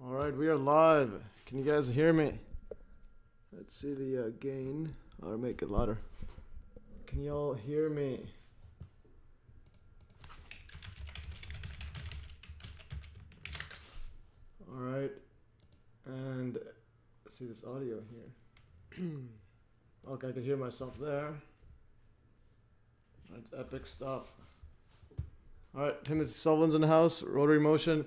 Alright, we are live. Can you guys hear me? Let's see the gain. Or make it louder. Can y'all hear me? Alright. And let's see this audio here. Okay, I can hear myself there. That's epic stuff. Alright, Timothy Sullivan's in the house. Rotary motion.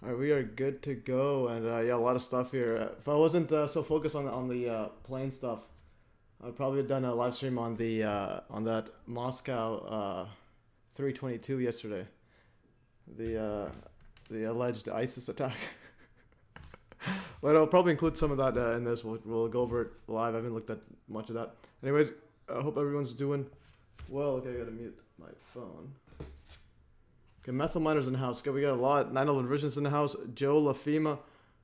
Alright, we are good to go. And yeah, a lot of stuff here. If I wasn't so focused on the plane stuff, I'd probably have done a live stream on the on that Moscow 322 yesterday. The alleged ISIS attack. But I'll probably include some of that in this. We'll go over it live. I haven't looked at much of that. Anyways, I hope everyone's doing well. Okay, I gotta mute my phone. Okay, methyl miners in the house. Okay, we got a lot. 911 Visions in the house. Joe LaFima.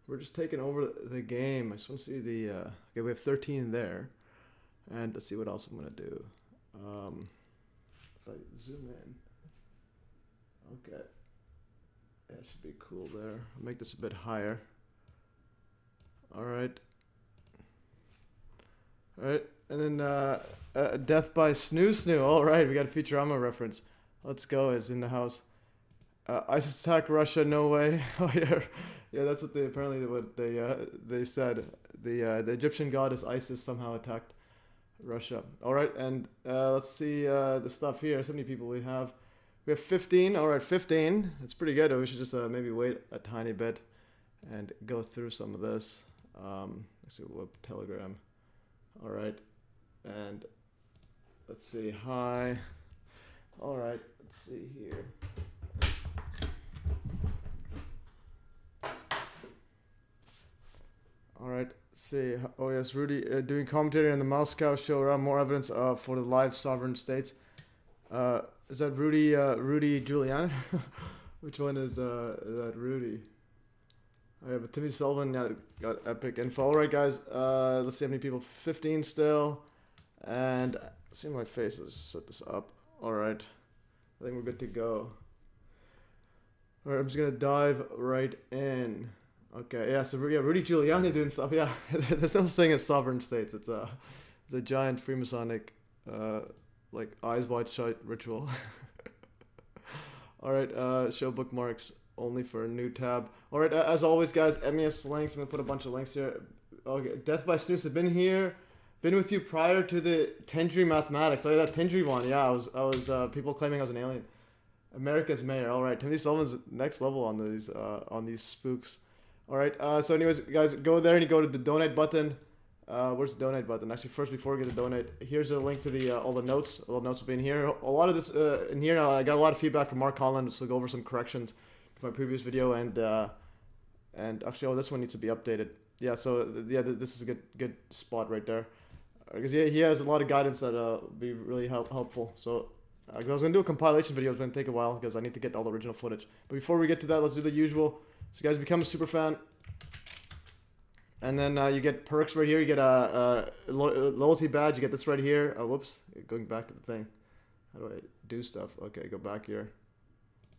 We're just taking over the game. I just want to see the. Okay, we have 13 there. And let's see what else I'm gonna do. If I zoom in. Okay. That should be cool there. I'll make this a bit higher. Alright. Alright. And then Death by Snoo. Alright, we got a Futurama reference. Let's go. Is in the house. ISIS attack Russia, no way. Oh yeah. Yeah, that's what they said. The Egyptian goddess Isis somehow attacked Russia. Alright, and let's see the stuff here. So many people we have. We have 15. Alright, 15. It's pretty good. We should just maybe wait a tiny bit and go through some of this. Let's see, web Telegram. Alright, and let's see, hi. Alright, let's see here. Alright, let's see. Oh yes, Rudy doing commentary on the Moscow show around more evidence for the live sovereign states. Is that Rudy Giuliani? Which one is that Rudy? Oh yeah, but Timothy Sullivan got epic info. Alright guys, let's see how many people. 15 still. And let's see my face. Let's set this up. Alright. I think we're good to go. Alright, I'm just gonna dive right in. Okay, yeah, so yeah, Rudy Giuliani doing stuff. Yeah, there's no saying it's sovereign states. It's a giant Freemasonic like eyes wide shut ritual. Alright, show bookmarks only for a new tab. Alright, as always guys, MES links. I'm gonna put a bunch of links here. Okay, Death by Snooze have been here. Been with you prior to the Tendry mathematics. Oh yeah, that Tendry one. Yeah, I was people claiming I was an alien. America's mayor. Alright, Timothy Sullivan's next level on these spooks. Alright, so anyways guys, go there and you go to the donate button. Where's the donate button? Actually, first before we get the donate, here's a link to the all the notes. All the notes will be in here. A lot of this in here. I got a lot of feedback from Mark Holland, so go over some corrections to my previous video, and actually, this one needs to be updated. Yeah, so yeah, this is a good spot right there, because yeah, he has a lot of guidance that will be really helpful. So I was gonna do a compilation video. It's gonna take a while because I need to get all the original footage. But before we get to that, let's do the usual. So guys, become a super fan. And then you get perks right here. You get a loyalty badge. You get this right here. Oh, whoops. Going back to the thing. How do I do stuff? Okay, go back here.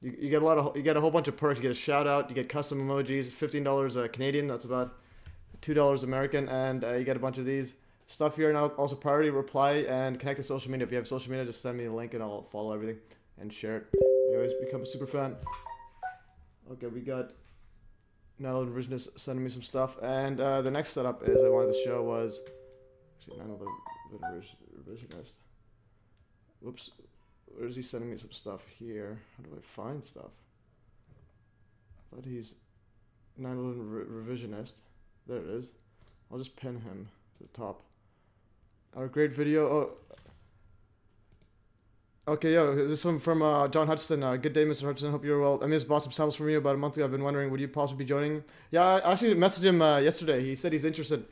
You get a whole bunch of perks. You get a shout out. You get custom emojis. $15 Canadian. That's about $2 American. And you get a bunch of these stuff here. And also priority reply and connect to social media. If you have social media, just send me a link and I'll follow everything and share it. Anyways, become a super fan. Okay, we got. Now the revisionist sending me some stuff, and the next setup is I wanted to show was actually none of the revisionist. Whoops, where is he sending me some stuff here? How do I find stuff? I thought he's 9/11 revisionist. There it is. I'll just pin him to the top. Our great video. Oh. Okay, yo, this is from John Hudson. Good day, Mr. Hudson. Hope you're well. I just bought some samples from you about a month ago. I've been wondering, would you possibly be joining? Yeah, I actually messaged him yesterday. He said he's interested,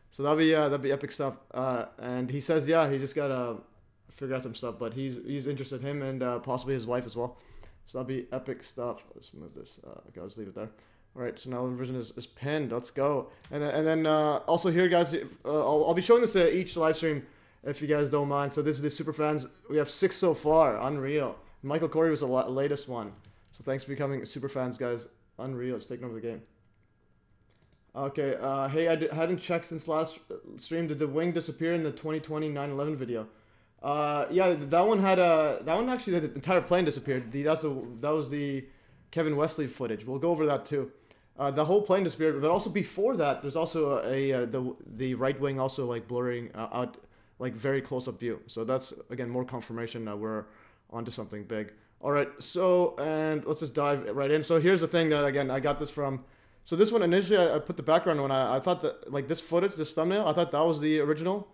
so that'd be epic stuff. And he says, yeah, he just gotta figure out some stuff, but he's interested. Him and possibly his wife as well. So that'll be epic stuff. Let's move this. Okay, let's leave it there. All right, so now the version is pinned. Let's go. And then also here, guys, I'll be showing this each live stream if you guys don't mind. So this is the super fans. We have 6 so far. Unreal. Michael Corey was the latest one. So thanks for becoming super fans, guys. Unreal. It's taking over the game. Okay. Hey, hadn't checked since last stream. Did the wing disappear in the 2020 9/11 video? Yeah, that one had that one actually the entire plane disappeared. That was the Kevin Wesley footage. We'll go over that too. The whole plane disappeared, but also before that, there's also the right wing also like blurring out like very close up view. So that's again more confirmation that we're onto something big. All right, so and let's just dive right in. So here's the thing that again I got this from. So this one initially I put the background when I thought that like this footage, this thumbnail, I thought that was the original.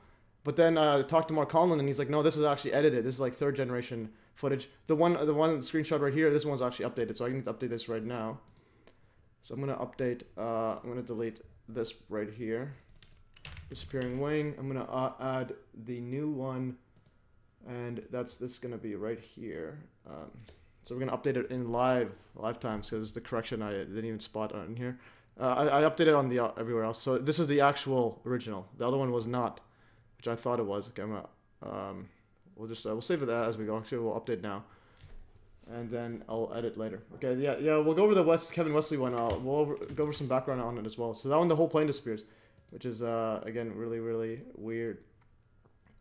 But then I talked to Mark Conlon and he's like, no, this is actually edited. This is like third generation footage. The one screenshot right here, this one's actually updated. So I can update this right now. So I'm gonna update. I'm gonna delete this right here. Disappearing wing. I'm gonna add the new one, and this is gonna be right here. So we're gonna update it in live times because the correction I didn't even spot on here. I updated on the everywhere else. So this is the actual original. The other one was not, which I thought it was. Okay, I'm gonna, we'll save it as we go. Actually, we'll update now, and then I'll edit later. Okay, yeah. We'll go over the Kevin Wesley one. We'll go over some background on it as well. So that one, the whole plane disappears, which is again really weird.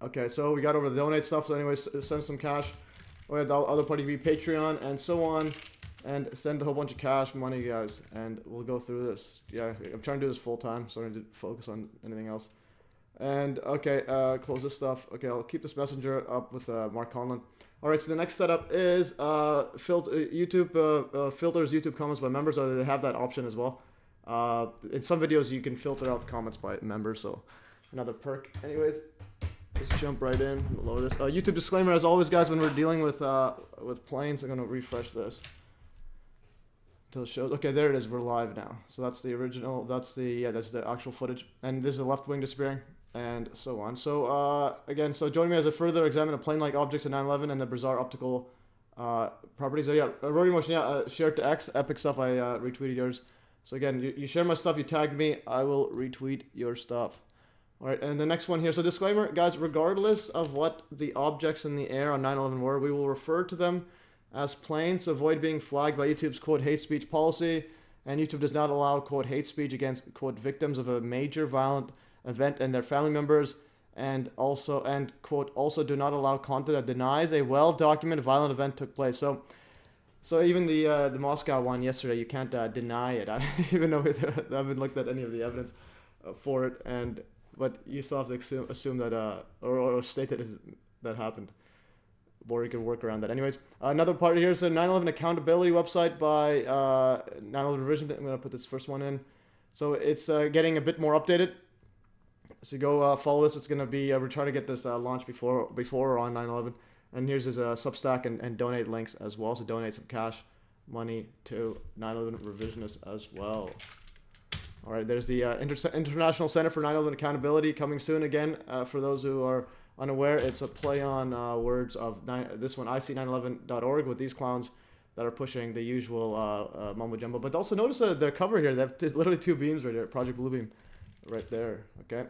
Okay, so we got over the donate stuff. So anyways, send some cash. Oh yeah, the other party be Patreon and so on, and send a whole bunch of cash money, guys, and we'll go through this. Yeah, I'm trying to do this full time, so I need to focus on anything else. And okay, close this stuff. Okay, I'll keep this messenger up with Mark Conlon. All right, so the next setup is YouTube filters YouTube comments by members. So they have that option as well. In some videos, you can filter out the comments by members. So another perk. Anyways, let's jump right in. Lower this. YouTube disclaimer, as always, guys. When we're dealing with planes, I'm gonna refresh this until it shows. Okay, there it is. We're live now. So that's the original. That's the actual footage. And this is the left wing disappearing, and so on. So again, so join me as I further examine a plane-like objects in 9/11 and the bizarre optical properties. So yeah, Rody Motion, yeah, share it to X. Epic stuff. I retweeted yours. So again, you share my stuff. You tag me. I will retweet your stuff. All right, and the next one here. So disclaimer, guys, regardless of what the objects in the air on 9/11 were, we will refer to them as planes to avoid being flagged by YouTube's, quote, hate speech policy. And YouTube does not allow, quote, hate speech against, quote, victims of a major violent event and their family members. And also, and, quote, also do not allow content that denies a well-documented violent event took place. So even the Moscow one yesterday, you can't deny it. I don't even know if I haven't looked at any of the evidence for it, but you still have to assume that or state that happened, or you can work around that. Anyways, another part here is a 9/11 accountability website by 9/11 Revision. I'm gonna put this first one in, so it's getting a bit more updated. So go follow this. It's gonna be we're trying to get this launched before or on 9/11. And here's his Substack and donate links as well. So donate some cash money to 9/11 Revisionists as well. All right, there's the International Center for 9/11 Accountability coming soon again. For those who are unaware, it's a play on words of this one, ic911.org, with these clowns that are pushing the usual mumbo jumbo. But also notice their cover here. They have literally two beams right here, Project Bluebeam right there, okay?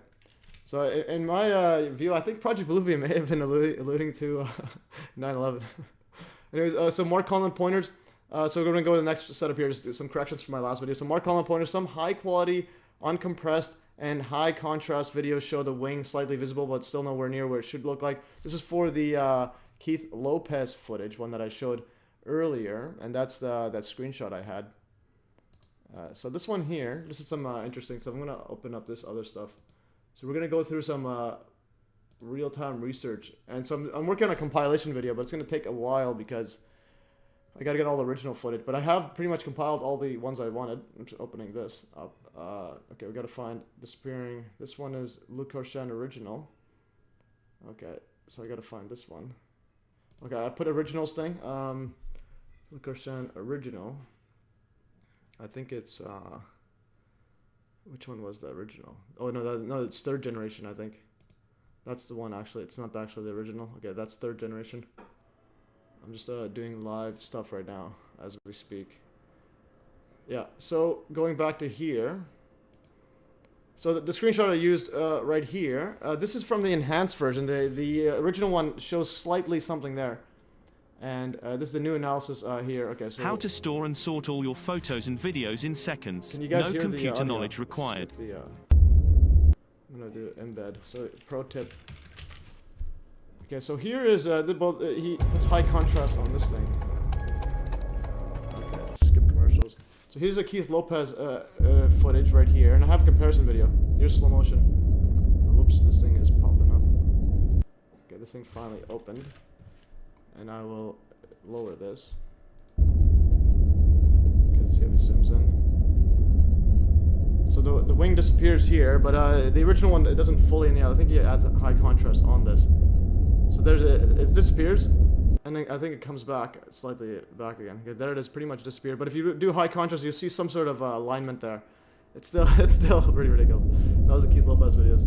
So in my view, I think Project Bluebeam may have been alluding to 9/11. Anyways, some more Conlon pointers. So we're going to go to the next setup here. Just do some corrections from my last video. So Mark Conlon pointers. Some high quality, uncompressed, and high contrast videos show the wing slightly visible, but still nowhere near where it should look like. This is for the Keith Lopez footage, one that I showed earlier, and that's that screenshot I had. So this one here, this is some interesting stuff. I'm going to open up this other stuff. So we're going to go through some real-time research. And so I'm working on a compilation video, but it's going to take a while because I got to get all the original footage. But I have pretty much compiled all the ones I wanted. I'm just opening this up. Okay, we got to find disappearing. This one is Luc Corshan original. Okay, so I got to find this one. Okay, I put originals thing. Luc Corshan original. I think it's... which one was the original? Oh, no, it's third generation, I think. That's the one, actually. It's not actually the original. Okay, that's third generation. I'm just doing live stuff right now as we speak. Yeah, so going back to here. So the screenshot I used right here, this is from the enhanced version. The original one shows slightly something there. And this is the new analysis here. Okay, so how to store and sort all your photos and videos in seconds. can you guys No hear computer the knowledge required. I'm gonna do embed. So pro tip. Okay, so here is he puts high contrast on this thing. Okay, skip commercials. So here's a Keith Lopez footage right here, and I have a comparison video. Here's slow motion. Oh, whoops, this thing is popping up. Okay, this thing finally opened, and I will lower this. Okay, let's see if it zooms in. So the wing disappears here, but the original one, it doesn't fully nail. I think he adds a high contrast on this. So it disappears, and then I think it comes back slightly back again. Okay, there it is, pretty much disappeared. But if you do high contrast, you'll see some sort of alignment there. It's still pretty ridiculous. That was a Keith Lopez videos.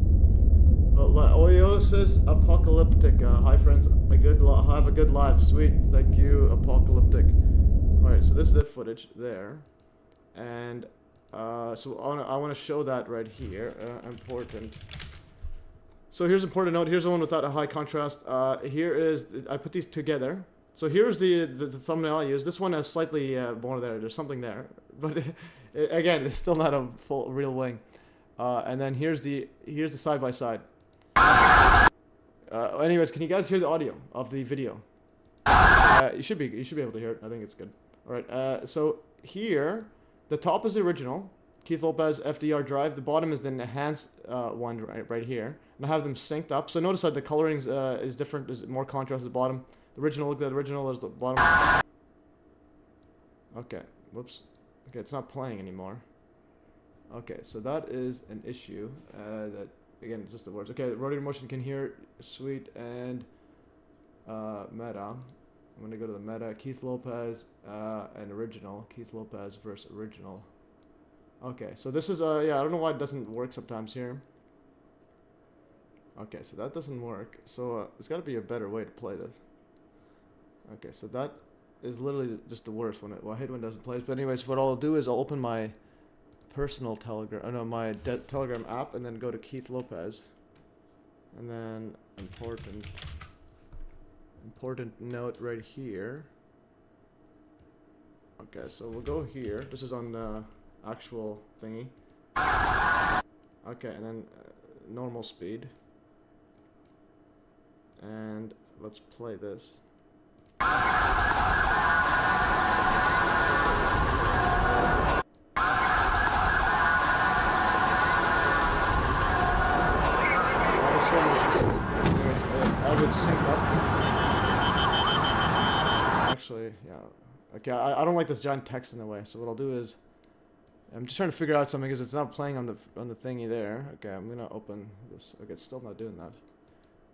Oiosis Apocalyptic. Hi friends, have a good live. Sweet, thank you, Apocalyptic. All right, so this is the footage there, and so I want to show that right here. Important. So here's important note. Here's the one without a high contrast. Here is I put these together. So here's the thumbnail I use. This one has slightly more there. There's something there, but again, it's still not a full real wing. And then here's the side by side. Anyways, can you guys hear the audio of the video? You should be able to hear it. I think it's good. All right. So here, the top is the original Keith Lopez FDR drive. The bottom is the enhanced one right here, and I have them synced up. So notice that the coloring is different. There's more contrast at the bottom. The original, look at the original. There's the bottom. Okay. Whoops. Okay, it's not playing anymore. Okay, so that is an issue. That again, it's just the words. Okay, rotator motion can hear. Sweet. And meta. I'm gonna go to the meta. Keith Lopez and original. Keith Lopez versus original. Okay, so this is yeah, I don't know why it doesn't work sometimes here. Okay, so that doesn't work. So there's got to be a better way to play this. Okay, so that is literally just the worst when I hate when it doesn't play. But anyways, what I'll do is I'll open my personal Telegram, my Telegram app, and then go to Keith Lopez, and then important note right here. Okay, so we'll go here. This is on the actual thingy. Okay, and then normal speed, and let's play this. I would sync up. Actually, yeah. Okay, I don't like this giant text in the way, so what I'll do is I'm just trying to figure out something because it's not playing on the thingy there. Okay, I'm gonna open this. Okay, it's still not doing that.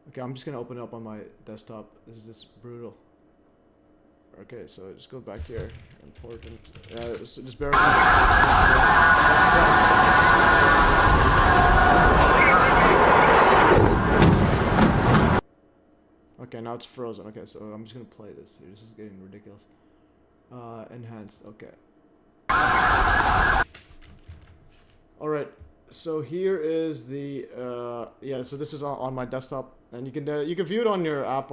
Okay, I'm just gonna open it up on my desktop. This is just brutal. Okay, so just go back here. Important. Just bear with me. Okay, now it's frozen. Okay, so I'm just gonna play this here. This is getting ridiculous. Enhanced. Okay. All right. So here is the yeah. So this is on my desktop, and you can view it on your app,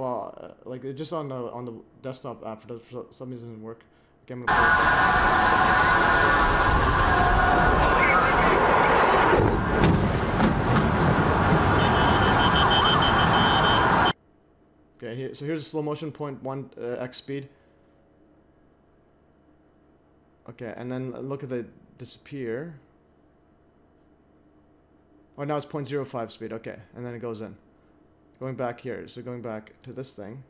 like just on the desktop app. For some reason, it doesn't work. Okay, I'm gonna play it. Okay, here. So here's a slow motion 0.1 x speed. Okay, and then look at the disappear. Oh, now it's 0.05 speed. Okay, and then it goes in. Going back here. So going back to this thing.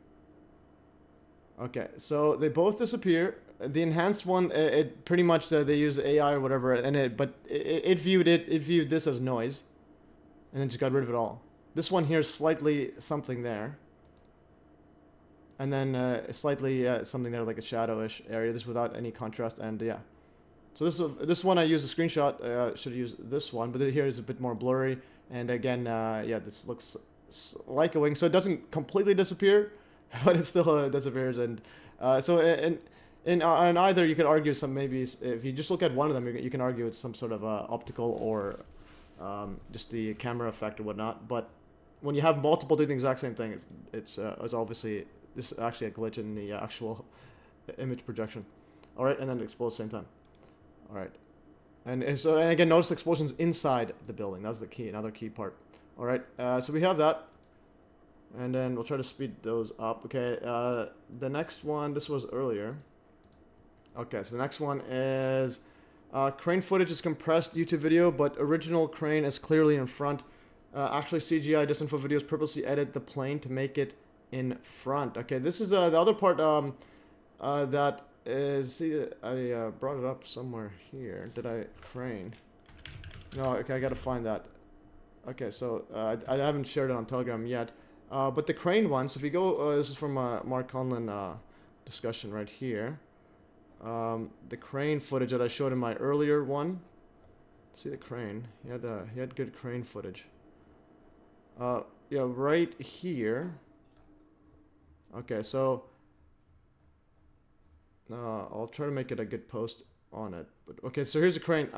Okay, so they both disappear. The enhanced one, it pretty much they use AI or whatever, and it viewed this as noise, and then just got rid of it all. This one here is slightly something there, and then slightly something there like a shadowish area. This without any contrast, and yeah. So this one I used a screenshot. Should use this one, but here is a bit more blurry. And again, yeah, this looks like a wing, so it doesn't completely disappear, but it still disappears. And so in either you could argue some maybe if you just look at one of them, you can argue it's some sort of optical or just the camera effect or whatnot. But when you have multiple doing the exact same thing, it's obviously this is actually a glitch in the actual image projection. All right, and then it explodes at the same time. All right, and again, notice explosions inside the building. That's the key, another key part. All right, so we have that, and then we'll try to speed those up. Okay, the next one, this was earlier. Okay, so the next one is crane footage is compressed YouTube video, but original crane is clearly in front. Actually, CGI disinfo videos purposely edit the plane to make it in front. Okay, this is the other part that is. See, I brought it up somewhere here. Did I crane? No. Okay, I gotta find that. Okay, so I haven't shared it on Telegram yet. But the crane one. So if you go, this is from Mark Conlon discussion right here. The crane footage that I showed in my earlier one. See the crane. He had good crane footage. Yeah, right here. Okay, so I'll try to make it a good post on it. But okay, so here's the crane.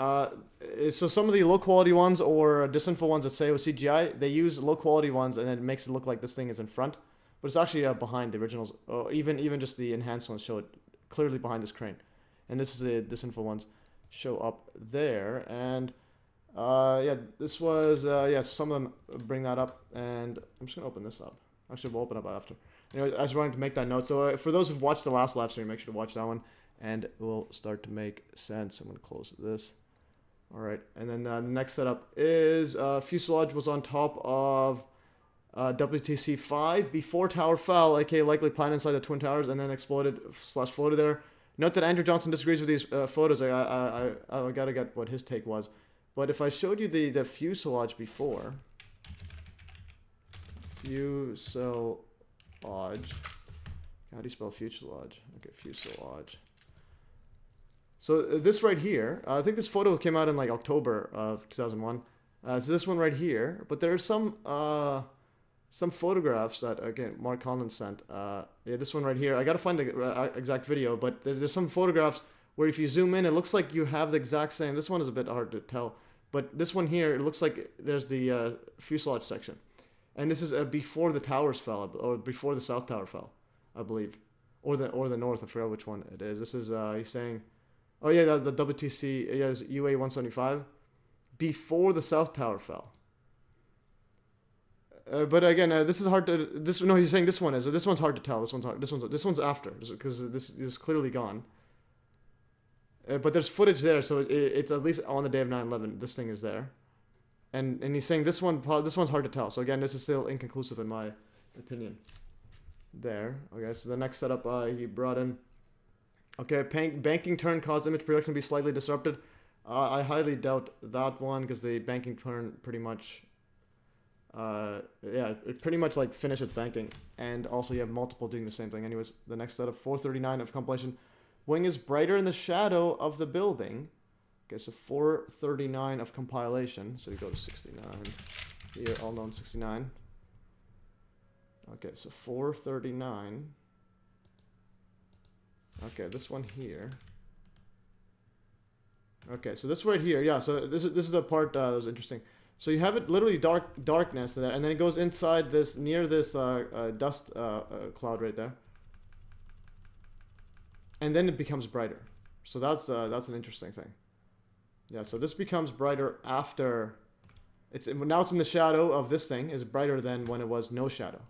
So some of the low quality ones or disinfo ones that say with CGI, they use low quality ones and it makes it look like this thing is in front, but it's actually behind the originals. Even just the enhanced ones show it clearly behind this crane, and this is the disinfo ones show up there. And yeah, this was yeah. So some of them bring that up, and I'm just gonna open this up. Actually, we'll open it up after. Anyway, I was wanting to make that note. So for those who've watched the last live stream, make sure to watch that one, and it will start to make sense. I'm gonna close this. All right, and then the next setup is fuselage was on top of WTC-5 before tower fell, aka likely planted inside the Twin Towers and then exploded / floated there. Note that Andrew Johnson disagrees with these photos. I gotta get what his take was. But if I showed you the fuselage before, fuselage, how do you spell fuselage? Okay, fuselage. So this right here, I think this photo came out in like October of 2001. So this one right here, but there's some photographs that, again, Mark Collins sent. Yeah, this one right here. I gotta find the exact video, but there's some photographs where if you zoom in, it looks like you have the exact same. This one is a bit hard to tell, but this one here, it looks like there's the fuselage section. And this is before the towers fell, or before the South Tower fell, I believe. Or the North, I forgot which one it is. This is, he's saying, oh yeah, that's the WTC, yeah, it's UA-175, before the South Tower fell. But again, this is hard to, no, he's saying this one is, so this one's hard to tell. This one's after, because this is clearly gone. But there's footage there, so it's at least on the day of 9/11, this thing is there. And he's saying this one's hard to tell. So again, this is still inconclusive in my opinion. There. Okay, so the next setup he brought in. Okay, banking turn caused image production to be slightly disrupted. I highly doubt that one because the banking turn pretty much, yeah, it pretty much like finishes banking, and also you have multiple doing the same thing. Anyways, the next setup 439 of compilation. Wing is brighter in the shadow of the building. Okay, so 439 of compilation. So you go to 69. Here, all known 69. Okay, so 439. Okay, this one here. Okay, so this right here, yeah. So this is the part that was interesting. So you have it literally darkness there, and then it goes inside this near this dust cloud right there, and then it becomes brighter. So that's an interesting thing. Yeah, so this becomes brighter after now it's in the shadow of this thing is brighter than when it was no shadow.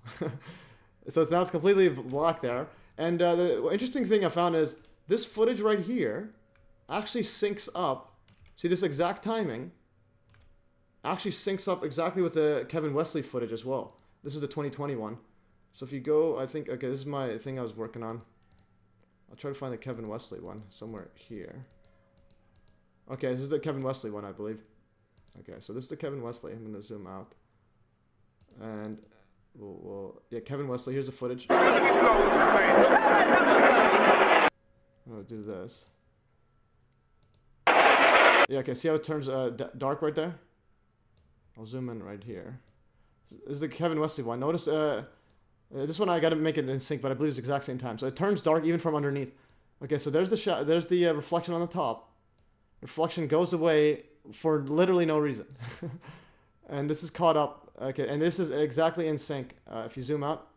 So it's completely black there. And the interesting thing I found is this footage right here actually syncs up. See, this exact timing actually syncs up exactly with the Kevin Wesley footage as well. This is the 2020 one. So if you go, I think, okay, this is my thing I was working on. I'll try to find the Kevin Wesley one somewhere here. Okay, this is the Kevin Wesley one, I believe. Okay, so this is the Kevin Wesley. I'm going to zoom out. And yeah, Kevin Wesley, here's the footage. I'm going to do this. Yeah, okay, see how it turns dark right there? I'll zoom in right here. This is the Kevin Wesley one. Notice, this one I got to make it in sync, but I believe it's the exact same time. So it turns dark even from underneath. Okay, so there's the reflection on the top. Reflection goes away for literally no reason. And this is caught up. Okay, and this is exactly in sync. If you zoom out.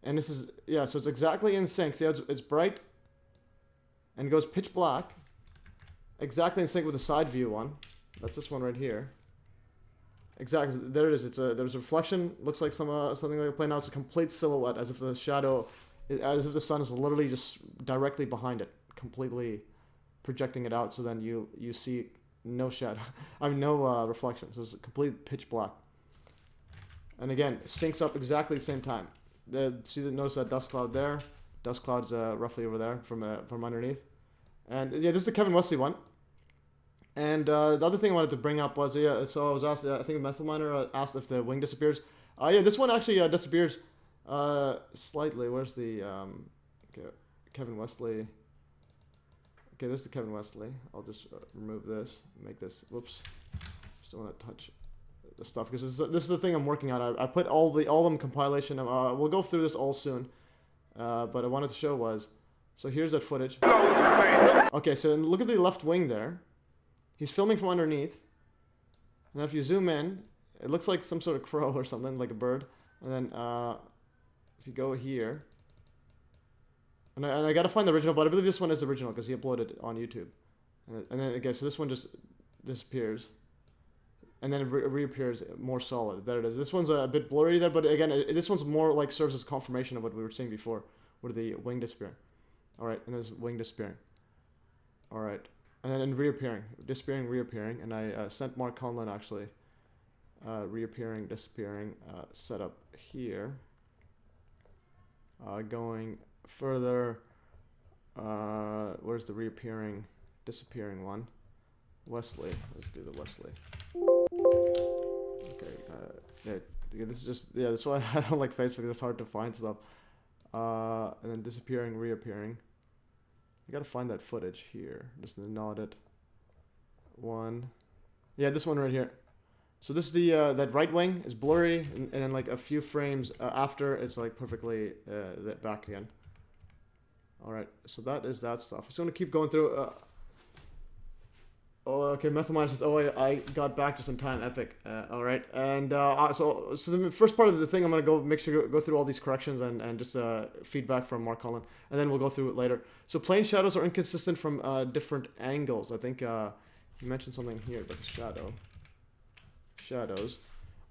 And this is, yeah, so it's exactly in sync. See how it's bright and goes pitch black. Exactly in sync with the side view one. That's this one right here. Exactly, there it is. There's a reflection. Looks like something like a plane. Now it's a complete silhouette, as if the shadow, as if the sun is literally just directly behind it, completely projecting it out. So then you see no shadow. I mean, no reflection. So it's a complete pitch black. And again, syncs up exactly the same time. Notice that dust cloud there. Dust cloud's roughly over there from underneath. And yeah, this is the Kevin Wesley one. And the other thing I wanted to bring up was, yeah, so I was asked, I think Metal Miner asked if the wing disappears. Yeah, this one actually disappears slightly. Where's the okay, Kevin Wesley? Okay, this is the Kevin Wesley. I'll just remove this, make this, whoops. Just don't want to touch the stuff, because this is the thing I'm working on. I put all them compilation. We'll go through this all soon. But I wanted to show was, so here's that footage. Okay, so look at the left wing there. He's filming from underneath. And if you zoom in, it looks like some sort of crow or something, like a bird. And then if you go here, and I gotta find the original, but I believe this one is the original because he uploaded it on YouTube. And then again, so this one just disappears, and then it reappears more solid. There it is. This one's a bit blurry there, but again, this one's more like serves as confirmation of what we were saying before, with the wing disappearing. All right, and there's wing disappearing. All right. And then reappearing, disappearing, reappearing, and I sent Mark Conlon actually, reappearing, disappearing, set up here, going further, where's the reappearing, disappearing one, Wesley, let's do the Wesley, okay, yeah, this is just, yeah, that's why I don't like Facebook, it's hard to find stuff, and then disappearing, reappearing. I gotta find that footage here. Just nod it. One. Yeah, this one right here. So this is the that right wing is blurry, and then like a few frames after, it's like perfectly back again. All right, so that is that stuff. So I'm gonna keep going through. Oh, okay. Methamine says, "Oh, I got back just in time. Epic." All right, and so the first part of the thing, I'm gonna make sure to go through all these corrections and just feedback from Mark Cullen, and then we'll go through it later. So plane shadows are inconsistent from different angles. I think you mentioned something here about the shadows.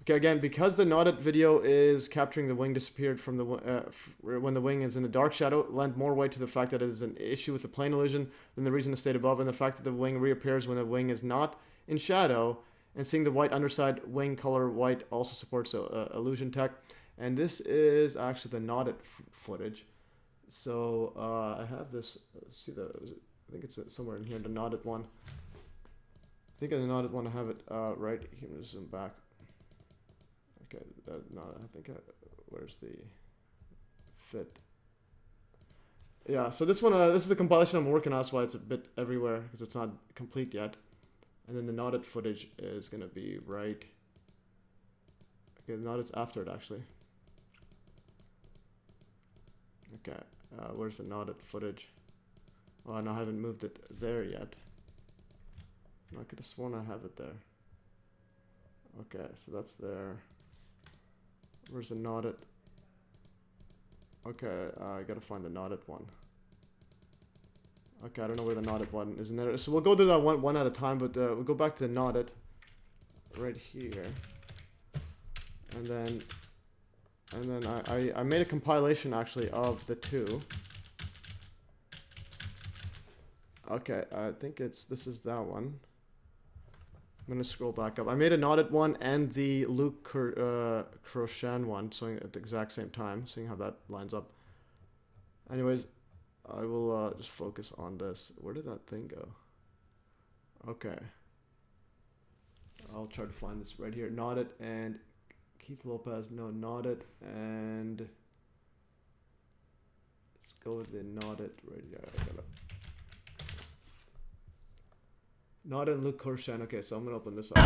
Okay, again, because the nodded video is capturing the wing disappeared from the when the wing is in a dark shadow, lend more weight to the fact that it is an issue with the plane illusion than the reason to state above, and the fact that the wing reappears when the wing is not in shadow, and seeing the white underside wing color white also supports illusion tech. And this is actually the nodded footage. So I have this. See the? I think it's somewhere in here. The nodded one. I think in the nodded one I have it right here. I'm gonna zoom back. Okay, no, I think where's the fit? Yeah, so this one, this is the compilation I'm working on, that's why it's a bit everywhere, because it's not complete yet. And then the nodded footage is going to be right. Okay, the nodded's after it, actually. Okay, where's the nodded footage? Oh, no, I haven't moved it there yet. I could have sworn I have it there. Okay, so that's there. Where's the nodded? Okay, I gotta find the nodded one. Okay, I don't know where the nodded one is in there. So we'll go through that one at a time, but we'll go back to nodded right here. And then I made a compilation actually of the two. Okay, I think this is that one. I'm gonna scroll back up. I made a nodded one and the Luke Crochan one, so at the exact same time, seeing how that lines up. Anyways, I will just focus on this. Where did that thing go? Okay. I'll try to find this right here. Nodded and Keith Lopez. No, nodded and let's go with the nodded right here. I gotta. Not in Luke Korshan. Okay, so I'm gonna open this up.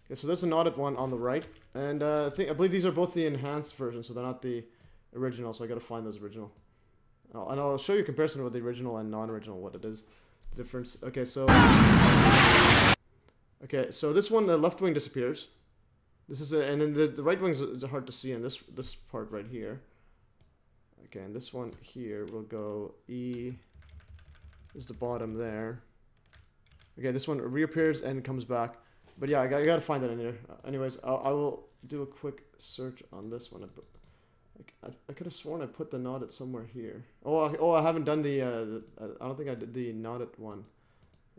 Okay, so there's a nodded one on the right, and I believe these are both the enhanced versions, so they're not the original. So I gotta find those original, and I'll show you a comparison with the original and non-original, what it is, the difference. Okay, so this one, the left wing disappears. This is and then the right wings is hard to see in this part right here. Okay, and this one here will go E. Is the bottom there. Okay, this one reappears and comes back. But yeah, I gotta find that in here. Anyways, I will do a quick search on this one. I could have sworn I put the knotted somewhere here. I haven't done the I don't think I did the knotted one.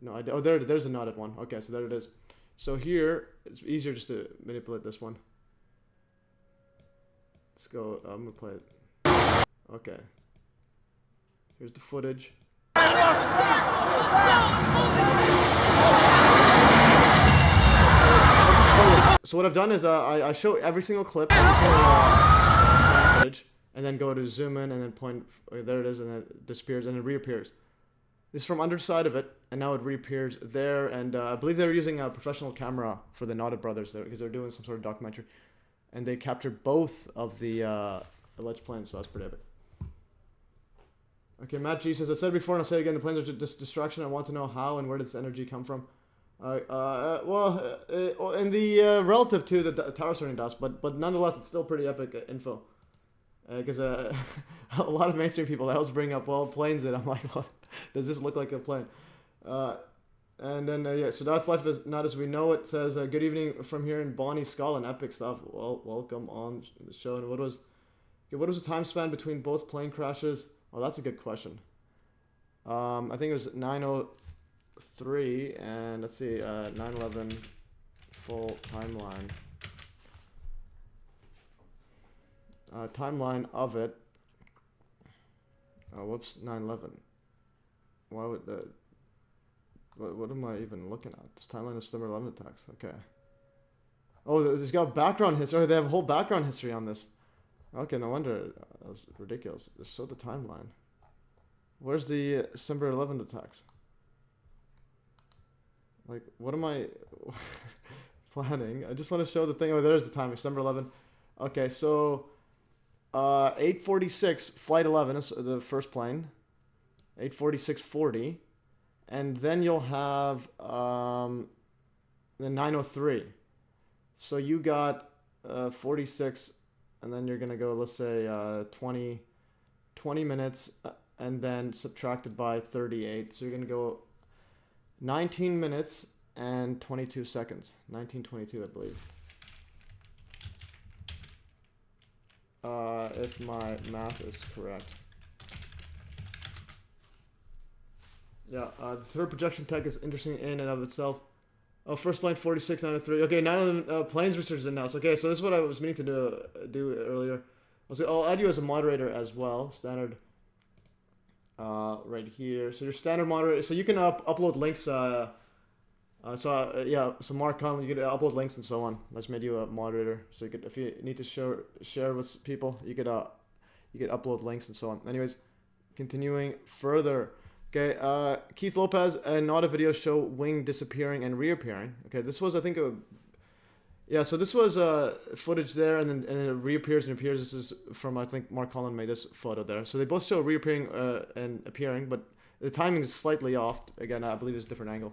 No, there's a knotted one. Okay, so there it is. So here, it's easier just to manipulate this one. Let's go, I'm gonna play it. Okay. Here's the footage. So what I've done is I show every single clip, every single footage, and then go to zoom in and then point, there it is, and then it disappears and it reappears. This is from underside of it, and now it reappears there, and I believe they were using a professional camera for the Knotted Brothers there, because they're doing some sort of documentary, and they captured both of the alleged planes, so that's pretty epic. Okay, Matt G says, I said before and I'll say it again, the planes are just distraction. I want to know how and where did this energy come from? In the relative to the tower starting dust, but nonetheless, it's still pretty epic info. Because a lot of mainstream people, they always bring up, well, planes, and I'm like, well, does this look like a plane? And then, yeah, so that's life is not as we know it. Says, good evening from here in Bonnie, Scotland. Epic stuff. Well, welcome on the show. And what was the time span between both plane crashes? Oh, that's a good question. I think it was 9:03, and let's see, 9/11 full timeline. Timeline of it. Oh, whoops, 9/11. Why would the... What am I even looking at? This timeline of September 11 attacks. Okay. Oh, there's got background history. Oh, they have a whole background history on this. Okay, no wonder. That was ridiculous. Just show the timeline. Where's the September 11 attacks? Like, what am I planning? I just want to show the thing. Oh, there's the timing. September 11. Okay, so 8:46, flight 11 is the first plane. 8:46:40. And then you'll have the 9:03. So you got 46, and then you're going to go, let's say, 20 minutes, and then subtracted by 38. So you're going to go 19 minutes and 22 seconds. 19:22, I believe. If my math is correct. Yeah, the third projection tech is interesting in and of itself. Oh, first plane 46, 903. Okay, now planes research is announced. Okay, so this is what I was meaning to do earlier. I'll add you as a moderator as well. Standard. Right here. So your standard moderator. So you can upload links. Yeah. So Mark Conley, you could upload links and so on. I just made you a moderator, so you could, if you need to share with people, you could upload links and so on. Anyways, continuing further. Okay, Keith Lopez, not a video show wing disappearing and reappearing. Okay, this was, I think, so this was footage there, and then it reappears and appears. This is from, I think, Mark Holland made this photo there. So they both show reappearing and appearing, but the timing is slightly off. Again, I believe it's a different angle.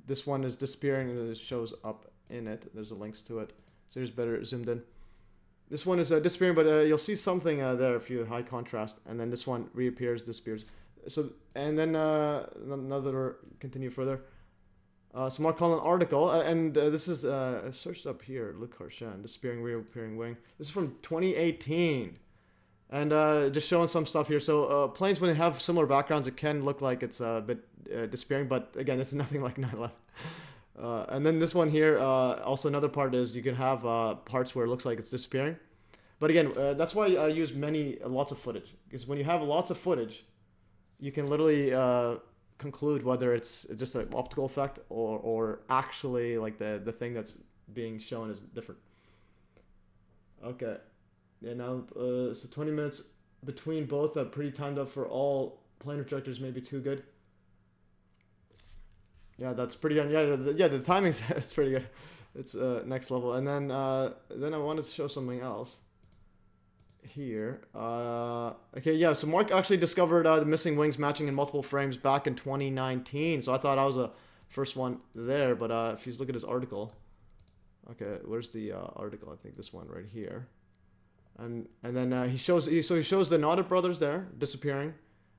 This one is disappearing and it shows up in it. There's the links to it. So here's better zoomed in. This one is disappearing, but you'll see something there if you high contrast, and then this one reappears, disappears. So, and then another, continue further. So Mark Collin article, and this is I searched up here. Luc Harshan, disappearing, reappearing wing. This is from 2018, and just showing some stuff here. So planes, when they have similar backgrounds, it can look like it's a bit disappearing, but again, it's nothing like 9/11. And then this one here, also another part is you can have parts where it looks like it's disappearing. But again, that's why I use lots of footage. Because when you have lots of footage, you can literally conclude whether it's just an optical effect or actually like the thing that's being shown is different. Okay. Yeah, now, so 20 minutes between both are pretty timed up for all plane retractors, maybe too good. Yeah, that's pretty good. Yeah, the timing is pretty good. It's next level. And then I wanted to show something else here. Okay, yeah, so Mark actually discovered the missing wings matching in multiple frames back in 2019. So I thought I was the first one there, but if you look at his article, Okay, where's the article? I think this one right here. And then he shows the Nodded brothers there disappearing,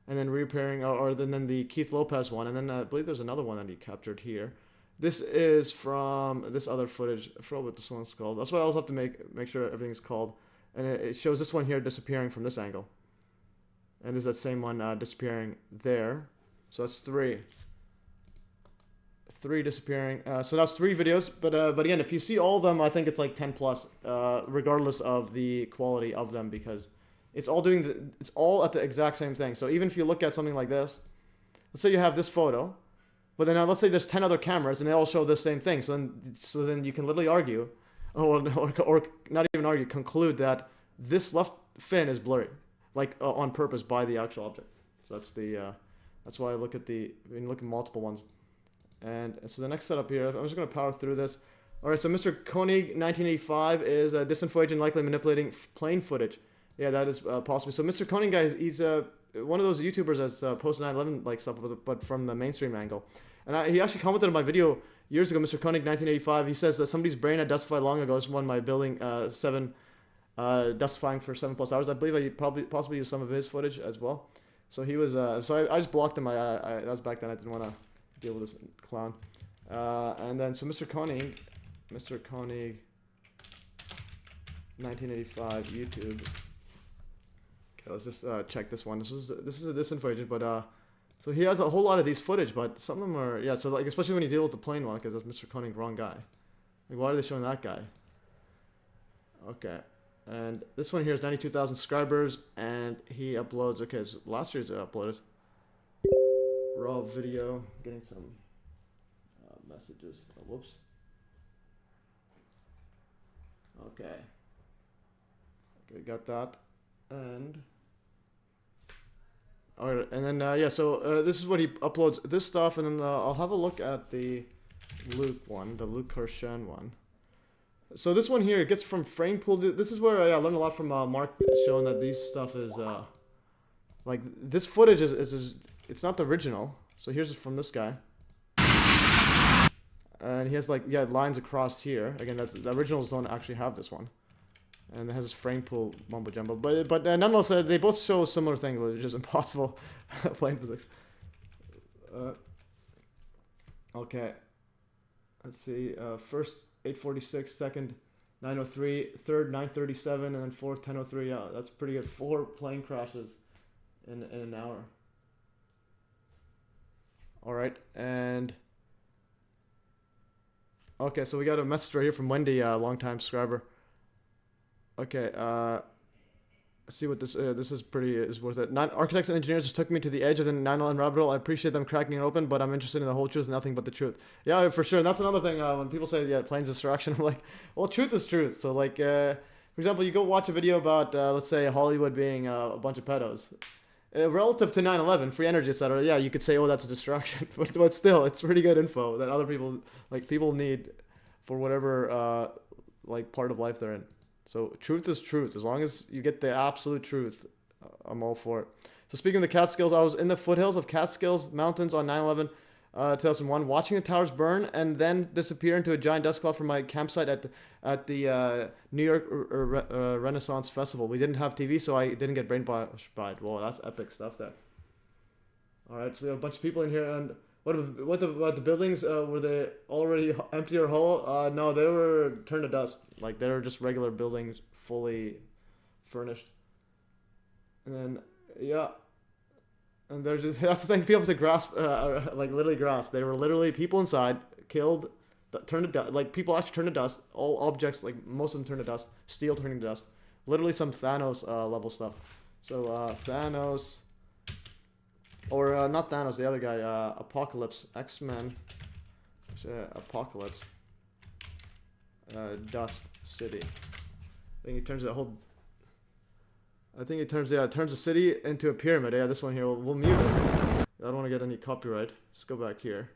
and then reappearing, or then the Keith Lopez one, and then I believe there's another one that he captured here. This is from this other footage. I forgot what this one's called. That's why I always have to make sure everything's called. And it shows this one here disappearing from this angle. And there's that same one disappearing there. So that's three. Three disappearing. So that's 3 videos. But again, if you see all of them, I think it's like 10 plus, regardless of the quality of them, because it's all it's all at the exact same thing. So even if you look at something like this, let's say you have this photo, but then let's say there's 10 other cameras and they all show the same thing. So then you can literally argue, or not even argue, conclude that this left fin is blurry, like on purpose by the actual object. So that's why I look at multiple ones. And so the next setup here, I'm just going to power through this. All right, so Mr. Koenig 1985 is a disinfo agent likely manipulating plane footage. Yeah, that is possible. So Mr. Koenig, guys, he's one of those YouTubers that's post 9/11 like stuff, but from the mainstream angle. And he actually commented on my video years ago, Mr. Koenig 1985. He says that somebody's brain had dustified long ago. This one, my building 7, dustifying for 7+ hours. I believe I possibly used some of his footage as well. So he was, so I just blocked him. That was back then. I didn't want to deal with this clown. And then so Mr. Koenig 1985 YouTube. Okay, let's just check this one. This is a disinfo agent, but so he has a whole lot of these footage, but some of them are, yeah. So like especially when you deal with the plane one, because that's Mr. Koenig, wrong guy. Like why are they showing that guy? Okay, and this one here is 92,000 subscribers, and he uploads. Okay, so last year's uploaded. Raw video, getting some messages. Oh, whoops. Okay, got that, and all right, and then yeah. So this is what he uploads, this stuff, and then I'll have a look at the Luke one, the Luke Karshan one. So this one here, it gets from frame pool. This is where I learned a lot from Mark, showing that these stuff is like this footage is it's not the original. So here's from this guy, and he has like lines across here. Again, that's the originals don't actually have this one, and it has this frame pool mumbo jumbo. But nonetheless, they both show a similar thing, which is impossible plane physics. Okay, let's see. First 846, second 903, third 937, and then fourth 1003. Yeah, that's pretty good. 4 plane crashes in an hour. All right, and okay, so we got a message right here from Wendy, longtime subscriber. Okay, let's see what this is worth it. Architects and engineers just took me to the edge of the 9/11 rabbit hole. I appreciate them cracking it open, but I'm interested in the whole truth, nothing but the truth. Yeah, for sure. And that's another thing. When people say planes destruction, I'm like, well, truth is truth. So like, for example, you go watch a video about let's say Hollywood being a bunch of pedos. Relative to 9/11, free energy, etc. Yeah, you could say, oh, that's a distraction, but still, it's pretty good info that other people need for whatever like part of life they're in. So truth is truth. As long as you get the absolute truth, I'm all for it. So speaking of the Catskills, I was in the foothills of Catskills Mountains on 9/11, 2001, watching the towers burn and then disappear into a giant dust cloud from my campsite at the New York Renaissance Festival. We didn't have TV, so I didn't get brainwashed by it. Whoa, that's epic stuff there. All right, so we have a bunch of people in here, and what about the buildings? Were they already empty or whole? No, they were turned to dust. Like they were just regular buildings, fully furnished. And then yeah. And there's just, that's the thing people have to grasp, like literally grasp. They were literally people inside, killed, turned to dust. Like people actually turned to dust. All objects, like most of them turned to dust. Steel turning to dust. Literally some Thanos level stuff. So Thanos, or not Thanos, the other guy, Apocalypse, X-Men, Apocalypse, Dust City. I think he turns the whole. I think it turns the city into a pyramid. Yeah, this one here, we'll mute it. I don't want to get any copyright. Let's go back here.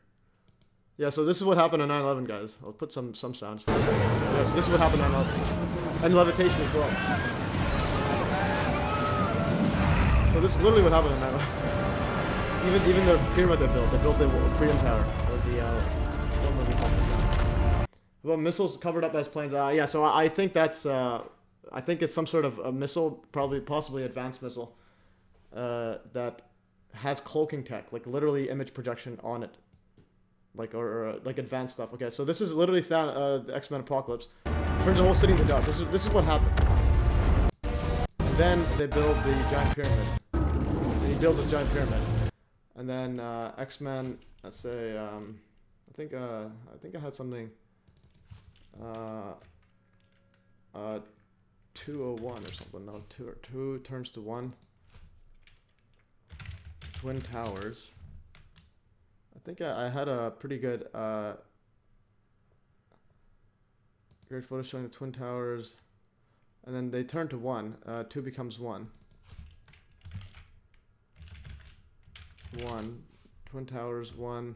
Yeah, so this is what happened on 9/11, guys. I'll put some sounds. Yeah, so this is what happened on 9/11. And levitation as well. So this is literally what happened on 9/11. Even the pyramid they built the Freedom Tower, or the former Republic. Well, missiles covered up as planes. Yeah, so I think that's I think it's some sort of a missile, possibly advanced missile, that has cloaking tech, like literally image projection on it, like or like advanced stuff. Okay, so this is literally the X-Men Apocalypse. Turns the whole city into dust. This is what happened. And then they build the giant pyramid. And he builds a giant pyramid. And then X-Men, let's say, I think I had something. 201 or something. No, two turns to one. Twin Towers. I think I had a pretty good great photo showing the Twin Towers, and then they turn to one. Two becomes one. One. Twin Towers, one.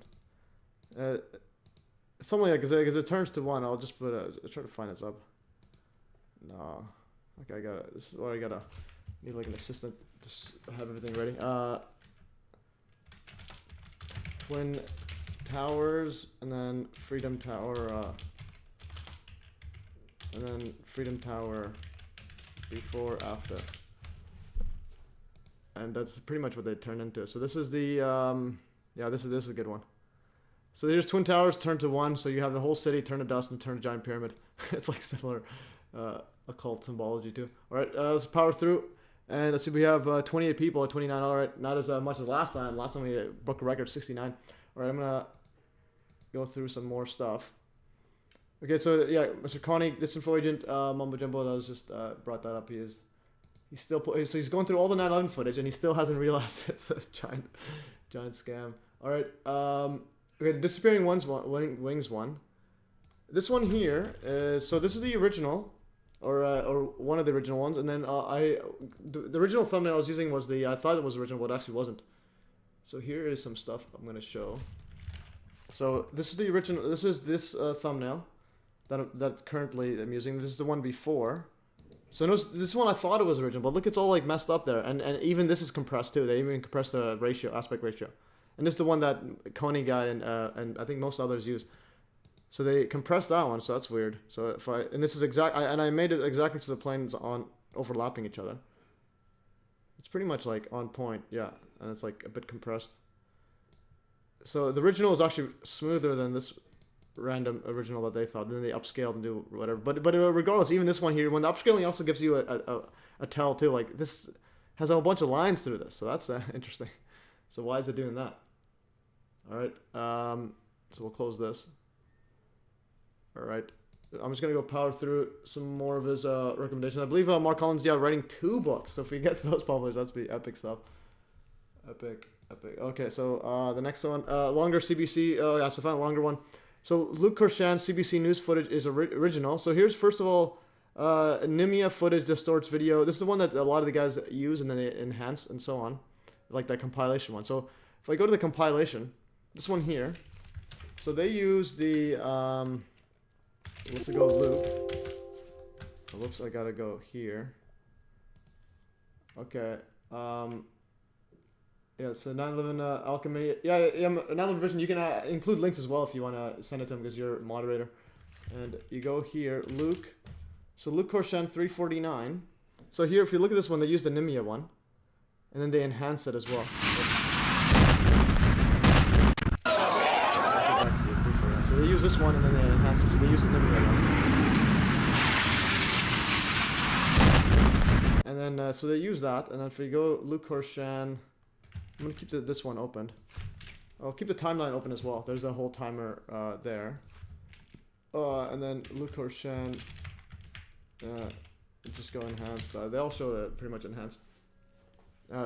Something like that, because it turns to one. I'll just put I'll try to find this up. No. Okay, this is where I gotta need like an assistant to have everything ready. Twin Towers, and then Freedom Tower, and then Freedom Tower before, after. And that's pretty much what they turn into. So this is the, yeah, this is a good one. So there's Twin Towers turn to one, so you have the whole city turn to dust and turn to giant pyramid. It's like similar occult symbology too. Alright, let's power through. And let's see, we have 28 people at 29. Alright, not as much as last time. Last time we broke a record, 69. Alright, I'm gonna go through some more stuff. Okay, so yeah, Mr. Connie, disinfo agent, Mumbo Jumbo, that was just brought that up. He's still so he's going through all the 9/11 footage and he still hasn't realized it's a giant scam. Alright, okay, disappearing wings one. This one here is, so this is the original. Or one of the original ones, and then the original thumbnail I was using was I thought it was original, but it actually wasn't. So here is some stuff I'm gonna show. So this is the original. This is this thumbnail that currently I'm using. This is the one before. So notice this one I thought it was original, but look, it's all like messed up there, and even this is compressed too. They even compressed the aspect ratio, and this is the one that Coney guy and I think most others use. So they compressed that one, so that's weird. So if and this is I made it exactly so the planes on overlapping each other. It's pretty much like on point, yeah, and it's like a bit compressed. So the original is actually smoother than this random original that they thought. Then they upscaled and do whatever. But regardless, even this one here, when the upscaling also gives you a tell too, like this has a whole bunch of lines through this, so that's interesting. So why is it doing that? All right, so we'll close this. All right, I'm just gonna go power through some more of his recommendations. I believe Mark Collins, yeah, writing 2 books. So if he gets those published, that's be epic stuff. Epic. Okay, so the next one, longer CBC. Oh yeah, so I found a longer one. So Luke Korshan CBC news footage is original. So here's first of all, Nimia footage distorts video. This is the one that a lot of the guys use and then they enhance and so on, like that compilation one. So if I go to the compilation, this one here. So they use the let's go with Luke. Oh, whoops, I gotta go here. Okay. Yeah, so 9/11 Alchemy. Yeah, 9/11 Vision. You can include links as well if you want to send it to him because you're a moderator. And you go here, Luke. So Luke Korshan 349. So here, if you look at this one, they use the Nimia one, and then they enhance it as well. So they use this one and then they enhance it. So they use the Nimia one. And then, so they use that. And then if you go Luke Korshan, I'm going to keep this one open. I'll keep the timeline open as well. There's a whole timer there. And then Luke Korshan, just go enhanced. They all show pretty much enhanced.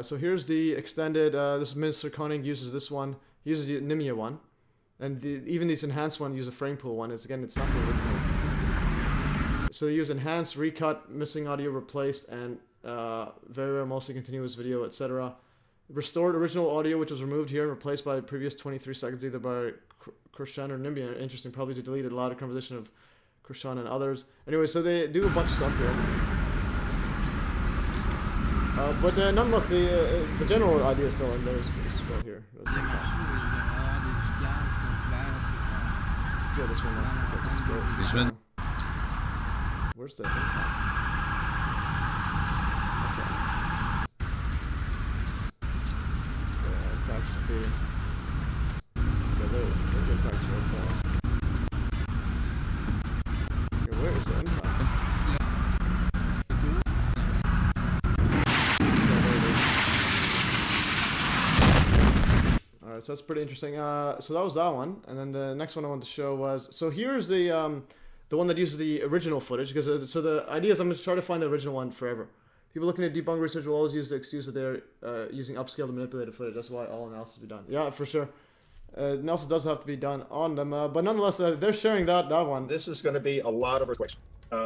So here's the extended, this is Mr. Koenig uses this one. He uses the Nimia one. And even these enhanced one use a frame pool one. It's not the original. So they use enhanced, recut, missing audio replaced, and very rare, mostly continuous video, etc. Restored original audio, which was removed here and replaced by the previous 23 seconds, either by Korshan or Nimia. Interesting, probably to delete a lot of composition of Korshan and others. Anyway, so they do a bunch of stuff here. But nonetheless, the general idea is still in there as well here. It's see how this one looks. Okay, this is great. This one? Where's the impact? Okay. The impact should be... Yeah, there's the impact right there. Okay, where is the impact? Alright, so that's pretty interesting. So that was that one, and then the next one I wanted to show was, so here's the one that uses the original footage, because so the idea is I'm going to try to find the original one forever. People looking at debunk research will always use the excuse that they're using upscaled and manipulated footage. That's why all analysis be done. Yeah, for sure. Analysis does have to be done on them, but nonetheless, they're sharing that one. This is going to be a lot of earthquakes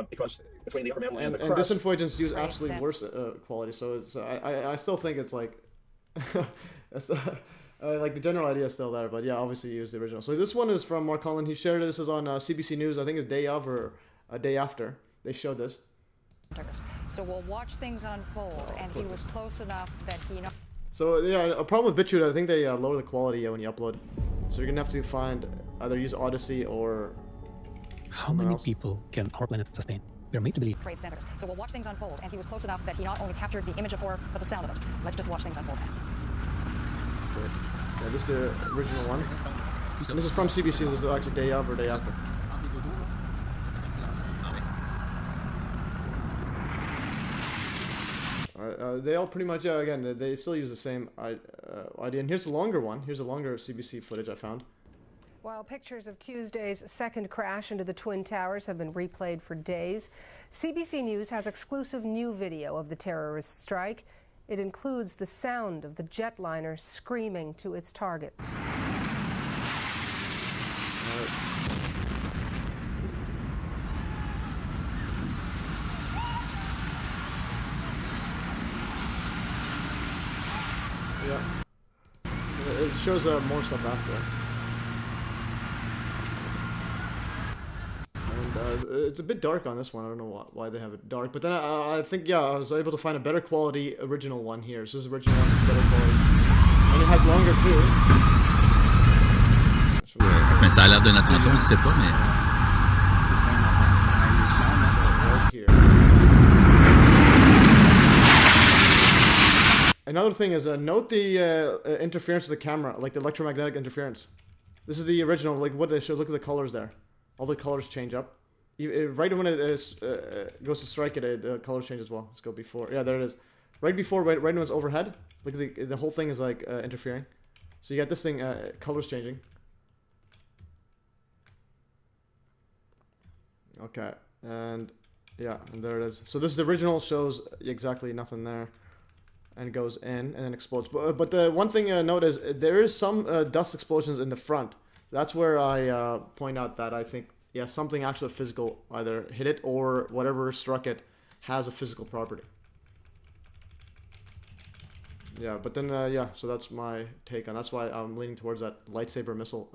because between the upper mantle and the crust. And disinfo agents use absolutely worse quality, so it's, I still think it's like... it's, like the general idea is still there, but yeah, obviously use the original. So this one is from Mark Holland. He shared it. This is on CBC News. I think it's day of or a day after they showed this. So we'll watch things unfold, and he was close enough that he. So yeah, a problem with BitChute, I think they lower the quality when you upload. So you're gonna have to find either use Odyssey or. How many people can our planet sustain? We're made to believe. Trade Center. So we'll watch things unfold, and he was close enough that he not only captured the image of horror, but the sound of it. Let's just watch things unfold now. Yeah, this is the original one. And this is from CBC. This is actually day of or day after. Alright, they all pretty much, yeah, again, they still use the same idea. And here's the longer one. Here's a longer CBC footage I found. While pictures of Tuesday's second crash into the Twin Towers have been replayed for days, CBC News has exclusive new video of the terrorist strike. It includes the sound of the jetliner screaming to its target. Yeah. It shows more stuff after. It's a bit dark on this one. I don't know why they have it dark, but then I think, yeah, I was able to find a better quality original one here. So this is original one, better quality, and it has longer too. Enfin, ça a l'air d'un attentat, on ne sait pas, mais... Another thing is, note the interference of the camera, like the electromagnetic interference. This is the original, like what it shows. Look at the colors there. All the colors change up. Right when it goes to strike it, the colors change as well. Let's go before. Yeah, there it is. Right before, right when it's overhead. Look at the whole thing is like interfering. So you got this thing, colors changing. Okay, and yeah, and there it is. So this is the original, shows exactly nothing there, and it goes in and then explodes. But the one thing note is there is some dust explosions in the front. That's where I point out that I think, yeah, something actually physical either hit it or whatever struck it has a physical property. Yeah, but then, yeah, so that's my take on. That's why I'm leaning towards that lightsaber missile.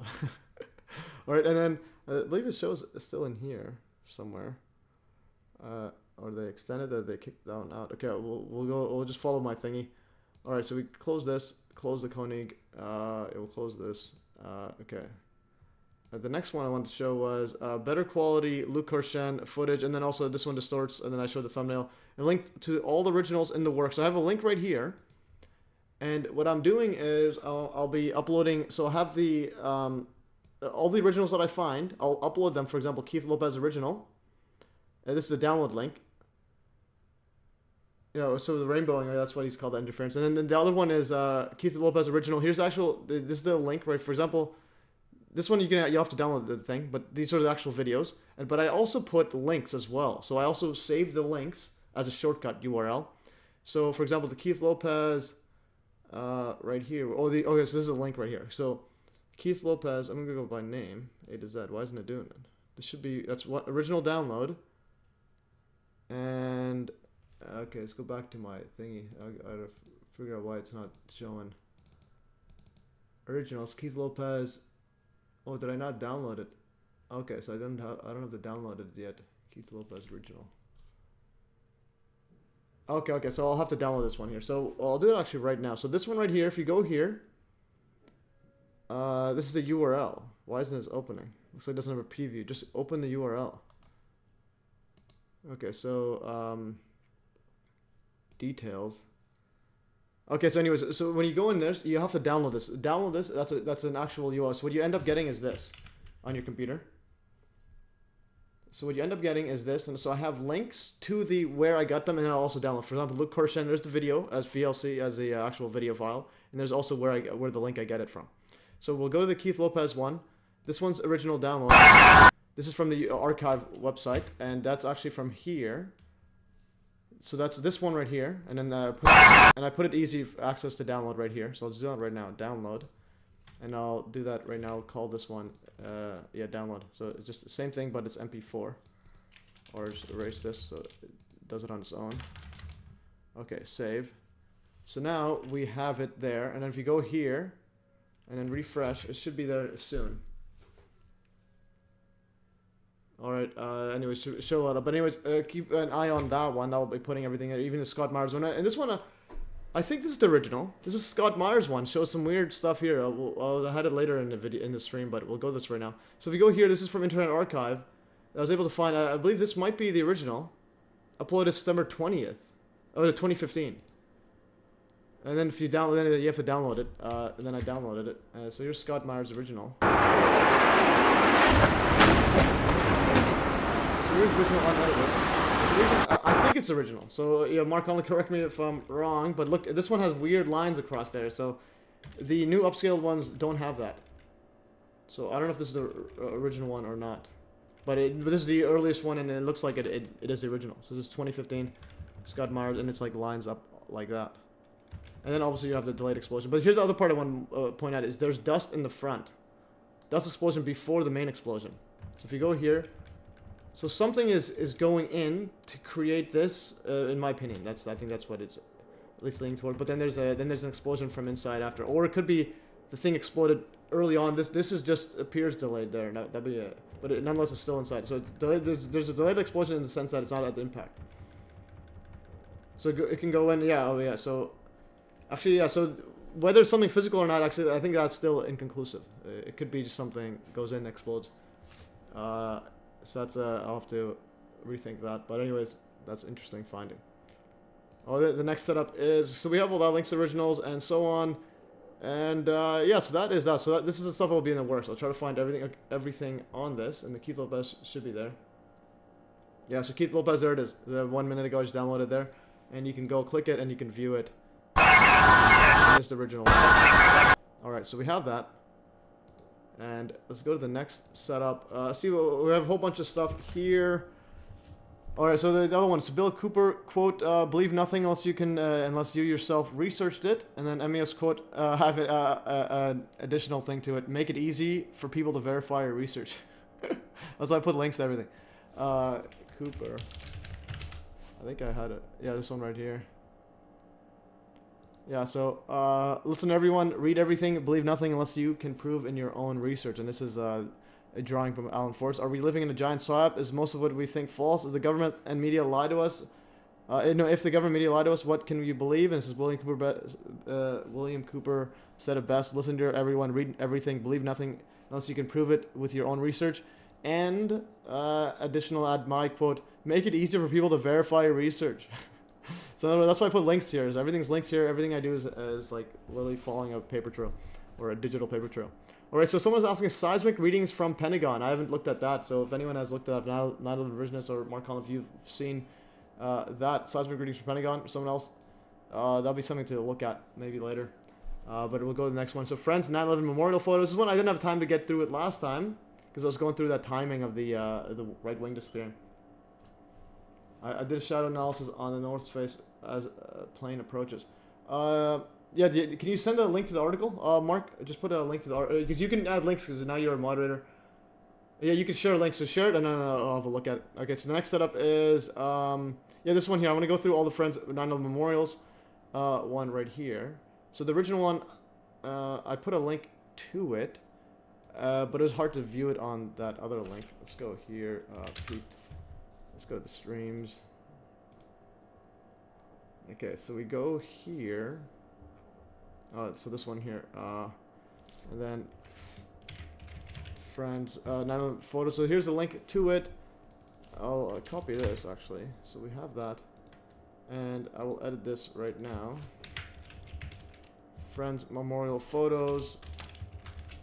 Alright, and then I believe it shows still in here somewhere. Or they extended or they kicked down out. Okay, we'll just follow my thingy. Alright, so we close this, close the Koenig, it will close this. Okay. The next one I wanted to show was better quality Luc Corshen footage, and then also this one distorts, and then I showed the thumbnail. And linked to all the originals in the works. So I have a link right here. And what I'm doing is I'll be uploading, so I'll have the all the originals that I find, I'll upload them. For example, Keith Lopez original. This is a download link. You know, so the rainbowing, that's what he's called, the interference. And then the other one is Keith Lopez original. Here's the actual, this is the link, right? For example, this one you have to download the thing, but these are the actual videos. But I also put links as well. So I also save the links as a shortcut URL. So for example, the Keith Lopez right here. Okay, so this is a link right here. So Keith Lopez, I'm gonna go by name, A to Z. Why isn't it doing it? This should be, that's what original download. And okay, let's go back to my thingy. I gotta figure out why it's not showing. Originals, Keith Lopez. Oh, did I not download it? Okay, so I don't have to download it yet. Keith Lopez original. Okay, so I'll have to download this one here. So I'll do it actually right now. So this one right here, if you go here, this is the URL. Why isn't this opening? Looks like it doesn't have a preview. Just open the URL. Okay, so details. Okay, so anyways, so when you go in there, you have to download this. Download this. That's an actual URL. So what you end up getting is this on your computer. So what you end up getting is this, and so I have links to the where I got them, and I'll also download. For example, look, Korshan, there's the video as VLC as the actual video file, and there's also where the link I get it from. So we'll go to the Keith Lopez one. This one's original download. This is from the archive website, and that's actually from here. So that's this one right here, and then I put it easy access to download right here. So let's do that right now. Download, and I'll do that right now. I'll call this one, yeah, download. So it's just the same thing, but it's MP4. Or just erase this so it does it on its own. Okay, save. So now we have it there, and then if you go here, and then refresh, it should be there soon. Alright, anyways, show that up. But anyways, keep an eye on that one. That'll be putting everything there, even the Scott Myers one. And this one, I think this is the original. This is Scott Myers one. Shows some weird stuff here. I'll have it later in the video, in the stream, but we'll go this right now. So if you go here, this is from Internet Archive. I was able to find, I believe this might be the original. Uploaded September 20th. Oh, 2015. And then if you download it, you have to download it. And then I downloaded it. So here's Scott Myers' original. Here's original unedited. I think it's original. So yeah, Mark, only correct me if I'm wrong. But look, this one has weird lines across there. So the new upscaled ones don't have that. So I don't know if this is the original one or not. But this is the earliest one, and it looks like it is the original. So this is 2015, Scott Myers, and it's like lines up like that. And then obviously you have the delayed explosion. But here's the other part I want to point out is there's dust in the front. Dust explosion before the main explosion. So if you go here. So something is going in to create this, in my opinion. I think that's what it's at least leaning toward. But then there's an explosion from inside after, or it could be the thing exploded early on. This is just appears delayed there. No, that'd be it. But nonetheless, it's still inside. So delayed, there's a delayed explosion in the sense that it's not at the impact. So it can go in. Yeah. Oh yeah. So actually, yeah. So whether it's something physical or not, actually, I think that's still inconclusive. It could be just something goes in, explodes. So that's I'll have to rethink that. But anyways, that's interesting finding. Oh, the next setup is, so we have all that links to originals and so on. And yeah, so that is that. So this is the stuff that will be in the works. I'll try to find everything on this, and the Keith Lopez should be there. Yeah, so Keith Lopez, there it is. The 1 minute ago I just downloaded there. And you can go click it and you can view it. And it's the original. Alright, so we have that. And let's go to the next setup. See, we have a whole bunch of stuff here. All right, so the other one is Bill Cooper quote: "Believe nothing unless you yourself researched it." And then MES quote: "Have an additional thing to it. Make it easy for people to verify your research." That's why I put links to everything. Cooper. I think I had it. Yeah, this one right here. Yeah, so listen everyone, read everything, believe nothing unless you can prove in your own research. And this is a drawing from Alan Forrest. Are we living in a giant psyop? Is most of what we think false? Is the government and media lie to us? No, if the government media lie to us, what can you believe? And this is William Cooper said it best. Listen to everyone, read everything, believe nothing unless you can prove it with your own research. And additional add my quote, make it easier for people to verify your research. So that's why I put links here. Is everything's links here. Everything I do is like literally following a paper trail or a digital paper trail. All right. So someone's asking seismic readings from Pentagon. I haven't looked at that. So if anyone has looked at that, 9/11 Revisionists or Mark Collin, if you've seen that seismic readings from Pentagon or someone else, that'll be something to look at maybe later. But we'll go to the next one. So friends, 9/11 memorial photos. This is one I didn't have time to get through it last time because I was going through that timing of the right wing disappearing. I did a shadow analysis on the north face as plane approaches. Yeah, can you send a link to the article, Mark? Just put a link to the article because you can add links because now you're a moderator. Yeah, you can share links. So share it, and then I'll have a look at it. Okay, so the next setup is yeah, this one here. I'm gonna go through all the friends 9/11 memorials. One right here. So the original one, I put a link to it, but it was hard to view it on that other link. Let's go here, Pete. Let's go to the streams. Okay, so we go here. So this one here. And then friends. Nano photos. So here's the link to it. I'll copy this actually. So we have that, and I will edit this right now. Friends memorial photos,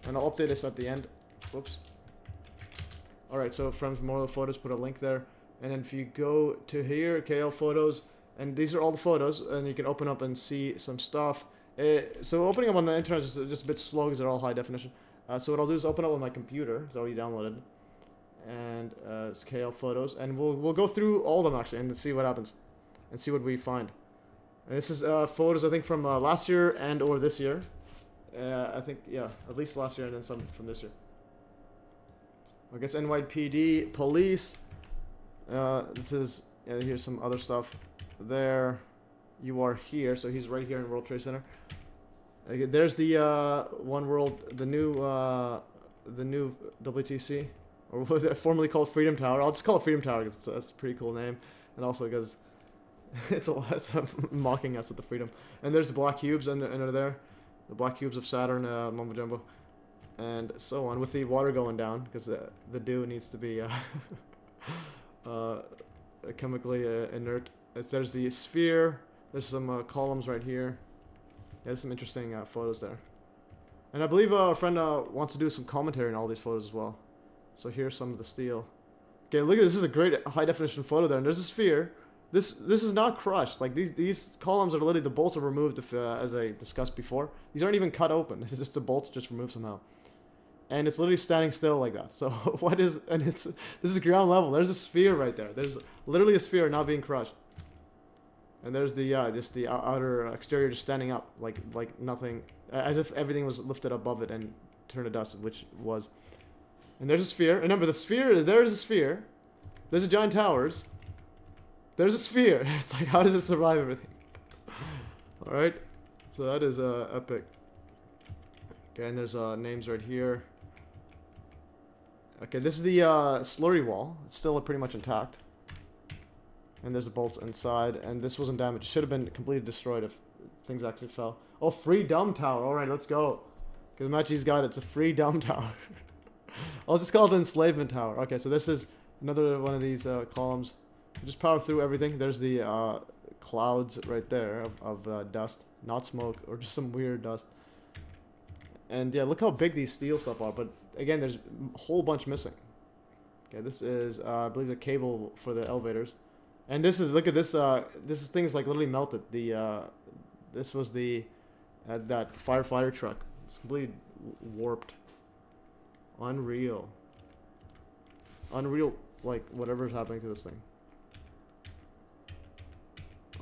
and I'll update this at the end. Whoops. All right. So friends memorial photos. Put a link there, and then if you go to here, KL photos, and these are all the photos, and you can open up and see some stuff. So opening up on the internet is just a bit slow because they're all high definition. So what I'll do is open up on my computer. It's already downloaded, and it's KL photos, and we'll go through all of them actually and see what happens, and see what we find. And this is photos I think from last year and or this year. I think yeah, at least last year and then some from this year. I guess NYPD police. This is here's some other stuff. There, you are here. So he's right here in World Trade Center. Okay, there's the One World, the new WTC, or what was it formerly called Freedom Tower. I'll just call it Freedom Tower because that's a pretty cool name, and also because it's mocking us with the freedom. And there's the black cubes under there, the black cubes of Saturn, mumbo jumbo, and so on, with the water going down because the dew needs to be chemically inert. There's the sphere. There's some columns right here. Yeah, there's some interesting photos there. And I believe our friend wants to do some commentary on all these photos as well. So here's some of the steel. Okay, look at this. This is a great high definition photo there. And there's a sphere. This is not crushed. Like these columns are literally, the bolts are removed as I discussed before. These aren't even cut open. This is just the bolts just removed somehow. And it's literally standing still like that. So what is, and this is ground level. There's a sphere right there. There's literally a sphere not being crushed. And there's the just the outer exterior just standing up like nothing, as if everything was lifted above it and turned to dust, which was. And there's a sphere. And remember, the sphere. There's a sphere. There's a giant towers. There's a sphere. It's like, how does it survive everything? All right. So that is epic. Okay, and there's names right here. Okay, this is the slurry wall. It's still pretty much intact. And there's the bolts inside, and this wasn't damaged. It should have been completely destroyed if things actually fell. Oh, free dumb tower. All right, let's go. Because Machi's got it. It's a free dumb tower. I'll just call it the enslavement tower. Okay, so this is another one of these columns. Just power through everything. There's the clouds right there of dust, not smoke or just some weird dust. And yeah, look how big these steel stuff are. But again, there's a whole bunch missing. Okay, this is I believe the cable for the elevators. And this is, look at this, this is things like literally melted. This was that firefighter truck. It's completely warped. Unreal. Unreal, like, whatever's happening to this thing.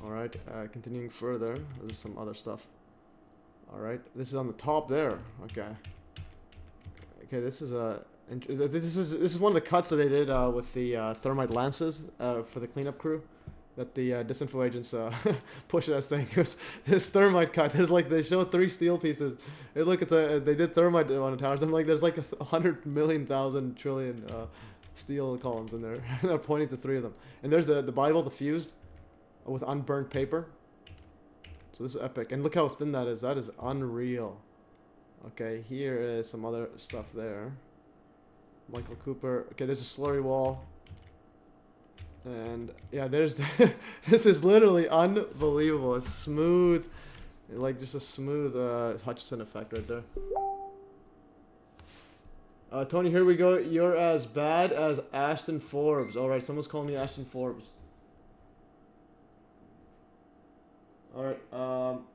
Alright, continuing further, there's some other stuff. Alright, this is on the top there. Okay. Okay, this is a... This is one of the cuts that they did with the thermite lances for the cleanup crew, that the disinfo agents push that thing. This thermite cut, there's like, they show 3 steel pieces. Hey, look, they did thermite on the towers. I'm like, there's like 100 million thousand trillion steel columns in there. They're pointing to 3 of them. And there's the Bible, the fused with unburnt paper. So this is epic. And look how thin that is. That is unreal. Okay, here is some other stuff there. Michael Cooper. Okay, there's a slurry wall. And yeah, there's this is literally unbelievable. It's smooth, like just a smooth Hutchison effect right there. Tony, here we go. You're as bad as Ashton Forbes. All right, someone's calling me Ashton Forbes. All right,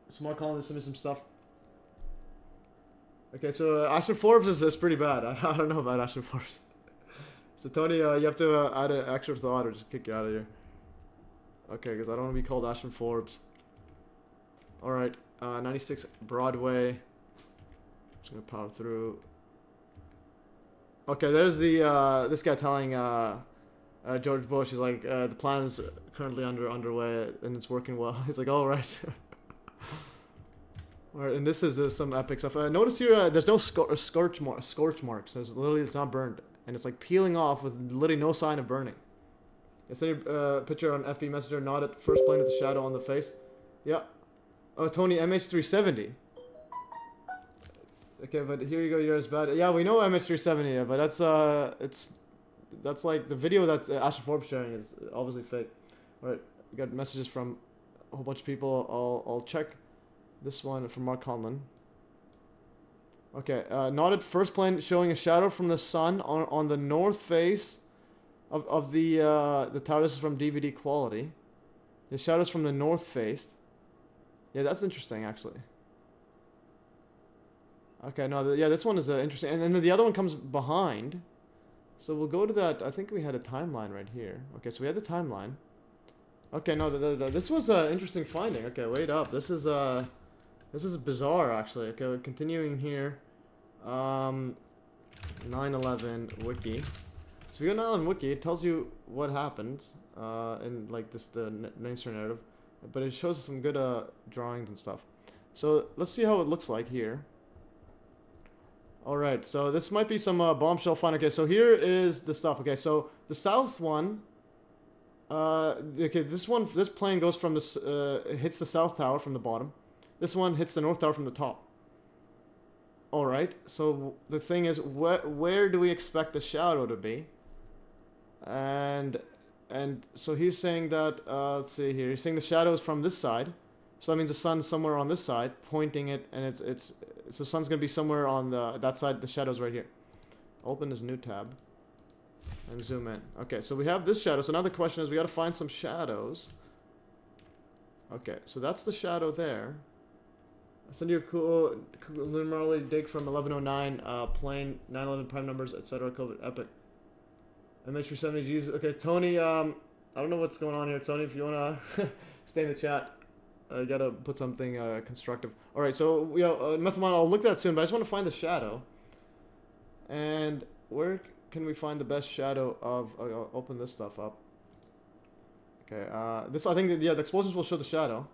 someone calling to send me some stuff. Okay, so Ashton Forbes is pretty bad. I don't know about Ashton Forbes. So Tony, you have to add an extra thought or just kick you out of here. Okay, because I don't want to be called Ashton Forbes. Alright, 96 Broadway. Just going to power through. Okay, there's the this guy telling George Bush, he's like, the plan is currently underway and it's working well. He's like, alright. Alright, and this is some epic stuff. Notice here, there's no scorch marks. There's literally, it's not burned. And it's like peeling off with literally no sign of burning. I sent you a picture on FB Messenger, not at first plane with the shadow on the face. Yeah. Oh, Tony, MH370. Okay, but here you go. Yours bad. Yeah, we know MH370, yeah, but that's like the video that Ashley Forbes sharing is obviously fake. All right, we got messages from a whole bunch of people. I'll check this one from Mark Conlon. Okay, nodded first plane showing a shadow from the sun on the north face of the tower. This is from DVD quality. The shadows from the north face. Yeah, that's interesting actually. Okay, no, yeah, this one is interesting, and then the other one comes behind. So we'll go to that. I think we had a timeline right here. Okay, so we had the timeline. Okay, no, this was an interesting finding. Okay, wait up. This is bizarre actually. Okay, continuing here. 9/11 wiki. So we go 9/11 wiki. It tells you what happened in like the mainstream narrative, but it shows some good drawings and stuff. So let's see how it looks like here. Alright, so this might be some bombshell find. Okay, so here is the stuff. Okay, so the south one, okay, this plane goes from this, hits the south tower from the bottom. This one hits the north tower from the top. Alright, so the thing is, where do we expect the shadow to be? And so he's saying that, let's see here, he's saying the shadow is from this side. So that means the sun's somewhere on this side, pointing it, and so the sun's gonna be somewhere on that side. The shadow's right here. Open this new tab and zoom in. Okay, so we have this shadow. So now the question is, we gotta find some shadows. Okay, so that's the shadow there. I'll send you a cool numerally dig from 1109 plane 911 prime numbers etc. COVID epic. MH370 Jesus. Okay, Tony. I don't know what's going on here, Tony. If you wanna stay in the chat. I gotta put something constructive. Alright, so Methamon, I'll look at that soon, but I just want to find the shadow. And where can we find the best shadow of... I'll open this stuff up. Okay, this, I think, the explosions will show the shadow.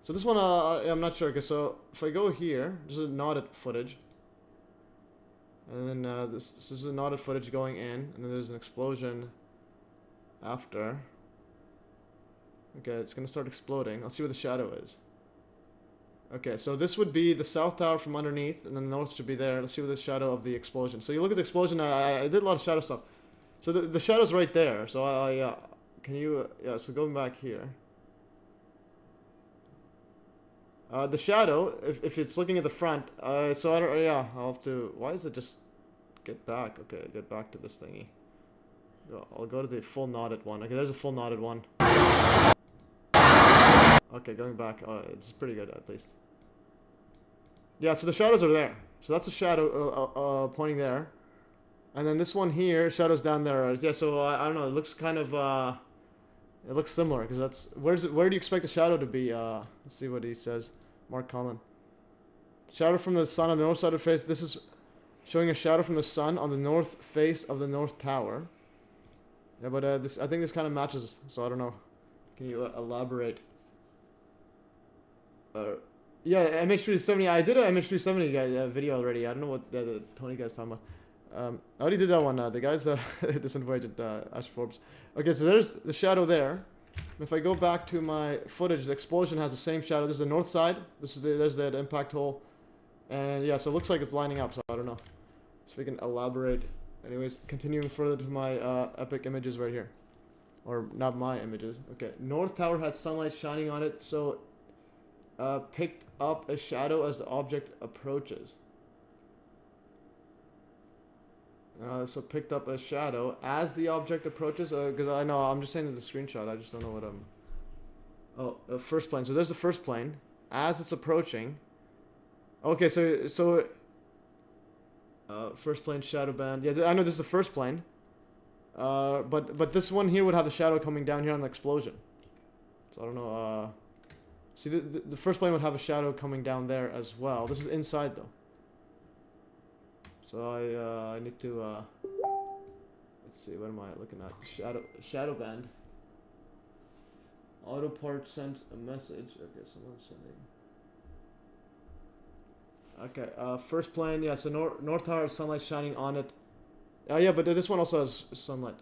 So this one, I'm not sure. Okay, so if I go here, this is knotted footage. And then this is a knotted footage going in, and then there's an explosion after. Okay, it's gonna start exploding. I'll see where the shadow is. Okay, so this would be the south tower from underneath, and then the north should be there. Let's see where the shadow of the explosion. So you look at the explosion. I did a lot of shadow stuff. So the shadow's right there. So can you? Yeah. So going back here. The shadow, if it's looking at the front. So I don't. Yeah, I'll have to. Why is it just get back? Okay, get back to this thingy. I'll go to the full knotted one. Okay, there's a full knotted one. Okay, going back. It's pretty good, at least. Yeah, so the shadows are there. So that's a shadow pointing there. And then this one here, shadows down there. Yeah, so I don't know. It looks kind of... it looks similar, because that's... Where do you expect the shadow to be? Let's see what he says. Mark Conlon. Shadow from the sun on the north side of the face. This is showing a shadow from the sun on the north face of the north tower. Yeah, but I think this kind of matches, so I don't know. Can you elaborate? Yeah, MH370. I did a MH370 video already. I don't know what the Tony guy's talking about. I already did that one. The guy's this info agent, Ashley Forbes. Okay, so there's the shadow there. If I go back to my footage, the explosion has the same shadow. This is the north side. There's that impact hole, and yeah, so it looks like it's lining up. So I don't know. So if we can elaborate. Anyways, continuing further to my epic images right here. Or not my images. Okay, North Tower had sunlight shining on it, so picked up a shadow as the object approaches. So picked up a shadow as the object approaches. Because I know, I'm just saying the screenshot. I just don't know what I'm... Oh, first plane. So there's the first plane. As it's approaching. Okay, so first plane shadow band. Yeah, I know this is the first plane. But this one here would have the shadow coming down here on the explosion. So I don't know. See, the first plane would have a shadow coming down there as well. This is inside though. So I need to let's see, what am I looking at? Shadow band. Auto part sent a message. Okay, someone's sending. Okay, first plane, yeah, so North Tower has sunlight shining on it. Yeah, but this one also has sunlight.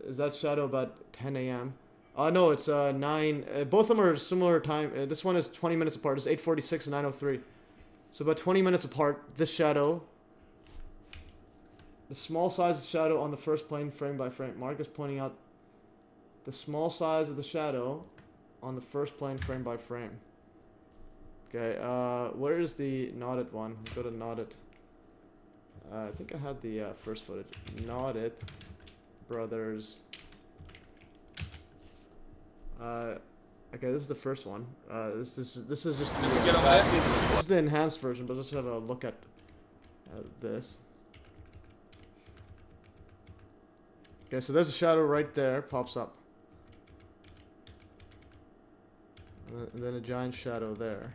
Is that shadow about 10 a.m.? No, it's 9. Both of them are similar time. This one is 20 minutes apart. It's 8:46 and 9:03. So about 20 minutes apart, this shadow, the small size of the shadow on the first plane frame by frame. Mark is pointing out the small size of the shadow on the first plane frame by frame. Okay, where is the knotted one? Let's go to knotted. I think I had the first footage. Knotted brothers. Okay, this is the first one. This is just this is the enhanced version, but let's have a look at this. Okay, so there's a shadow right there, pops up, and then a giant shadow there.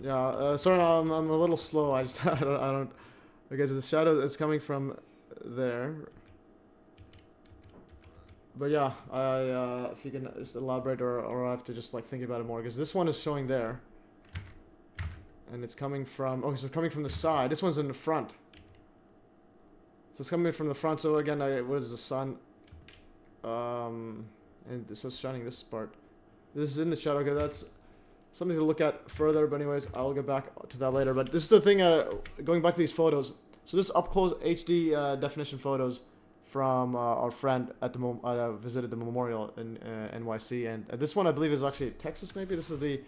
Yeah, sorry, I'm a little slow. I just I don't because the shadow is coming from there. But yeah, if you can just elaborate, or I have to just like think about it more, because this one is showing there, and it's coming from so it's coming from the side. This one's in the front, so it's coming from the front. So again, what is the sun? And so it's shining this part. This is in the shadow. Okay, that's something to look at further. But anyways, I'll get back to that later. But this is the thing. Going back to these photos. So this is up close HD definition photos from our friend at the visited the memorial in NYC, and this one I believe is actually Texas. Maybe this is the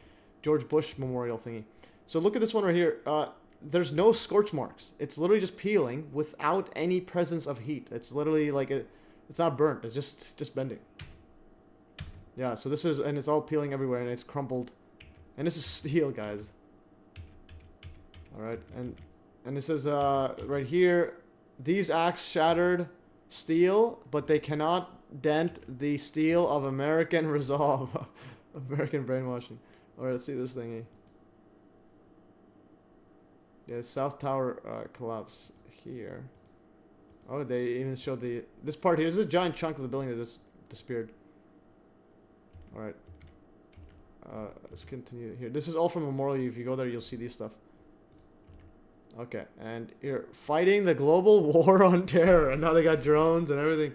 George Bush memorial thingy. So look at this one right here. There's no scorch marks. It's literally just peeling without any presence of heat. It's literally like it's not burnt. It's just bending. Yeah. So this is, and it's all peeling everywhere, and it's crumpled, and this is steel, guys. All right, and this is right here. These acts shattered steel, but they cannot dent the steel of American resolve. American brainwashing. Alright, let's see this thingy. Yeah, South Tower collapse here. Oh, they even showed this part here. This is a giant chunk of the building that just disappeared. Alright. Let's continue here. This is all from Memorial. If you go there, you'll see these stuff. Okay, and here, fighting the global war on terror, and now they got drones and everything.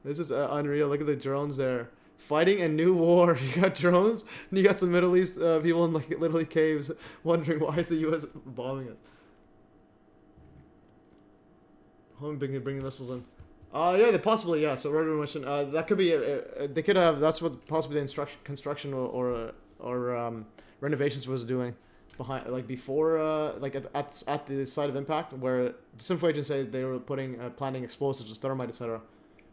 This is unreal. Look at the drones there. Fighting a new war. You got drones, and you got some Middle East people in like literally caves wondering why is the U.S. bombing us. Home bringing missiles in. Yeah, they possibly, yeah. So rotary mission. That could be. They could have. That's what possibly the construction or renovations was doing. Behind, like before, like at the site of impact, where some agents say they were planting explosives with thermite, etc.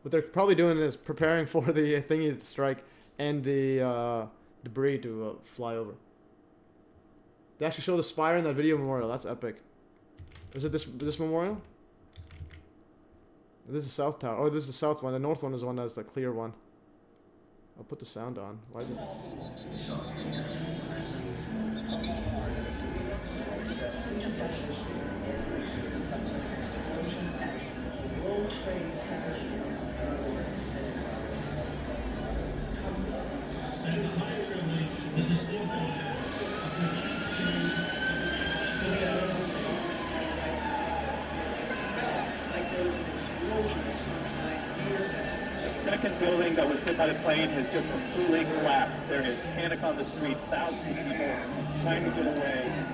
What they're probably doing is preparing for the thingy to strike and the debris to fly over. They actually show the spire in that video memorial. That's epic. Is it this memorial? This is the South Tower. Oh, this is the south one. The north one is the one that's the clear one. I'll put the sound on. Why is it? Second building that was hit by the plane has just completely collapsed. There is panic on the streets. Thousands of people trying to get away.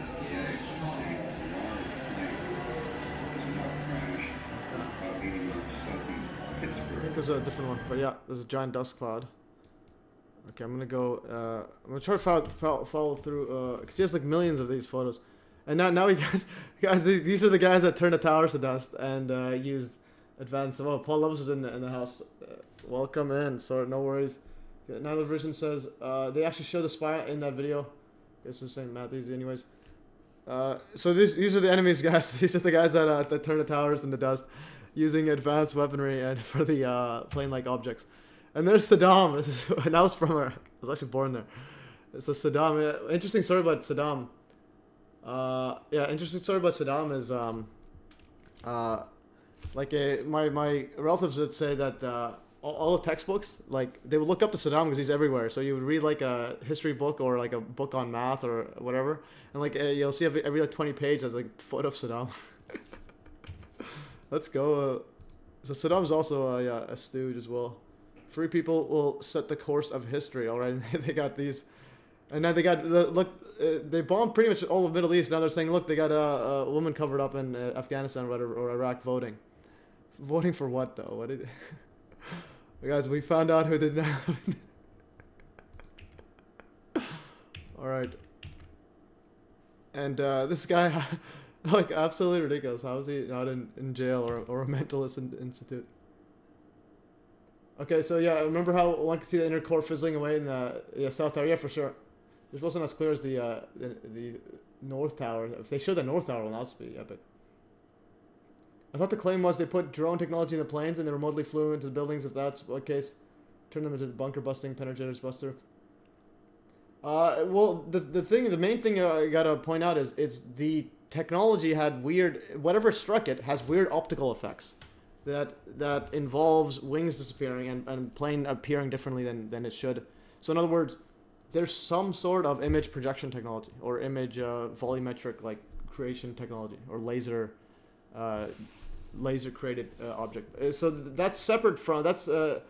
There's a different one, but yeah, there's a giant dust cloud. Okay, I'm gonna go. I'm gonna try to follow through. Cause he has like millions of these photos, and now we got guys. These are the guys that turned the towers to dust and used advanced. Oh, Paul Loves is in the house. Welcome in. So no worries. Yeah, now the version says they actually show the spire in that video. It's the same Matt. These anyways. So these are the enemies, guys. These are the guys that turn the towers into dust, using advanced weaponry and for the plane-like objects. And there's Saddam. This is, and I was from her. I was actually born there. So Saddam. Interesting story about Saddam. Yeah, interesting story about Saddam is my relatives would say that all the textbooks, like they would look up to Saddam because he's everywhere. So you would read like a history book or like a book on math or whatever, and like you'll see every like 20 pages has like photo of Saddam. Let's go. So Saddam's also a stooge as well. Free people will set the course of history. All right, they got these And now they got they bombed pretty much all of Middle East. Now they're saying, look, they got a woman covered up in Afghanistan or Iraq voting. Voting for what though? What did? Guys, we found out who did not. All right. And this guy, like, absolutely ridiculous. How is he not in jail or a mentalist institute? Okay, so yeah, remember how one could see the inner core fizzling away in the South Tower? Yeah, for sure. This wasn't as clear as the North Tower. If they showed the North Tower, well, that'd be epic. I thought the claim was they put drone technology in the planes and they remotely flew into the buildings. If that's the case, turn them into bunker busting penetrators buster. Well, the main thing I gotta point out is it's the technology had weird, whatever struck it has weird optical effects that involves wings disappearing and plane appearing differently than it should. So in other words, there's some sort of image projection technology or image volumetric like creation technology or laser created object. So that's separate from whether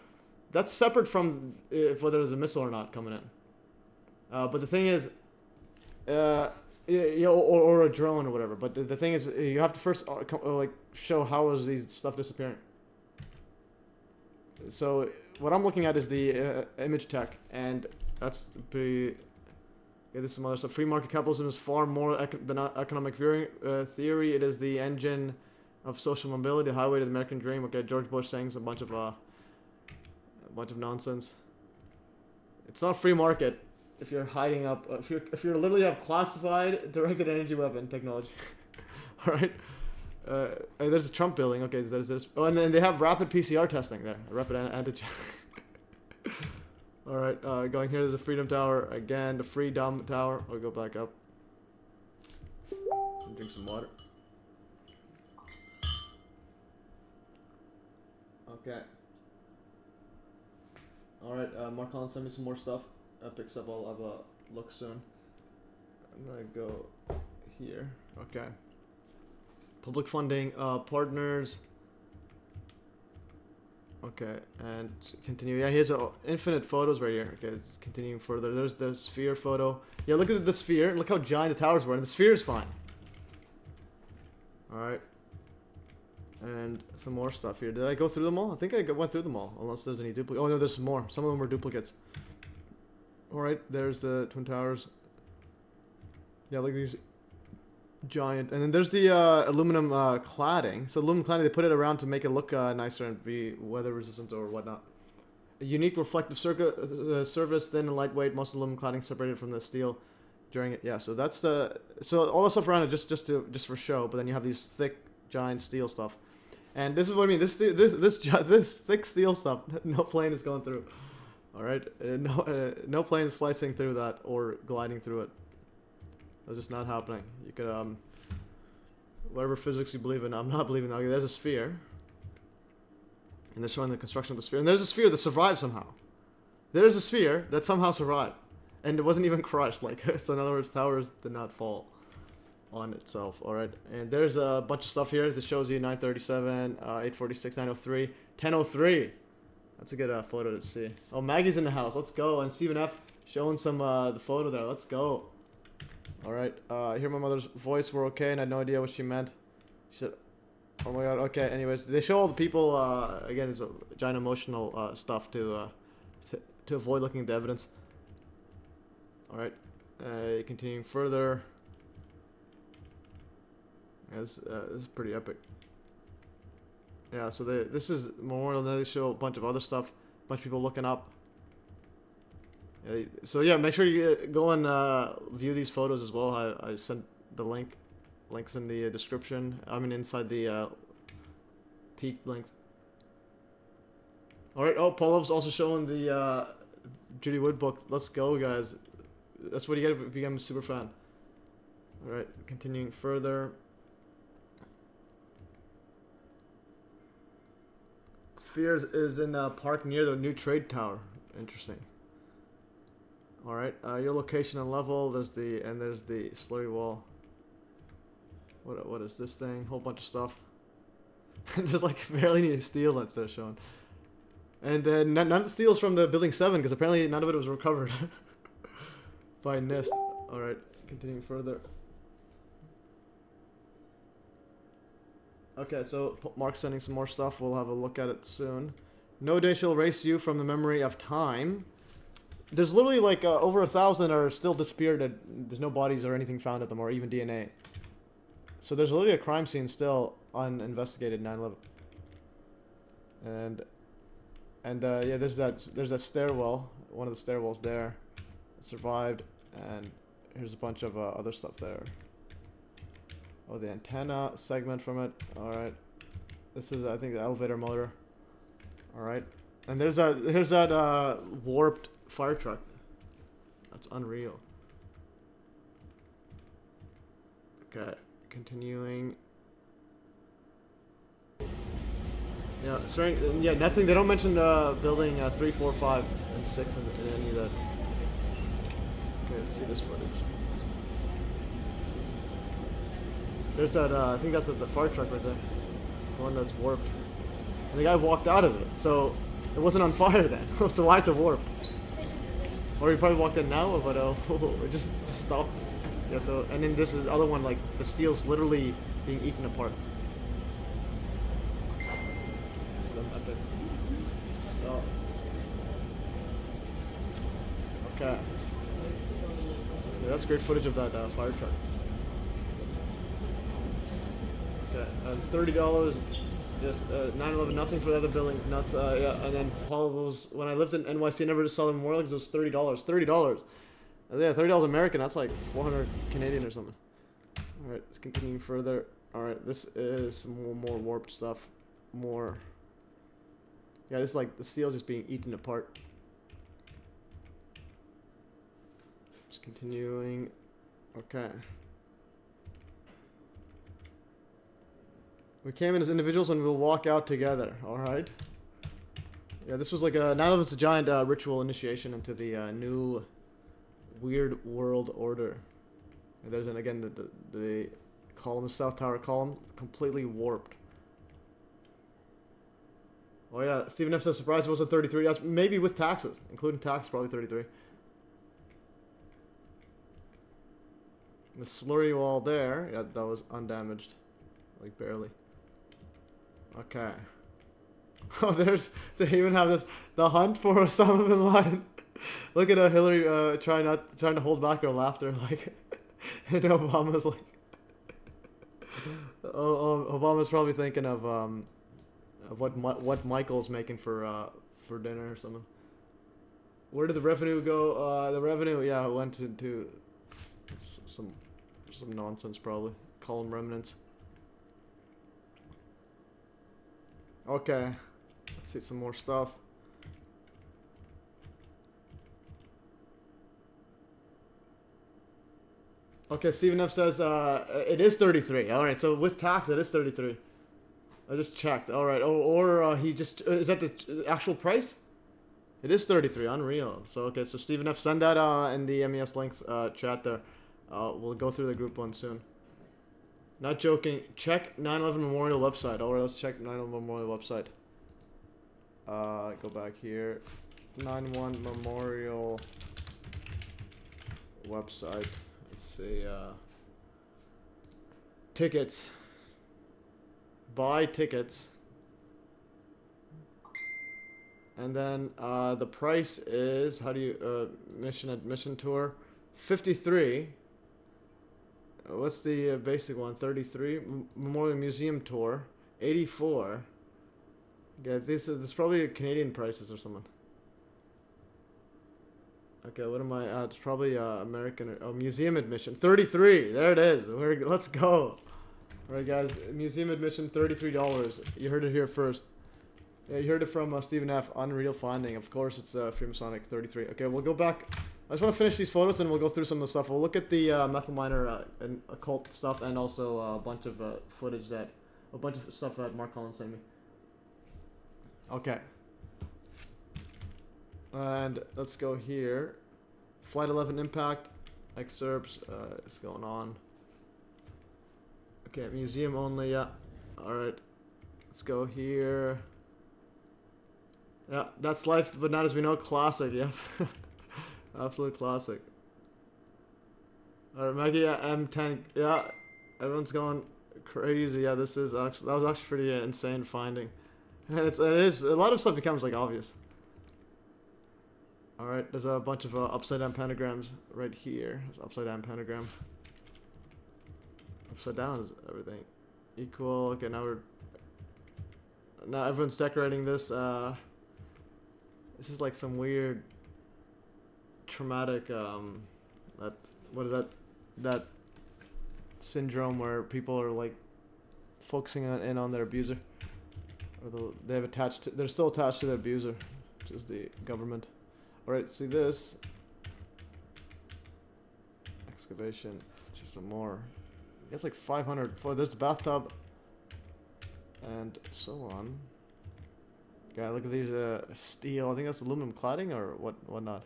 there's a missile or not coming in. But the thing is, or a drone or whatever. But the thing is, you have to first like show how is these stuff disappearing. So what I'm looking at is the image tech, and that's pretty. Yeah, this is some other stuff. Free market capitalism is far more than economic theory. It is the engine of social mobility, the highway to the American dream. Okay, George Bush saying a bunch of nonsense. It's not free market if you're hiding up. If you literally have classified directed energy weapon technology. All right. There's a Trump building. Okay, there's this. Oh, and then they have rapid PCR testing there. Rapid antigen. All right. Going here. There's a Freedom Tower again. The Freedom Tower. I'll go back up. Drink some water. Okay. Alright, Mark Collins send me some more stuff. Picks up, I'll have a look soon. I'm gonna go here. Okay. Public funding, partners. Okay, and continue. Yeah, here's infinite photos right here. Okay, it's continuing further. There's the sphere photo. Yeah, look at the sphere. Look how giant the towers were, and the sphere is fine. Alright. And some more stuff here. Did I go through them all? I think I went through them all. Unless there's any duplicate. Oh no, there's some more. Some of them were duplicates. Alright, there's the Twin Towers. Yeah, look at these giant. And then there's the aluminum cladding. So aluminum cladding, they put it around to make it look nicer and be weather resistant or whatnot. A unique reflective surface, thin and lightweight. Most aluminum cladding separated from the steel during it. Yeah, so that's the. So all the stuff around it just for show. But then you have these thick, giant steel stuff. And this is what I mean. This thick steel stuff. No plane is going through. All right, no plane is slicing through that or gliding through it. That's just not happening. You could whatever physics you believe in. I'm not believing that. Okay, there's a sphere, and they're showing the construction of the sphere. And there's a sphere that survived somehow. There's a sphere that somehow survived, and it wasn't even crushed. Like so, in other words, towers did not fall on itself. All right, and there's a bunch of stuff here that shows you 937, 846, 903, 1003. That's a good photo to see. Oh, Maggie's in the house. Let's go. And Stephen F. showing some the photo there. Let's go. All right. I hear my mother's voice. We're okay, and I had no idea what she meant. She said, "Oh my God." Okay. Anyways, they show all the people. Again, it's a giant emotional stuff to avoid looking at the evidence. All right. Continuing further. Yeah, this is pretty epic. Yeah, so this is Memorial, and then they show a bunch of other stuff, a bunch of people looking up. Yeah, so yeah, make sure you go and view these photos as well. I sent the links in the description. I mean inside the peak links. All right. Oh, Paulov's also showing the Judy Wood book. Let's go, guys. That's what you get to become a super fan. All right, continuing further. Sphere is in a park near the new trade tower. Interesting. All right, your location and level. There's the slurry wall. What is this thing? Whole bunch of stuff. There's like barely any steel that's there shown. And none of the steel is from the building 7 because apparently none of it was recovered. by NIST. Alright, continuing further. Okay, so Mark's sending some more stuff. We'll have a look at it soon. No day shall erase you from the memory of time. There's literally like over 1,000 are still disappeared. There's no bodies or anything found at them, or even DNA. So there's literally a crime scene still uninvestigated. 9/11. And yeah, there's that stairwell. One of the stairwells there. It survived, and here's a bunch of other stuff there. Oh, the antenna segment from it. All right. This is, I think, the elevator motor. All right. And here's that warped fire truck. That's unreal. Okay, continuing. Yeah, sorry. Yeah, nothing. They don't mention building 3, 4, 5, and 6 in any of that. Okay, let's see this footage. There's that, I think that's the fire truck right there. The one that's warped. And the guy walked out of it, so it wasn't on fire then. So why is it warped? Or he probably walked in now, but it just stopped. Yeah, so, and then this is the other one, like, the steel's literally being eaten apart. Some epic. So. Okay. Yeah, that's great footage of that fire truck. Okay, it's $30. Just 9/11, nothing for the other buildings, nuts. Yeah, and then Paul was, when I lived in NYC, I never saw the memorial because it was $30. $30. Yeah, $30 American. That's like 400 Canadian or something. All right, let's continuing further. All right, this is some more warped stuff. More. Yeah, this is like the steel's just being eaten apart. Just continuing. Okay. We came in as individuals and we'll walk out together. All right. Yeah, this was like a, now it's a giant ritual initiation into the new weird world order. And there's again the column, the South Tower column, completely warped. Oh yeah, Stephen F says surprised it wasn't 33. That's maybe with taxes, including tax, probably 33. The slurry wall there, yeah, that was undamaged, like barely. Okay. Oh, they even have this, the hunt for Osama bin Laden. Look at Hillary trying to hold back her laughter, like, and Obama's like, Obama's probably thinking of what Michael's making for dinner or something. Where did the revenue go? The revenue, yeah, went into some nonsense probably. Column remnants. Okay, let's see some more stuff. Okay, Stephen F says it is 33. All right, so with tax it is 33. I just checked. All right. Oh, or he just is that the actual price? It is 33. Unreal. So okay, so Stephen F, send that in the MES links chat there. We'll go through the group one soon. Not joking. Check 9/11 Memorial website. All right, let's check 9/11 Memorial website. Go back here. 9/11 Memorial website. Let's see. Tickets. Buy tickets. And then the price is, how do you mission admission tour, 53. What's the basic one? 33. Memorial Museum tour, 84. Yeah, this is probably Canadian prices or something. Okay, what am I? It's probably American. Oh, museum admission, 33. There it is. Let's go. All right, guys. Museum admission, $33. You heard it here first. Yeah, you heard it from Stephen F. Unreal finding. Of course, it's Freemasonic 33. Okay, we'll go back. I just want to finish these photos and we'll go through some of the stuff. We'll look at the methyl miner and occult stuff, and also a bunch of footage a bunch of stuff that Mark Collins sent me. Okay. And let's go here. Flight 11 impact excerpts is going on. Okay, museum only. Yeah. All right. Let's go here. Yeah, that's life, but not as we know. Classic, yeah. Absolute classic. Alright, Maggie, yeah, M10. Yeah, everyone's going crazy. Yeah, this is actually, that was actually pretty insane finding. And it is, a lot of stuff becomes like obvious. Alright, there's a bunch of upside down pentagrams right here. There's upside down pentagram. Upside down is everything. Equal, okay, now everyone's decorating this. This is like some weird traumatic, what is that syndrome where people are like focusing in on their abuser, or they're still attached to their abuser, which is the government. All right, see this excavation, just some more. It's like 500. There's the bathtub, and so on. Yeah, look at these steel. I think that's aluminum cladding or whatnot.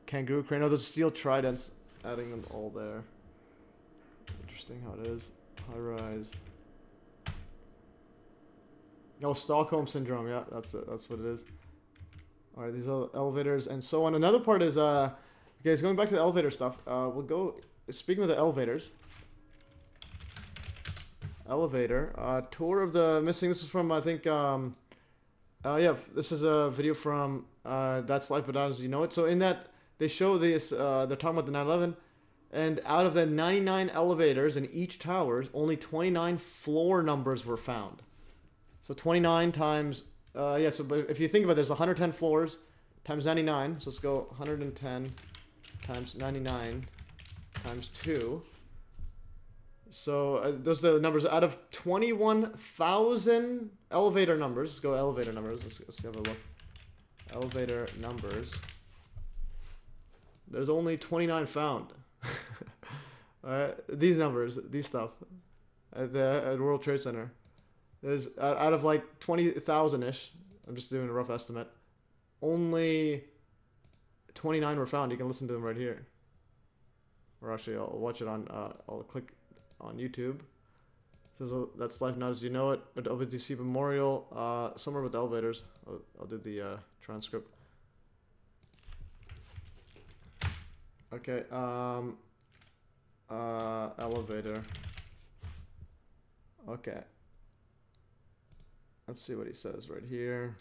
Kangaroo crane. Oh, those steel tridents. Adding them all there. Interesting how it is. High rise. Oh, Stockholm syndrome. Yeah, that's what it is. All right, these are elevators and so on. Another part is guys, going back to the elevator stuff. We'll go. Speaking of the elevators. Elevator. Tour of the missing. This is from I think. Yeah, this is a video from That's Life, but as you know it. So in that. They show this, they're talking about the 9/11, and out of the 99 elevators in each towers, only 29 floor numbers were found. So 29 times, yeah, so but if you think about it, there's 110 floors times 99, so let's go 110 times 99 times 2. So those are the numbers. Out of 21,000 elevator numbers, let's go elevator numbers, let's have a look. Elevator numbers. There's only 29 found. Alright, these numbers, these stuff, at the World Trade Center. There's out of like 20,000-ish. I'm just doing a rough estimate. Only 29 were found. You can listen to them right here. Or actually, I'll watch it on. I'll click on YouTube. So That's Life Now As You Know It. At OBDC Memorial. Somewhere with the elevators. I'll do the transcript. Okay, elevator. Okay. Let's see what he says right here.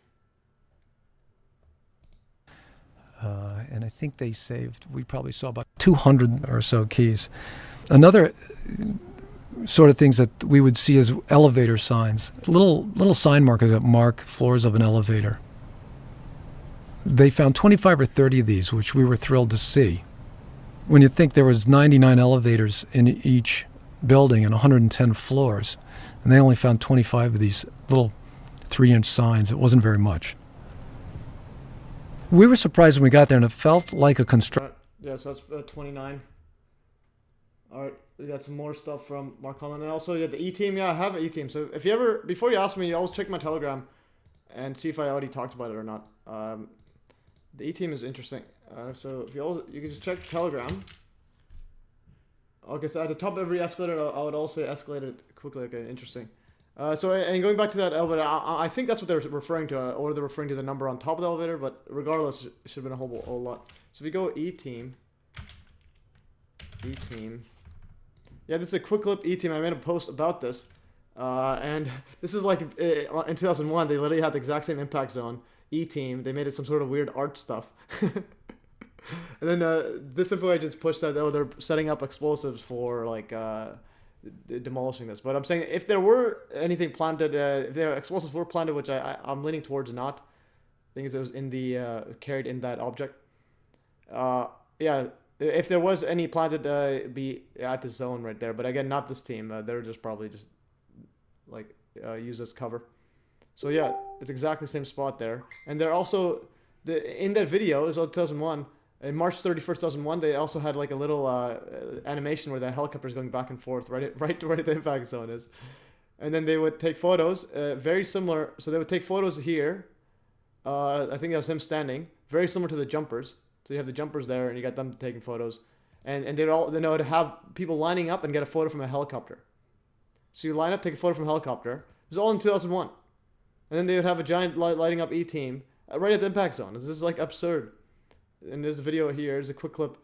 And I think they saved, we probably saw about 200 or so keys. Another sort of things that we would see as elevator signs, little sign markers that mark floors of an elevator. They found 25 or 30 of these, which we were thrilled to see. When you think there was 99 elevators in each building and 110 floors, and they only found 25 of these little 3-inch signs, it wasn't very much. We were surprised when we got there, and it felt like a construction. Yeah, so that's 29. All right, we got some more stuff from Mark Holland, and also the E-team. Yeah, I have an E-team. So if you ever, before you ask me, you always check my Telegram and see if I already talked about it or not. The E-team is interesting. So if you can just check Telegram. Okay, so at the top of every escalator, I would also say escalated quickly. Okay, interesting. So and going back to that elevator, I think that's what they're referring to, or they're referring to the number on top of the elevator. But regardless, it should have been a whole lot. So if you go E-team. Yeah, this is a quick clip E-team. I made a post about this, and this is like in 2001. They literally had the exact same impact zone. E-team. They made it some sort of weird art stuff. And then this info agents pushed that they're setting up explosives for like demolishing this. But I'm saying if there were anything planted, if there explosives were planted, which I'm leaning towards not. I think it was in the carried in that object. Yeah, if there was any planted, be at the zone right there. But again, not this team. They're just probably just like use as cover. So yeah, it's exactly the same spot there. And they're also in that video is on 2001. In March 31st, 2001, they also had like a little animation where the helicopter is going back and forth right at the impact zone is. And then they would take photos, very similar. So they would take photos here. I think that was him standing, very similar to the jumpers. So you have the jumpers there, and you got them taking photos, and they would have people lining up and get a photo from a helicopter. So you line up, take a photo from a helicopter. This is all in 2001, and then they would have a giant lighting up E-team right at the impact zone. This is like absurd. And there's a video here. There's a quick clip.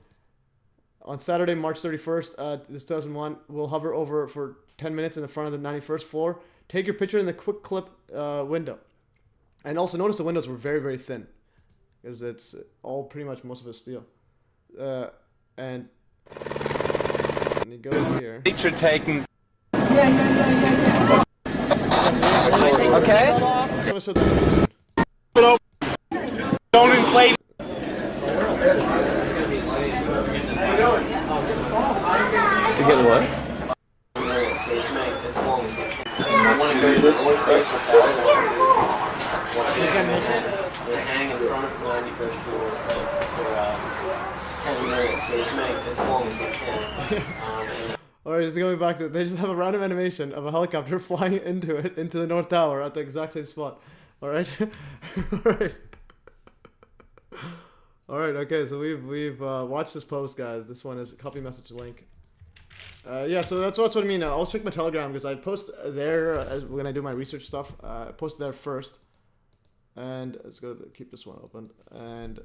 On Saturday, March 31st, this 2001, we'll hover over for 10 minutes in the front of the 91st floor. Take your picture in the quick clip window. And also notice the windows were very, very thin. Because it's all pretty much most of it's steel. And he goes here. Picture taken. Okay. Don't inflate. You get what? I want to go to the North Face with hang in front of 91st floor for 10 minutes, so it's make as long as we can. Alright, just going back to it. They just have a random animation of a helicopter flying into the North Tower at the exact same spot. Alright? Alright. Alright, okay, so we've watched this post, guys. This one is a copy message link. Yeah, so that's what I mean. I'll check my Telegram because I post there when I do my research stuff. I post there first. And let's go keep this one open. And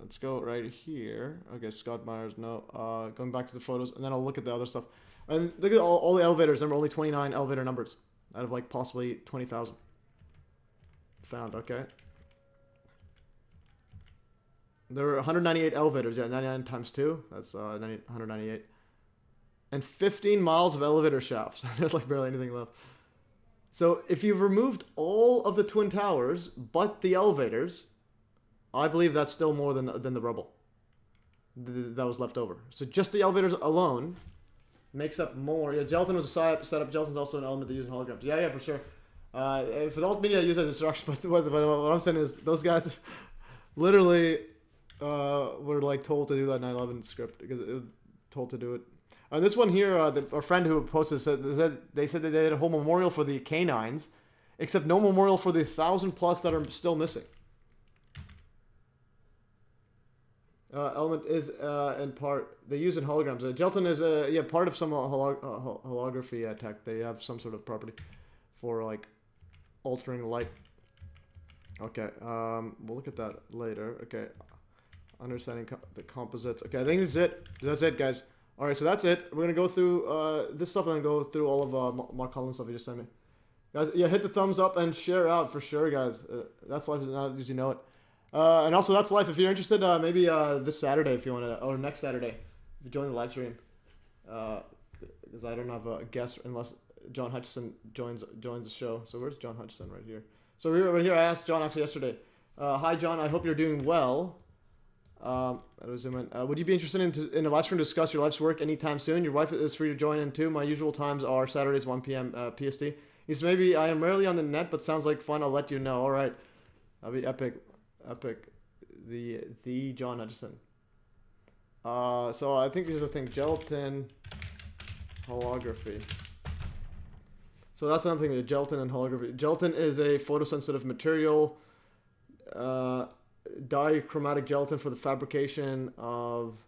let's go right here. Okay, Scott Myers, no. Going back to the photos, and then I'll look at the other stuff. And look at all the elevators. There were only 29 elevator numbers out of like possibly 20,000 found. Okay. There were 198 elevators. Yeah, 99 times 2. That's 198. And 15 miles of elevator shafts. There's like barely anything left. So if you've removed all of the Twin Towers but the elevators, I believe that's still more than the rubble that was left over. So just the elevators alone makes up more. Yeah, gelatin was a setup. Gelatin's also an element they use in holograms. Yeah, for sure. For the alt media, use that instruction. But what I'm saying is those guys literally were like told to do that 9/11 script because it was told to do it. And this one here, our friend who posted said they said that they had a whole memorial for the K9s, except no memorial for the 1,000+ that are still missing. Element is in part they use in holograms. Gelatin is part of some holography tech. They have some sort of property for like altering light. Okay, we'll look at that later. Okay, understanding the composites. Okay, I think that's it. That's it, guys. All right, so that's it. We're gonna go through this stuff and then go through all of Mark Collins stuff he just sent me. Guys, yeah, hit the thumbs up and share out for sure, guys. That's life now as you know it. And also, that's life. If you're interested, maybe this Saturday, if you want to, or next Saturday, if you join the live stream, because I don't have a guest unless John Hutchison joins the show. So where's John Hutchison? Right here. So right here, I asked John actually yesterday. Hi, John. I hope you're doing well. Would you be interested in a live stream to discuss your life's work anytime soon? Your wife is free to join in too. My usual times are Saturdays 1 p.m. PST. He says maybe I am rarely on the net, but sounds like fun. I'll let you know. All right, that'll be epic. The John Hutchison. So I think there's a thing, gelatin holography. So that's another thing, gelatin and holography. Gelatin is a photosensitive material, dichromatic gelatin for the fabrication of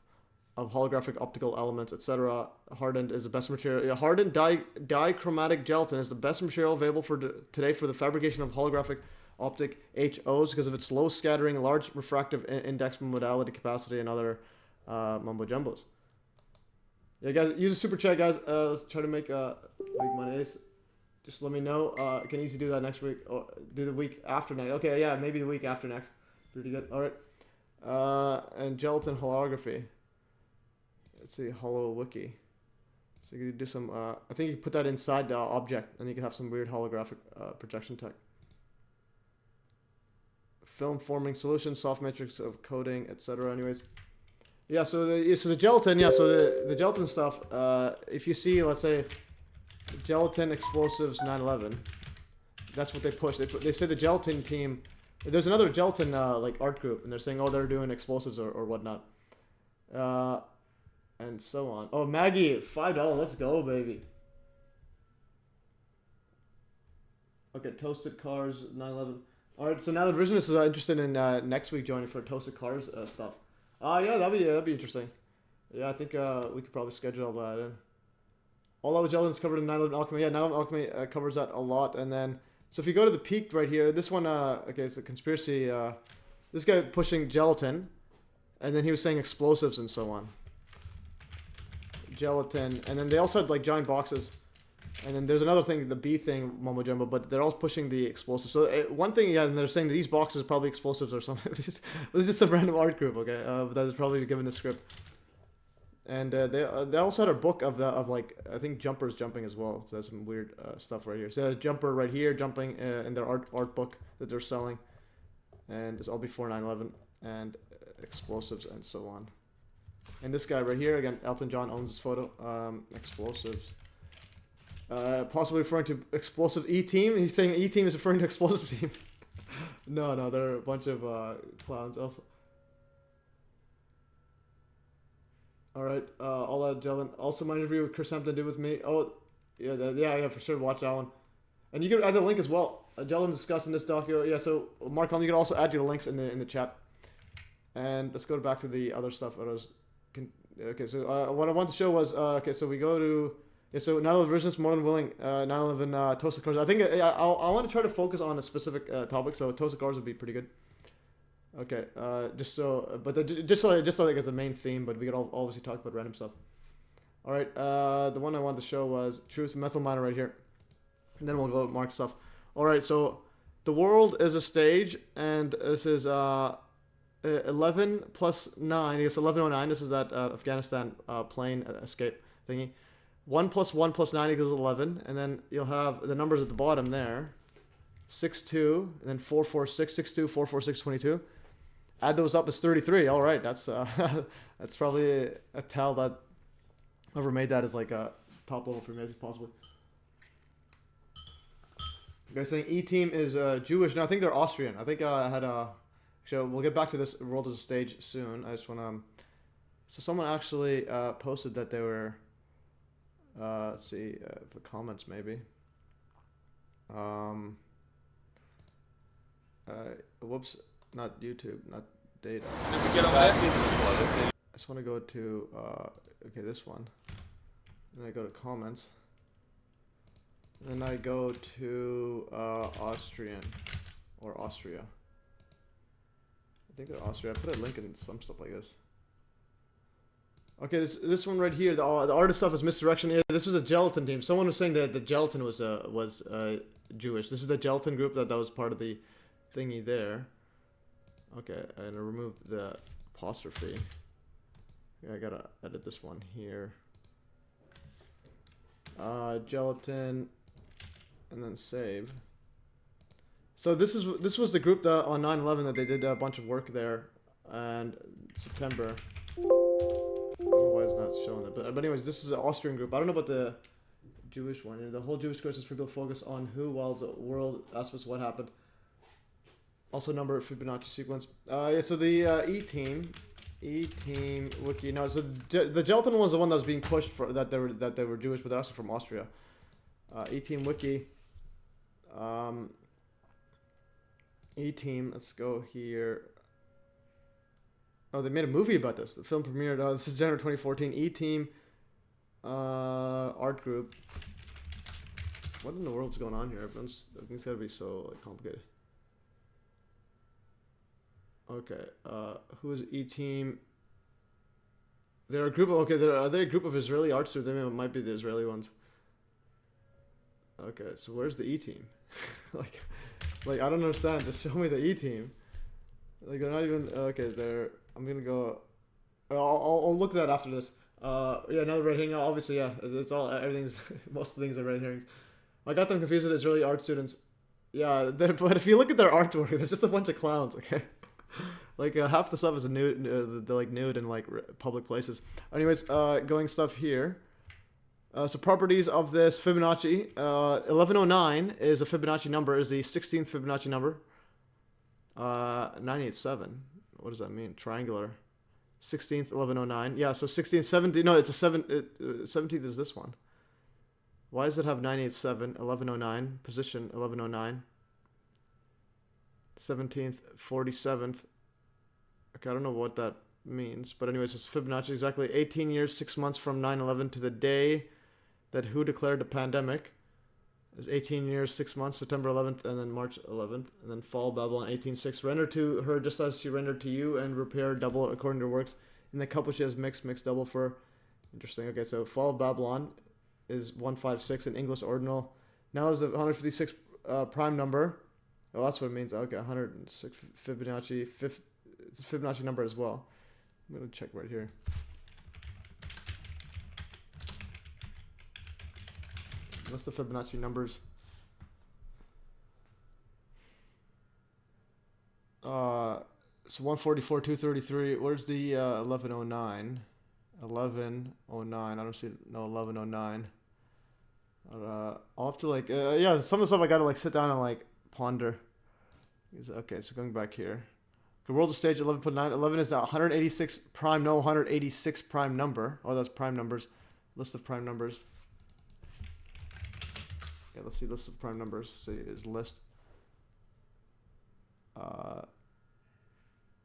holographic optical elements, etc. Hardened is the best material. Yeah, hardened dichromatic gelatin is the best material available for today for the fabrication of holographic optic HOs because of its low scattering, large refractive index, modality, capacity, and other mumbo jumbos. Yeah, guys, use a super chat, guys. Let's try to make big money. Just let me know. I can easily do that next week or do the week after next. Okay, yeah, maybe the week after next. Pretty good. All right. And gelatin holography. Let's see, Holo Wiki. So you could do some. I think you put that inside the object, and you can have some weird holographic projection tech. Film forming solutions, soft matrix of coating, etc. Anyways, yeah. So the gelatin, yeah. So the gelatin stuff. If you see, let's say, gelatin explosives 9/11, that's what they push. They say the gelatin team. There's another gelatin like art group, and they're saying, oh, they're doing explosives or whatnot, and so on. Oh, Maggie, $5. Let's go, baby. Okay, toasted cars 9/11. All right, so now the Revisionist is interested in next week joining for toasted cars stuff. Yeah, that'd be interesting. Yeah, I think we could probably schedule that in. All our gelatin is covered in 9/11 alchemy. Yeah, 9/11 alchemy covers that a lot, and then. So if you go to the peak right here, this one, okay, it's a conspiracy. This guy pushing gelatin, and then he was saying explosives and so on. gelatin, and then they also had like giant boxes. And then there's another thing, the B thing, mumbo jumbo, but they're all pushing the explosives. So one thing, yeah, and they're saying that these boxes are probably explosives or something. This is just some random art group, okay? That is probably given the script. And they also had a book of like, I think jumpers jumping as well. So there's some weird stuff right here. So a jumper right here jumping in their art book that they're selling. And it's all before 9/11 and explosives and so on. And this guy right here, again, Elton John owns this photo. Explosives. Possibly referring to explosive E-team. He's saying E-team is referring to explosive team. No, they're a bunch of clowns also. Alright, all that gelatin. Also my interview with Chris Hampton did with me. Oh, yeah, for sure, watch that one. And you can add the link as well. Gelatin discussing this docu. Yeah, so Mark, you can also add your links in the chat. And let's go back to the other stuff. Okay, so what I want to show was, okay, so we go to, yeah, so 9/11 Visions, More Than Willing, 9/11 Toasted Cars. I think I want to try to focus on a specific topic, so Toasted Cars would be pretty good. Okay, just so like it's a main theme, but we could obviously talk about random stuff. All right, the one I wanted to show was Truth Methyl Miner right here, and then we'll go with Mark's stuff. All right, so the world is a stage, and this is 11 plus 9. It's 1109. This is that Afghanistan plane escape thingy. 1 plus 1 plus 9 equals 11, and then you'll have the numbers at the bottom there. 6, 2, and then 4, 4, 6, 6, 2, 4, 4, 6, 22. Add those up, it's 33. All right, that's that's probably a tell that whoever made that is like a top level Freemason possibly. You guys saying E-team is Jewish? No, I think they're Austrian. I think I had a. So we'll get back to this world as a stage soon. I just want to. So someone actually posted that they were. Let's see the comments maybe. Whoops, not YouTube, not data. I just want to go to okay, this one. Then I go to comments. Then I go to Austrian or Austria. I think they're Austria. I put a link in some stuff like this. Okay, this one right here, the artist stuff is misdirection. Yeah, this was a gelatin team. Someone was saying that the gelatin was Jewish. This is the gelatin group that was part of the thingy there. Okay, and I removed the apostrophe. Yeah, I gotta edit this one here. Gelatin, and then save. So this was the group that on 9/11 that they did a bunch of work there, and September. I don't know why it's not showing it, but anyways, this is an Austrian group. I don't know about the Jewish one. The whole Jewish course is for people to focus on who, while the world asks what happened. Also, number of Fibonacci sequence. Yeah, so the E-team wiki. No, so the gelatin one was the one that was being pushed for that they were Jewish, but they're also from Austria. E-team wiki. E-team. Let's go here. Oh, they made a movie about this. The film premiered. This is January 2014. E-team art group. What in the world's going on here? I think it's gotta be so complicated. Okay, who is E-team? They're a group of, okay, are they a group of Israeli art students? They might be the Israeli ones. Okay, so where's the E-team? like I don't understand. Just show me the E-team. Like they're not even, okay, I'm gonna go, I'll look at that after this. Yeah, another red herring, obviously, yeah, it's all, everything's, most of the things are red herrings. I got them confused with Israeli art students. Yeah, but if you look at their artwork, there's just a bunch of clowns, okay? Like half the stuff is nude, like nude in like public places. Anyways, going stuff here. So properties of this Fibonacci. 1109 is a Fibonacci number. Is the 16th Fibonacci number. 987. What does that mean? Triangular. 16th 1109. Yeah. So 16th 17. No, it's a 17th is this one. Why does it have 987 1109 position 1109? 17th, 47th. Okay, I don't know what that means, but anyways, it's Fibonacci exactly 18 years, 6 months from 9/11 to the day that WHO declared the pandemic. It's 18 years, 6 months, September 11th, and then March 11th, and then fall Babylon 18:6. Render to her just as she rendered to you, and repair double according to her works. In the couple she has mixed double for Interesting. Okay, so Fall of Babylon is 156 in English ordinal. Now is a 156 prime number. Oh, that's what it means. Okay, 106 Fibonacci. It's a Fibonacci number as well. I'm gonna check right here. What's the Fibonacci numbers? So 144, 233. Where's the 1109? 1109. I don't see no 1109. I'll have to like yeah, some of the stuff I gotta like sit down and like ponder. Okay, so going back here. The world stage 11.9. 11 is that 186 prime, no 186 prime number. Oh, that's prime numbers. List of prime numbers. Okay, let's see list of prime numbers. See is list.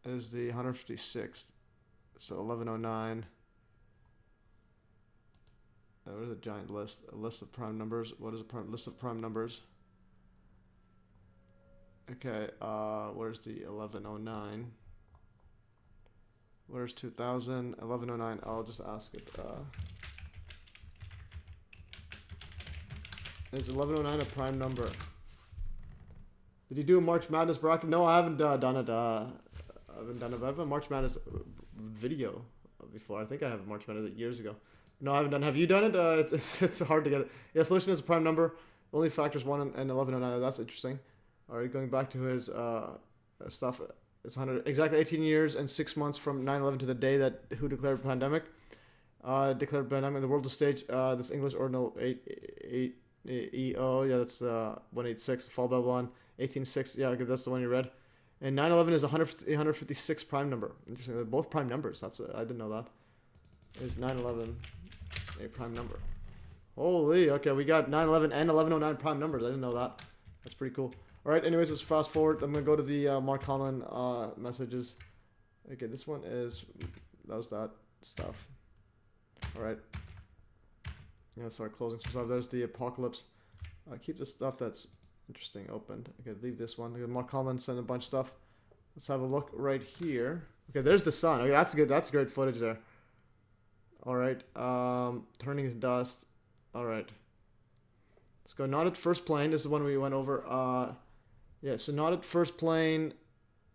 Is the 156th. So 1109. What is a giant list? A list of prime numbers. What is a list of prime numbers? Okay, where's the 1109? Where's 2000? 1109. I'll just ask it. Is 1109 a prime number? Did you do a March Madness bracket? No, I haven't done it. I haven't done it, but I have a March Madness video before. I think I have a March Madness years ago. No, I haven't done. Have you done it? It's hard to get it. Yeah, solution is a prime number. Only factors 1 and 1109. That's interesting. All right, going back to his stuff. It's 100 exactly 18 years and 6 months from 9/11 to the day that who declared pandemic. Declared pandemic. The world stage. This English ordinal 8 EO. Yeah, that's 186. Fall Babylon 18.6. Yeah, that's the one you read. And 9/11 is 156 prime number. Interesting. They're both prime numbers. That's I didn't know that. Is 9/11 a prime number? Holy. Okay, we got 9/11 and 1109 prime numbers. I didn't know that. That's pretty cool. All right. Anyways, let's fast forward. I'm gonna go to the Mark Conlon messages. Okay, this one is that was that stuff. All right. Yeah, start closing some stuff. There's the apocalypse. Keep the stuff that's interesting opened. Okay, leave this one. Okay, Mark Conlon sent a bunch of stuff. Let's have a look right here. Okay, there's the sun. Okay, that's good. That's great footage there. All right. Turning to dust. All right. Let's go. Not at first plane. This is the one we went over. Yeah. So not at first plane,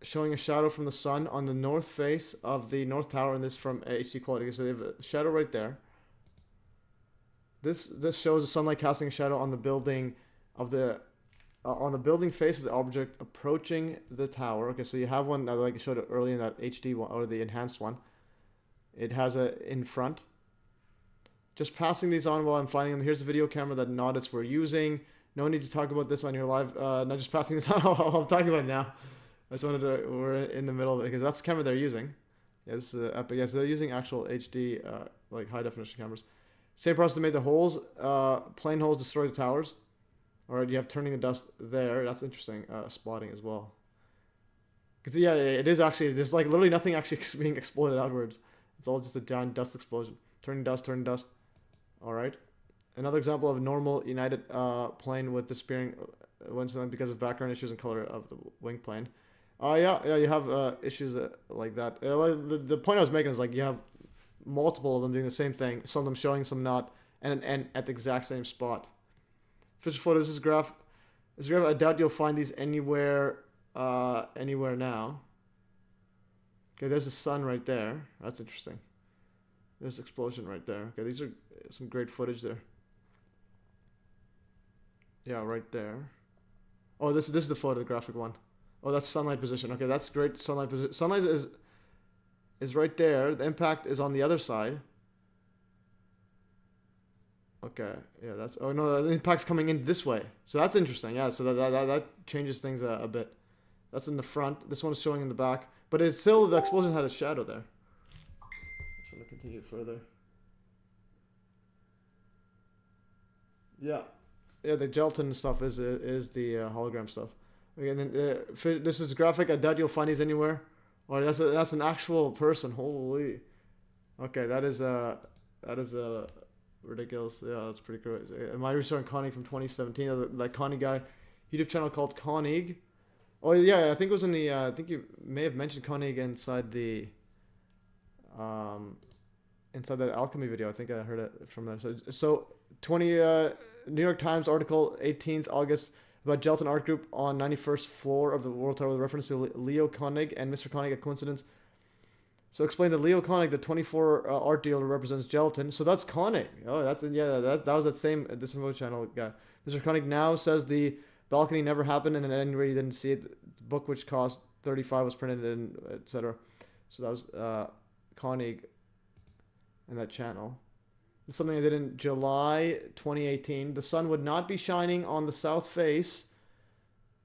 showing a shadow from the sun on the north face of the north tower, and this from HD quality. So they have a shadow right there. This shows the sunlight casting a shadow on the building of the on the building face of the object approaching the tower. Okay, so you have one like I showed it earlier in that HD one or the enhanced one. It has a in front. Just passing these on while I'm finding them. Here's the video camera that Naudits were using. No need to talk about this on your live. No, just passing this on. I'm talking about it now. I just wanted to. We're in the middle of it because that's the camera they're using. Yeah, this is epic. Yeah, so they're using actual HD like high definition cameras. Same process to make the holes. Plain holes destroy the towers. Alright, you have turning the dust there. That's interesting. Spotting as well. Cause yeah, it is actually. There's like literally nothing actually being exploded outwards. It's all just a giant dust explosion. Turning dust. Alright. Another example of a normal United plane with disappearing wind because of background issues and color of the wing plane. Yeah, you have issues like that. The point I was making is like you have multiple of them doing the same thing. Some of them showing, some not, and at the exact same spot. Official photos. This graph. I doubt you'll find these anywhere now. Okay, there's the sun right there. That's interesting. There's explosion right there. Okay, these are some great footage there. Yeah, right there. Oh, this is the photographic one. Oh, that's sunlight position. Okay, that's great sunlight position. Sunlight is right there. The impact is on the other side. Okay, yeah, that's. Oh no, the impact's coming in this way. So that's interesting. Yeah, so that changes things a bit. That's in the front. This one's showing in the back, but it's still the explosion had a shadow there. I'm trying to continue further. Yeah, the gelatin stuff is the hologram stuff. Okay, and then this is graphic. I doubt you'll find these anywhere. Or that's an actual person. Holy. Okay, that is ridiculous. Yeah, that's pretty crazy. My research on Koenig from 2017. That Koenig guy, YouTube channel called Koenig. Oh yeah, I think it was in the. I think you may have mentioned Koenig inside the inside that alchemy video. I think I heard it from there. So 20 New York Times article 18th August about gelatin art group on 91st floor of the World Tower with reference to Leo Koenig and Mr. Koenig, a coincidence. So explain that Leo Koenig, the 24 art dealer, represents gelatin. So that's Koenig. Oh, that's that was that same Disinfo channel guy. Mr. Koenig now says the balcony never happened and at any rate he didn't see it. The book which cost 35 was printed in etc. So that was Koenig and that channel. It's something I did in July 2018. The sun would not be shining on the south face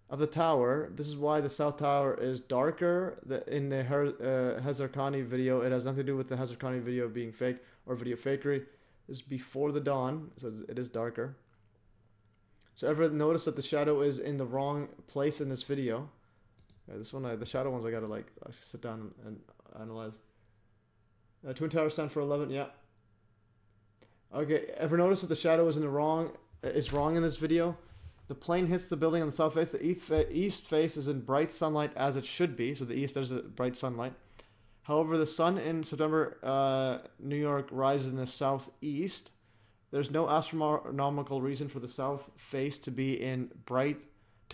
of the tower. This is why the south tower is darker. In the Hazarkani video, it has nothing to do with the Hazarkani video being fake or video fakery. It's before the dawn, so it is darker. So ever notice that the shadow is in the wrong place in this video? Yeah, this one, the shadow ones, I gotta like actually sit down and analyze. Twin Towers stand for 11. Yeah. Okay. Ever notice that the shadow is wrong in this video? The plane hits the building on the south face. The east face is in bright sunlight as it should be. So the east, there's a bright sunlight. However, the sun in September, New York rises in the southeast. There's no astronomical reason for the south face to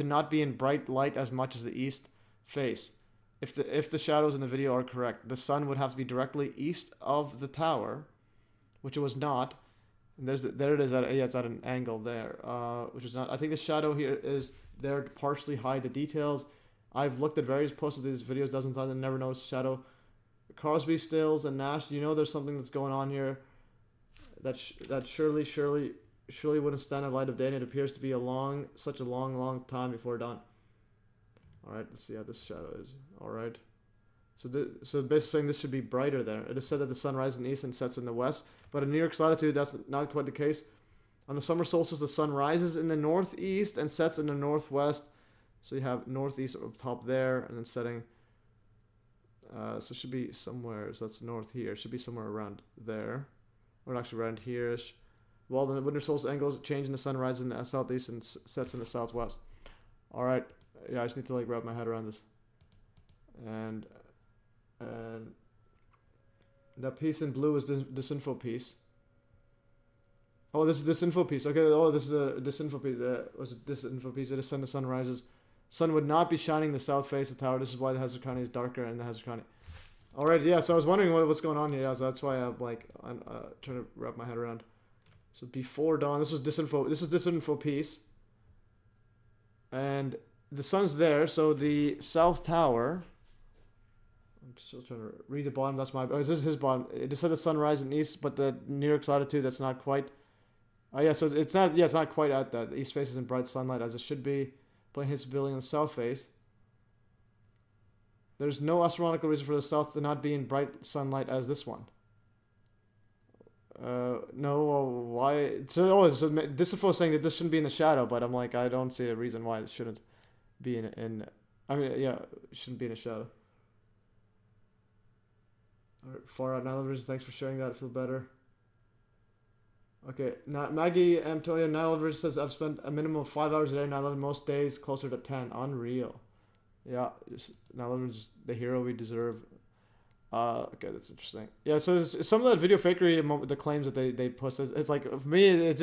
not be in bright light as much as the east face. If the shadows in the video are correct, the sun would have to be directly east of the tower, which it was not. And there it is. It's at an angle there, which is not. I think the shadow here is there to partially hide the details. I've looked at various posts of these videos dozens of times and never noticed shadow. Crosby, Stills, and Nash. You know there's something that's going on here. That surely wouldn't stand in light of day, and it appears to be such a long time before dawn. All right, let's see how this shadow is. All right. So basically saying this should be brighter there. It is said that the sun rises in the east and sets in the west, but in New York's latitude, that's not quite the case. On the summer solstice, the sun rises in the northeast and sets in the northwest. So you have northeast up top there, and then setting. So it should be somewhere. So that's north here. It should be somewhere around there, or actually around here-ish. Well, then the winter solstice angles change, and the sun rises in the southeast and sets in the southwest. All right. Yeah, I just need to like wrap my head around this. And that piece in blue is this info piece. Oh, this is this info piece. Okay. Oh, this is this info piece. Was it this info piece? It is the sun rises. Sun would not be shining the south face of the tower. This is why the Hazarkani is darker in the Hazarkani. All right. Yeah. So I was wondering what's going on here. Yeah, so that's why I'm trying to wrap my head around. So before dawn, this was disinfo. This is disinfo piece. And the sun's there. So the south tower. I'm still trying to read the bottom. That's my. Oh, this is his bottom. It just said the sun rises in east, but the New York's latitude, that's not quite. Oh yeah, so it's not. Yeah, it's not quite at that. The east face is in bright sunlight as it should be. Plane hits the building on the south face. There's no astronomical reason for the south to not be in bright sunlight as this one. No. Well, why? So Disinfo is saying that this shouldn't be in the shadow, but I'm like, I don't see a reason why it shouldn't be in. I mean, yeah, it shouldn't be in a shadow. All right, far out 9/11. Thanks for sharing that. I feel better. Okay, now Maggie Antonio 9/11 says I've spent a minimum of 5 hours a day. 9/11 most days closer to 10. Unreal. Yeah, 9/11 is the hero we deserve. Okay, that's interesting. Yeah, so some of that video fakery, the claims that they post, it's like for me, it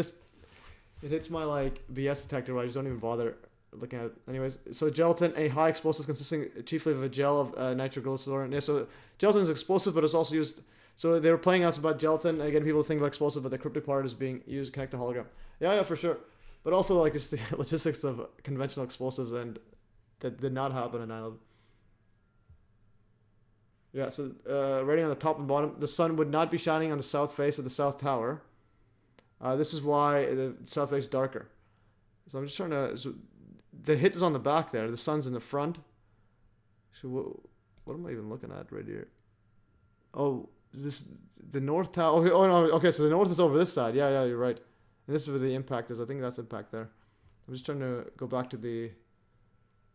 hits my like BS detector where I just don't even bother looking at it. Anyways, so gelatin, a high explosive consisting chiefly of a gel of nitroglycerin. Yeah, so gelatin is explosive, but it's also used. So they were playing us about gelatin. Again, people think about explosive, but the cryptic part is being used to connect to hologram. Yeah, for sure. But also like just the logistics of conventional explosives, and that did not happen in 9/11. Yeah, so rating on the top and bottom, the sun would not be shining on the south face of the south tower. This is why the south face is darker. So I'm just trying to. So the hit is on the back there. The sun's in the front. So what am I even looking at right here? Oh, the north tower. Okay, oh no. Okay, so the north is over this side. Yeah, you're right. And this is where the impact is. I think that's impact there. I'm just trying to go back to the.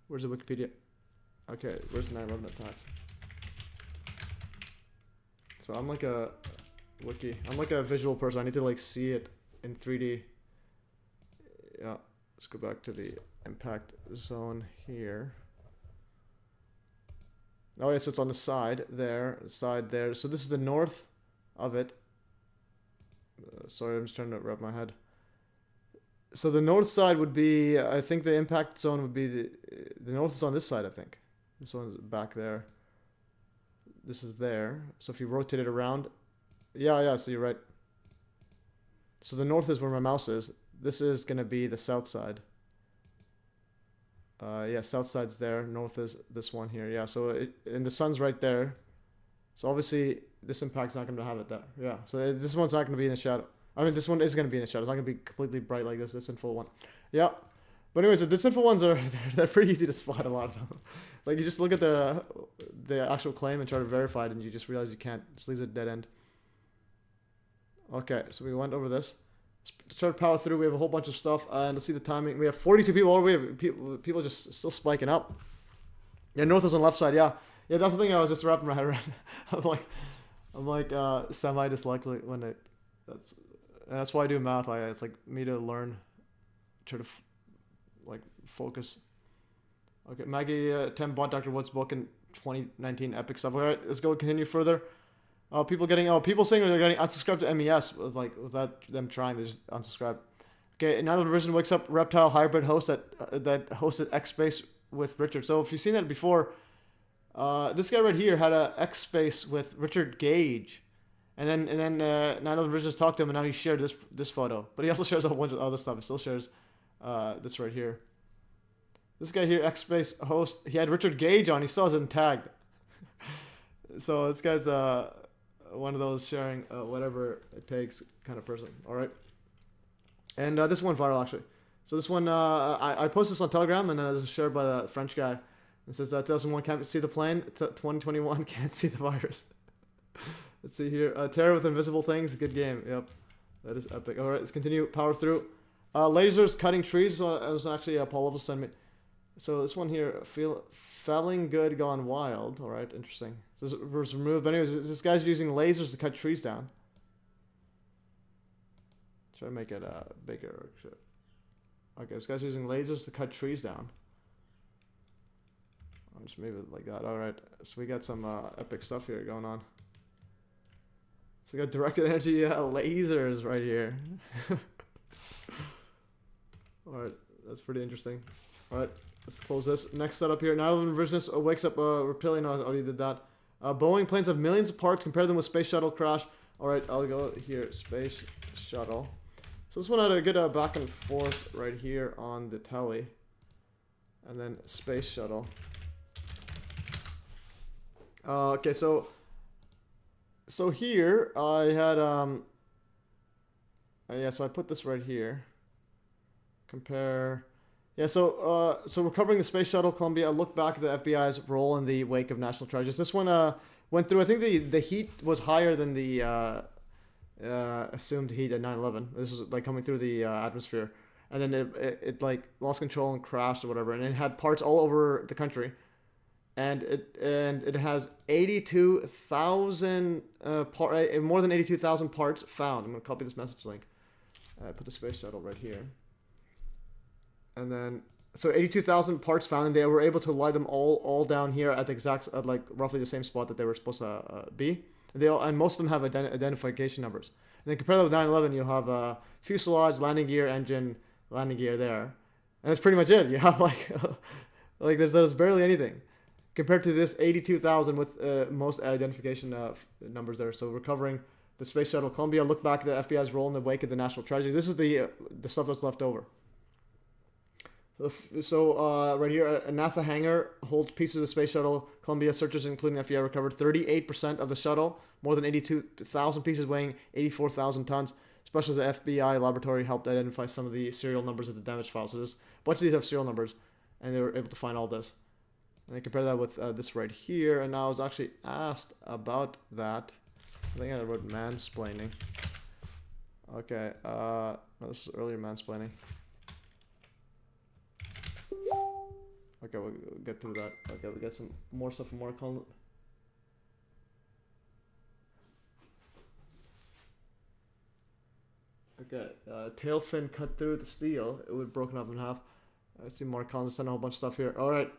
Where's the Wikipedia? Okay, where's the 9/11 attacks? So I'm like a wiki. I'm like a visual person. I need to like see it in 3D. Yeah, let's go back to the impact zone here. Oh yeah, so it's on the side there, So this is the north of it. Sorry, I'm just trying to wrap my head. So the north side would be, I think the impact zone would be the north is on this side, I think. This one's back there. This is there. So if you rotate it around, yeah, so you're right. So the north is where my mouse is. This is gonna be the south side. Yeah, south side's there. North is this one here. Yeah, so and the sun's right there. So obviously this impact's not gonna have it there. Yeah, so this one's not gonna be in the shadow. I mean, this one is gonna be in the shadow. It's not gonna be completely bright like this info one. Yeah. But anyways, the disinfo ones are they're pretty easy to spot, a lot of them. Like you just look at the actual claim and try to verify it, and you just realize you can't. Just leaves a dead end. Okay, so we went over this. Let's try to power through. We have a whole bunch of stuff, and let's see the timing. We have 42 people already. We have people just still spiking up. Yeah, north is on the left side. Yeah, that's the thing I was just wrapping my head around. I'm like semi dyslexic when it. That's why I do math. It's like me to learn, try to focus. Okay, Maggie, 10 bought Dr. Wood's book in 2019, epic stuff. All right, let's go continue further. People saying they're getting unsubscribed to MES without them trying. They just unsubscribe. Okay, now the revision wakes up reptile hybrid host that hosted X Space with Richard. So if you've seen that before, this guy right here had a X Space with Richard Gage, and then now the revisionist talked to him, and now he shared this photo. But he also shares a whole bunch of other stuff. He still shares this right here. This guy here, X Space host, he had Richard Gage on. He still hasn't tagged. So this guy's one of those sharing whatever it takes kind of person. All right. And this one viral actually. So this one, I posted this on Telegram, and then it was shared by the French guy. It says 2001 can't see the plane, 2021 can't see the virus. Let's see here. Terror with invisible things, good game. Yep, that is epic. All right, let's continue. Power through. Lasers cutting trees. So it was actually Paul Level sent me. So this one here, felling good gone wild. All right, interesting. So this was removed. But anyways, this guy's using lasers to cut trees down. Try to make it bigger. Okay, this guy's using lasers to cut trees down. I'll just move it like that. All right, so we got some epic stuff here going on. So we got directed energy lasers right here. All right, that's pretty interesting. All right, let's close this. Next setup here. Now the revisionist wakes up reptilian. I already did that. Boeing planes have millions of parts. Compare them with space shuttle crash. All right, I'll go here. Space shuttle. So this one had a good back and forth right here on the telly. And then space shuttle. Okay, so here I had yeah, so I put this right here. Compare. Yeah, so recovering the space shuttle Columbia. Look back at the FBI's role in the wake of national tragedies. This one went through. I think the heat was higher than the assumed heat at 9/11. This was like coming through the atmosphere, and then it like lost control and crashed or whatever, and it had parts all over the country, and it has 82,000 more than 82,000 parts found. I'm gonna copy this message link. Put the space shuttle right here. And then, so 82,000 parts found, and they were able to lie them all down here at the exact, at like roughly the same spot that they were supposed to be. And most of them have identification numbers. And then compare that with 9/11, you'll have fuselage, landing gear, engine, landing gear there, and that's pretty much it. You have like there's barely anything compared to this 82,000 with most identification numbers there. So recovering the space shuttle Columbia. Look back at the FBI's role in the wake of the national tragedy. This is the stuff that's left over. So right here, a NASA hangar holds pieces of the space shuttle Columbia. Searchers, including FBI, recovered 38% of the shuttle, more than 82,000 pieces weighing 84,000 tons. Specialists at the FBI laboratory helped identify some of the serial numbers of the damage file. So there's a bunch of these have serial numbers, and they were able to find all this. And I compare that with this right here, and I was actually asked about that. I think I wrote mansplaining. Okay, no, this is earlier mansplaining. Okay, we'll get through that. Okay, we got some more stuff from Mark. Okay, tail fin cut through the steel. It would broken up in half. I see Mark Collins sent a whole bunch of stuff here. All right.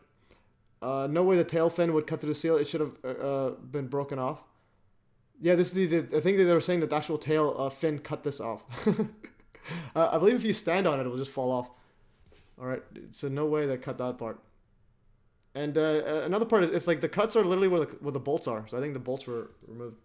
No way the tail fin would cut through the steel. It should have been broken off. Yeah, this is I think that they were saying that the actual tail fin cut this off. I believe if you stand on it, it will just fall off. All right, so no way they cut that part. And another part is it's like the cuts are literally where the bolts are. So I think the bolts were removed.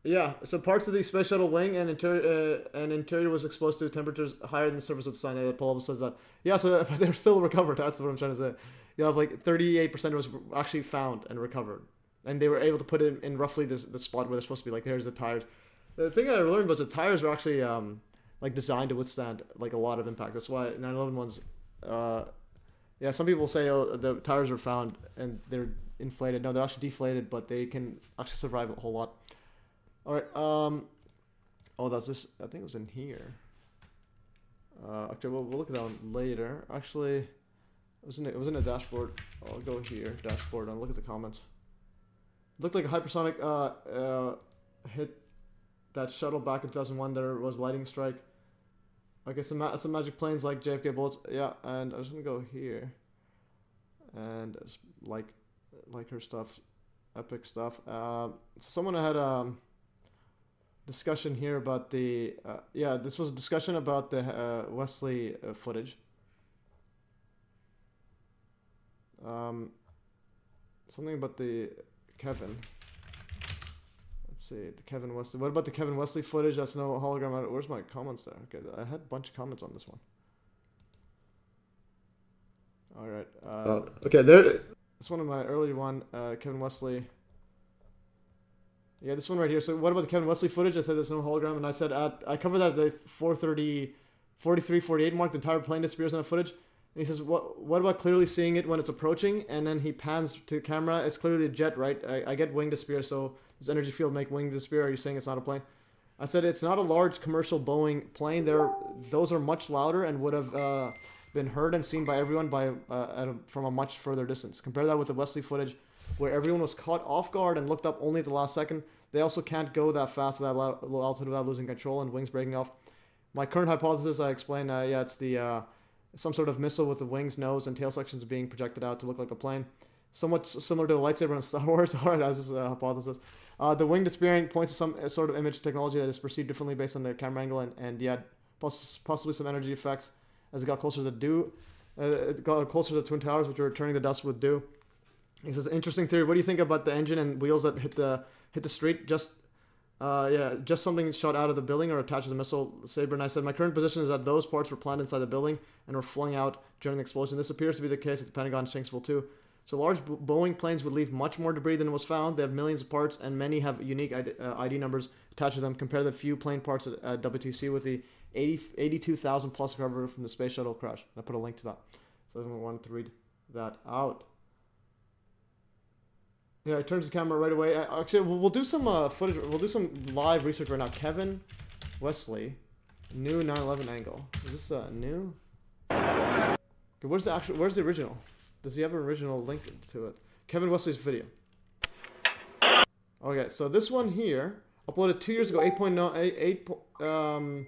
Yeah, so parts of the space shuttle wing and interior was exposed to temperatures higher than the surface of the sun. Paul says that. Yeah, so but they're still recovered. That's what I'm trying to say. You have like 38% was actually found and recovered, and they were able to put it in roughly the spot where they're supposed to be. Like here's the tires. The thing I learned was the tires were actually like designed to withstand like a lot of impact. That's why 9/11 ones. Yeah, some people say the tires were found and they're inflated. No, they're actually deflated, but they can actually survive a whole lot. All right. Oh, that's this. I think it was in here. Okay, we'll look at that one later. Actually, it was in a dashboard. I'll go here, dashboard, and look at the comments. It looked like a hypersonic hit that shuttle back in 2001. There was lightning strike. Okay, some magic planes like JFK bullets. Yeah, and I'm just gonna go here, and just like her stuff, epic stuff. So someone had discussion here about the yeah, this was a discussion about the Wesley footage. Something about the Kevin. Let's see, the Kevin Wesley. What about the Kevin Wesley footage? That's no hologram. Where's my comments there? Okay, I had a bunch of comments on this one. All right. Okay, there. It's one of my earlier one. Kevin Wesley. Yeah, this one right here. So what about the Kevin Wesley footage? I said there's no hologram, and I said I covered that at the 4:30, 43, 48 mark. The entire plane disappears in that footage. And he says, what about clearly seeing it when it's approaching? And then he pans to camera. It's clearly a jet, right? I get wing disappear, so does energy field make wing disappear? Are you saying it's not a plane? I said it's not a large commercial Boeing plane. Those are much louder and would have been heard and seen by everyone from a much further distance. Compare that with the Wesley footage, where everyone was caught off guard and looked up only at the last second. They also can't go that fast at that low altitude without losing control and wings breaking off. My current hypothesis, I explained, yeah, it's the some sort of missile with the wings, nose, and tail sections being projected out to look like a plane. Somewhat similar to the lightsaber in Star Wars. All right, as a hypothesis. The wing disappearing points to some sort of image technology that is perceived differently based on the camera angle, and yeah, possibly some energy effects as it got closer to it got closer to the Twin Towers, which were returning the dust would do. He says, interesting theory. What do you think about the engine and wheels that hit the street? Just something shot out of the building or attached to the missile saber. And I said, my current position is that those parts were planted inside the building and were flung out during the explosion. This appears to be the case at the Pentagon in Shanksville too. So large Boeing planes would leave much more debris than was found. They have millions of parts, and many have unique ID numbers attached to them. Compare the few plane parts at WTC with the 82,000 plus recovered from the space shuttle crash. I put a link to that, so everyone wanted to read that out. Yeah, it turns the camera right away. Actually, we'll do some footage. We'll do some live research right now. Kevin Wesley, new 9/11 angle. Is this new? Okay, where's the original? Does he have an original link to it? Kevin Wesley's video. Okay, so this one here, uploaded 2 years ago, 8.9,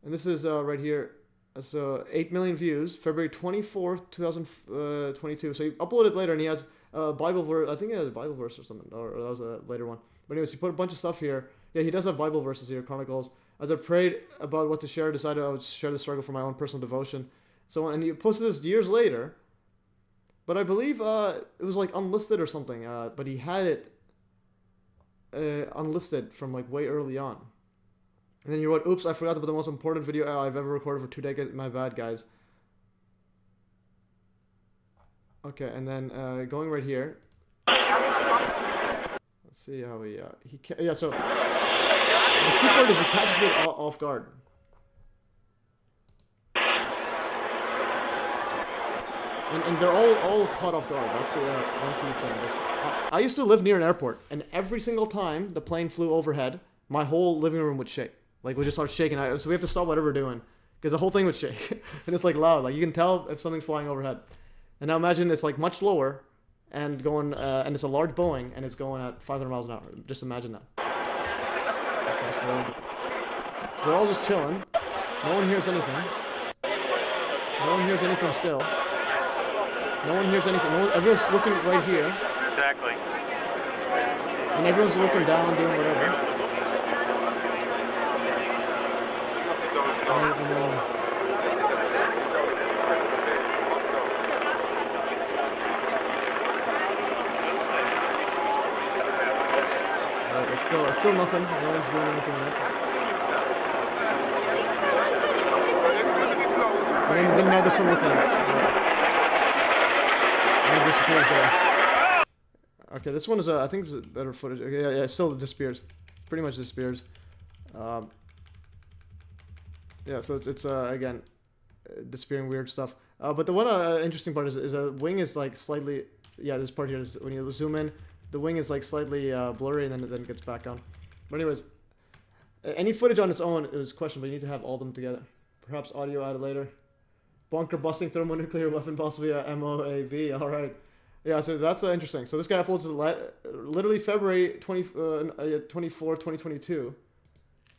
and this is right here. So 8 million views, February 24th, 2022. So he uploaded later, and he has a Bible verse. I think he has a Bible verse or something, or that was a later one. But anyways, he put a bunch of stuff here. Yeah, he does have Bible verses here, Chronicles. As I prayed about what to share, I decided I would share the struggle for my own personal devotion. So, and he posted this years later, but I believe it was like unlisted or something. But he had it unlisted from like way early on. And then you wrote, "Oops, I forgot to put the most important video I've ever recorded for 2 decades. My bad, guys." Okay, and then going right here. Let's see how yeah. So the key part is he catches it off guard. And they're all caught off guard. That's the one key thing. I used to live near an airport, and every single time the plane flew overhead, my whole living room would shake. Like, we just start shaking. So we have to stop whatever we're doing, because the whole thing would shake. And it's like loud. Like, you can tell if something's flying overhead. And now imagine it's like much lower, and going, and it's a large Boeing, and it's going at 500 miles an hour. Just imagine that. They're all just chilling. No one hears anything. No one hears anything still. No one hears anything. Everyone's looking right here. Exactly. And everyone's looking down, doing whatever. And then, it's still nothing. No one's doing anything yet. And then now there's some looking. And it disappears there. Okay, this one is I think it's better footage. Okay, yeah, it still disappears. Pretty much disappears. Yeah, so it's again disappearing weird stuff. But the one interesting part is a wing is like slightly. Yeah, this part here is when you zoom in. The wing is like slightly blurry and then it gets back on. But anyways, any footage on its own is questionable. You need to have all of them together. Perhaps audio added later. Bunker busting thermonuclear weapon, possibly a MOAB. All right. Yeah, so that's interesting. So this guy uploads literally February 24, 2022.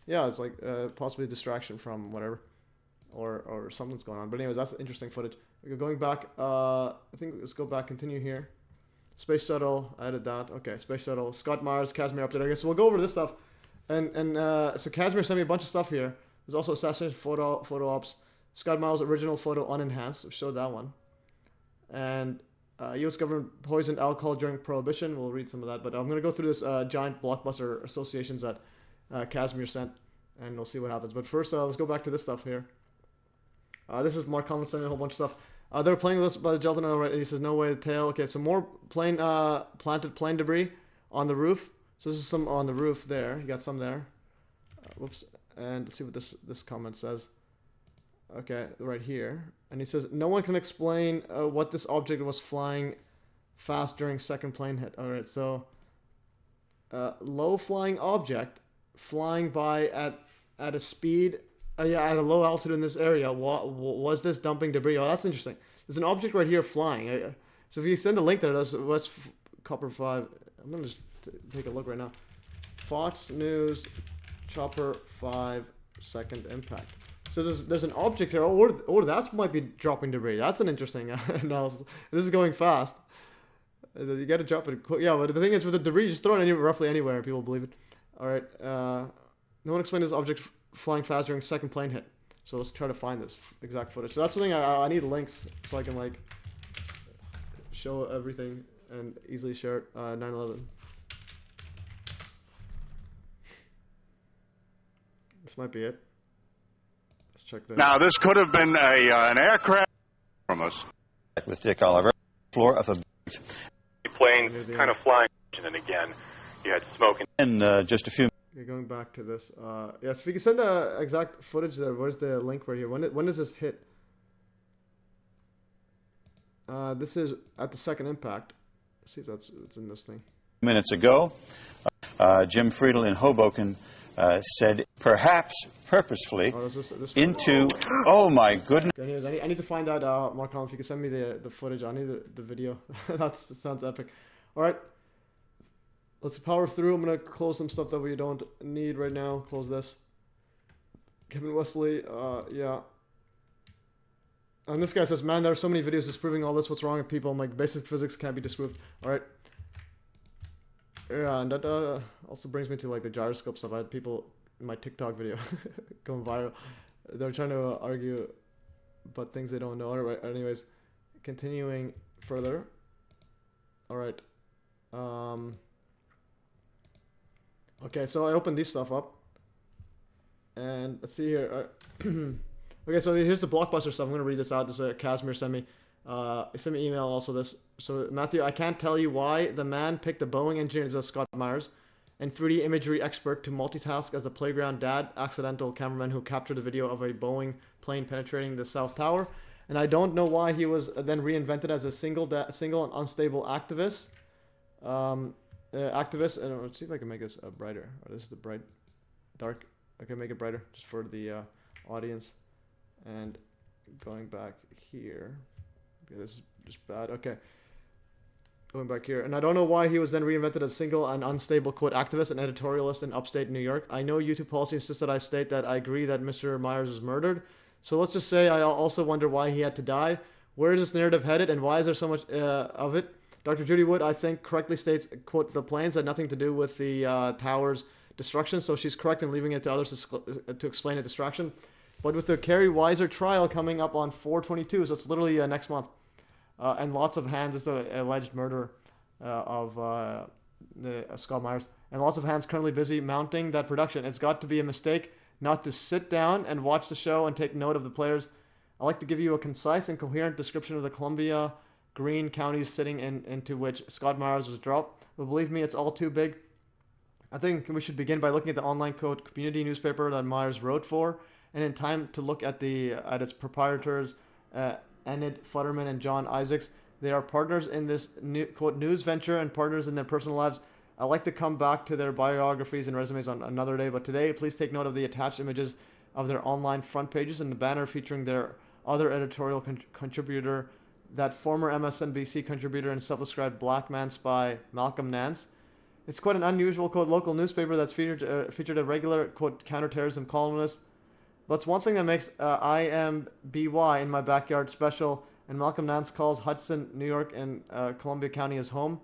Yeah, it's like possibly a distraction from whatever. Or something's going on. But anyways, that's interesting footage. Going back, I think let's go back, continue here. Space Shuttle, I added that. Okay, Space Shuttle. Scott Myers, Casimir update. Okay, so we'll go over this stuff. And so Casimir sent me a bunch of stuff here. There's also assassination photo ops. Scott Myers' original photo unenhanced. Showed that one. And U.S. government poisoned alcohol during Prohibition. We'll read some of that. But I'm going to go through this giant blockbuster associations that Casimir sent. And we'll see what happens. But first, let's go back to this stuff here. This is Mark Collins sending a whole bunch of stuff. They're playing with us by the gelatin oil, right? He says, no way, the tail. Okay, so more planted plane debris on the roof. So this is some on the roof there. You got some there. Whoops. And let's see what this comment says. Okay, right here. And he says, no one can explain what this object was flying fast during second plane hit. All right, so low flying object flying by at a speed, yeah, at a low altitude in this area. Was this dumping debris? Oh, that's interesting. There's an object right here flying. So if you send a link there, that's Copper 5. I'm going to just take a look right now. Fox News, Chopper 5, second impact. So there's an object here, or that might be dropping debris. That's an interesting analysis. This is going fast. You got to drop it quick. Yeah, but the thing is with the debris, you just throw it roughly anywhere, and people believe it. All right. No one explained this object flying fast during second plane hit. So let's try to find this exact footage. So that's something I need links so I can like show everything and easily share it. 9/11. This might be it. Let's check that. Now this could have been an aircraft from us. With Dick Oliver, floor of a plane kind of flying, and again, you had smoke. And just a few. Okay, going back to this. Yes, if you can send the exact footage there. Where's the link right here? When does this hit? This is at the second impact. Let's see if that's in this thing. Minutes ago, Jim Friedel in Hoboken said, perhaps purposefully, into. Oh my goodness! Okay, anyways, I need to find out, Mark Collins, if you can send me the footage. I need the video. That sounds epic. All right. Let's power through. I'm going to close some stuff that we don't need right now. Close this. Kevin Wesley, yeah. And this guy says, man, there are so many videos disproving all this. What's wrong with people? I'm like, basic physics can't be disproved. All right. Yeah, and that also brings me to like the gyroscope stuff. I had people in my TikTok video going viral. They're trying to argue about things they don't know. All right. Anyways, continuing further. All right. Okay, so I opened this stuff up, and let's see here. Okay, so here's the blockbuster stuff. I'm gonna read this out. This is Casimir sent me. He sent me email also this. So Matthew, I can't tell you why the man picked a Boeing engineer as Scott Myers, and 3D imagery expert to multitask as the playground dad, accidental cameraman who captured the video of a Boeing plane penetrating the South Tower, and I don't know why he was then reinvented as a single and unstable activist. Activist, and let's see if I can make this brighter. Or this is the dark. I can make it brighter just for the audience. And going back here, okay, this is just bad. Okay, going back here, and I don't know why he was then reinvented as single and unstable quote activist and editorialist in upstate New York. I know YouTube policy insists that I state that I agree that Mr. Myers was murdered. So let's just say I also wonder why he had to die. Where is this narrative headed, and why is there so much of it? Dr. Judy Wood, I think, correctly states, quote, the planes had nothing to do with the tower's destruction, so she's correct in leaving it to others to explain a distraction. But with the Carrie Weiser trial coming up on 4/22, so it's literally next month, and lots of hands, is the alleged murderer of Scott Myers, and lots of hands currently busy mounting that production. It's got to be a mistake not to sit down and watch the show and take note of the players. I'd like to give you a concise and coherent description of the Columbia Green counties sitting into which Scott Myers was dropped. But believe me, it's all too big. I think we should begin by looking at the online code community newspaper that Myers wrote for, and in time to look at its proprietors, Enid Futterman and John Isaacs. They are partners in this quote news venture and partners in their personal lives. I'd like to come back to their biographies and resumes on another day, but today please take note of the attached images of their online front pages and the banner featuring their other editorial contributor, that former MSNBC contributor and self-described black man spy Malcolm Nance. It's quite an unusual quote local newspaper that's featured a regular quote counterterrorism columnist. But it's one thing that makes IMBY in my backyard special, and Malcolm Nance calls Hudson, New York, and Columbia County his home.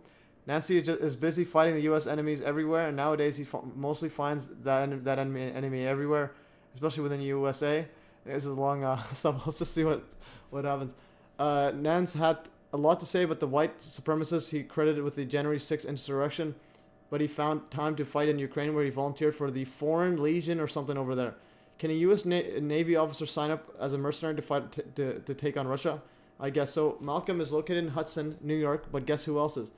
Nancy is busy fighting the U.S. enemies everywhere, and nowadays he mostly finds that enemy everywhere, especially within the USA. This is a long stuff. Let's just see what happens. Nance had a lot to say about the white supremacists he credited with the January 6th insurrection, but he found time to fight in Ukraine, where he volunteered for the Foreign Legion or something over there. Can a U.S. Navy officer sign up as a mercenary to fight to take on Russia? I guess so. Malcolm is located in Hudson, New York, but guess who else is?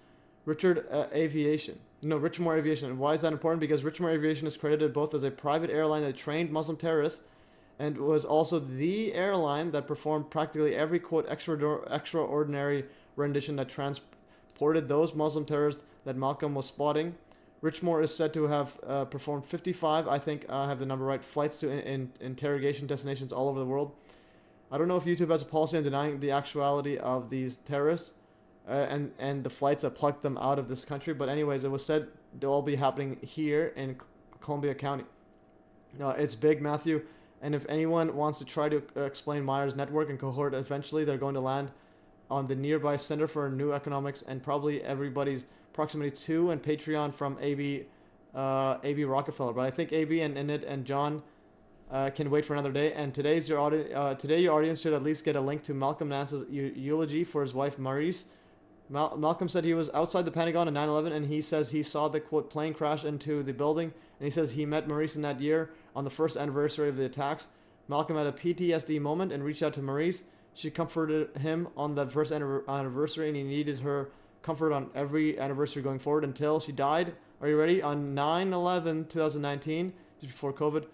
Richmore Aviation. And why is that important? Because Richmore Aviation is credited both as a private airline that trained Muslim terrorists and was also the airline that performed practically every, quote, extraordinary rendition that transported those Muslim terrorists that Malcolm was spotting. Richmore is said to have performed 55, I think I have the number right, flights to interrogation destinations all over the world. I don't know if YouTube has a policy on denying the actuality of these terrorists and the flights that plucked them out of this country, but anyways, it was said they'll all be happening here in Columbia County. It's big, Matthew, and if anyone wants to try to explain Myers' network and cohort, eventually they're going to land on the nearby Center for New Economics and probably everybody's proximity to and Patreon from AB Rockefeller. But I think AB and Enid and John can wait for another day. And today your audience should at least get a link to Malcolm Nance's eulogy for his wife Maurice. Malcolm said he was outside the Pentagon on 9/11, and he says he saw the quote plane crash into the building, and he says he met Maurice in that year on the first anniversary of the attacks. Malcolm had a PTSD moment and reached out to Maurice. She comforted him on the first anniversary, and he needed her comfort on every anniversary going forward until she died. Are you ready? On 9/11/2019, just before COVID,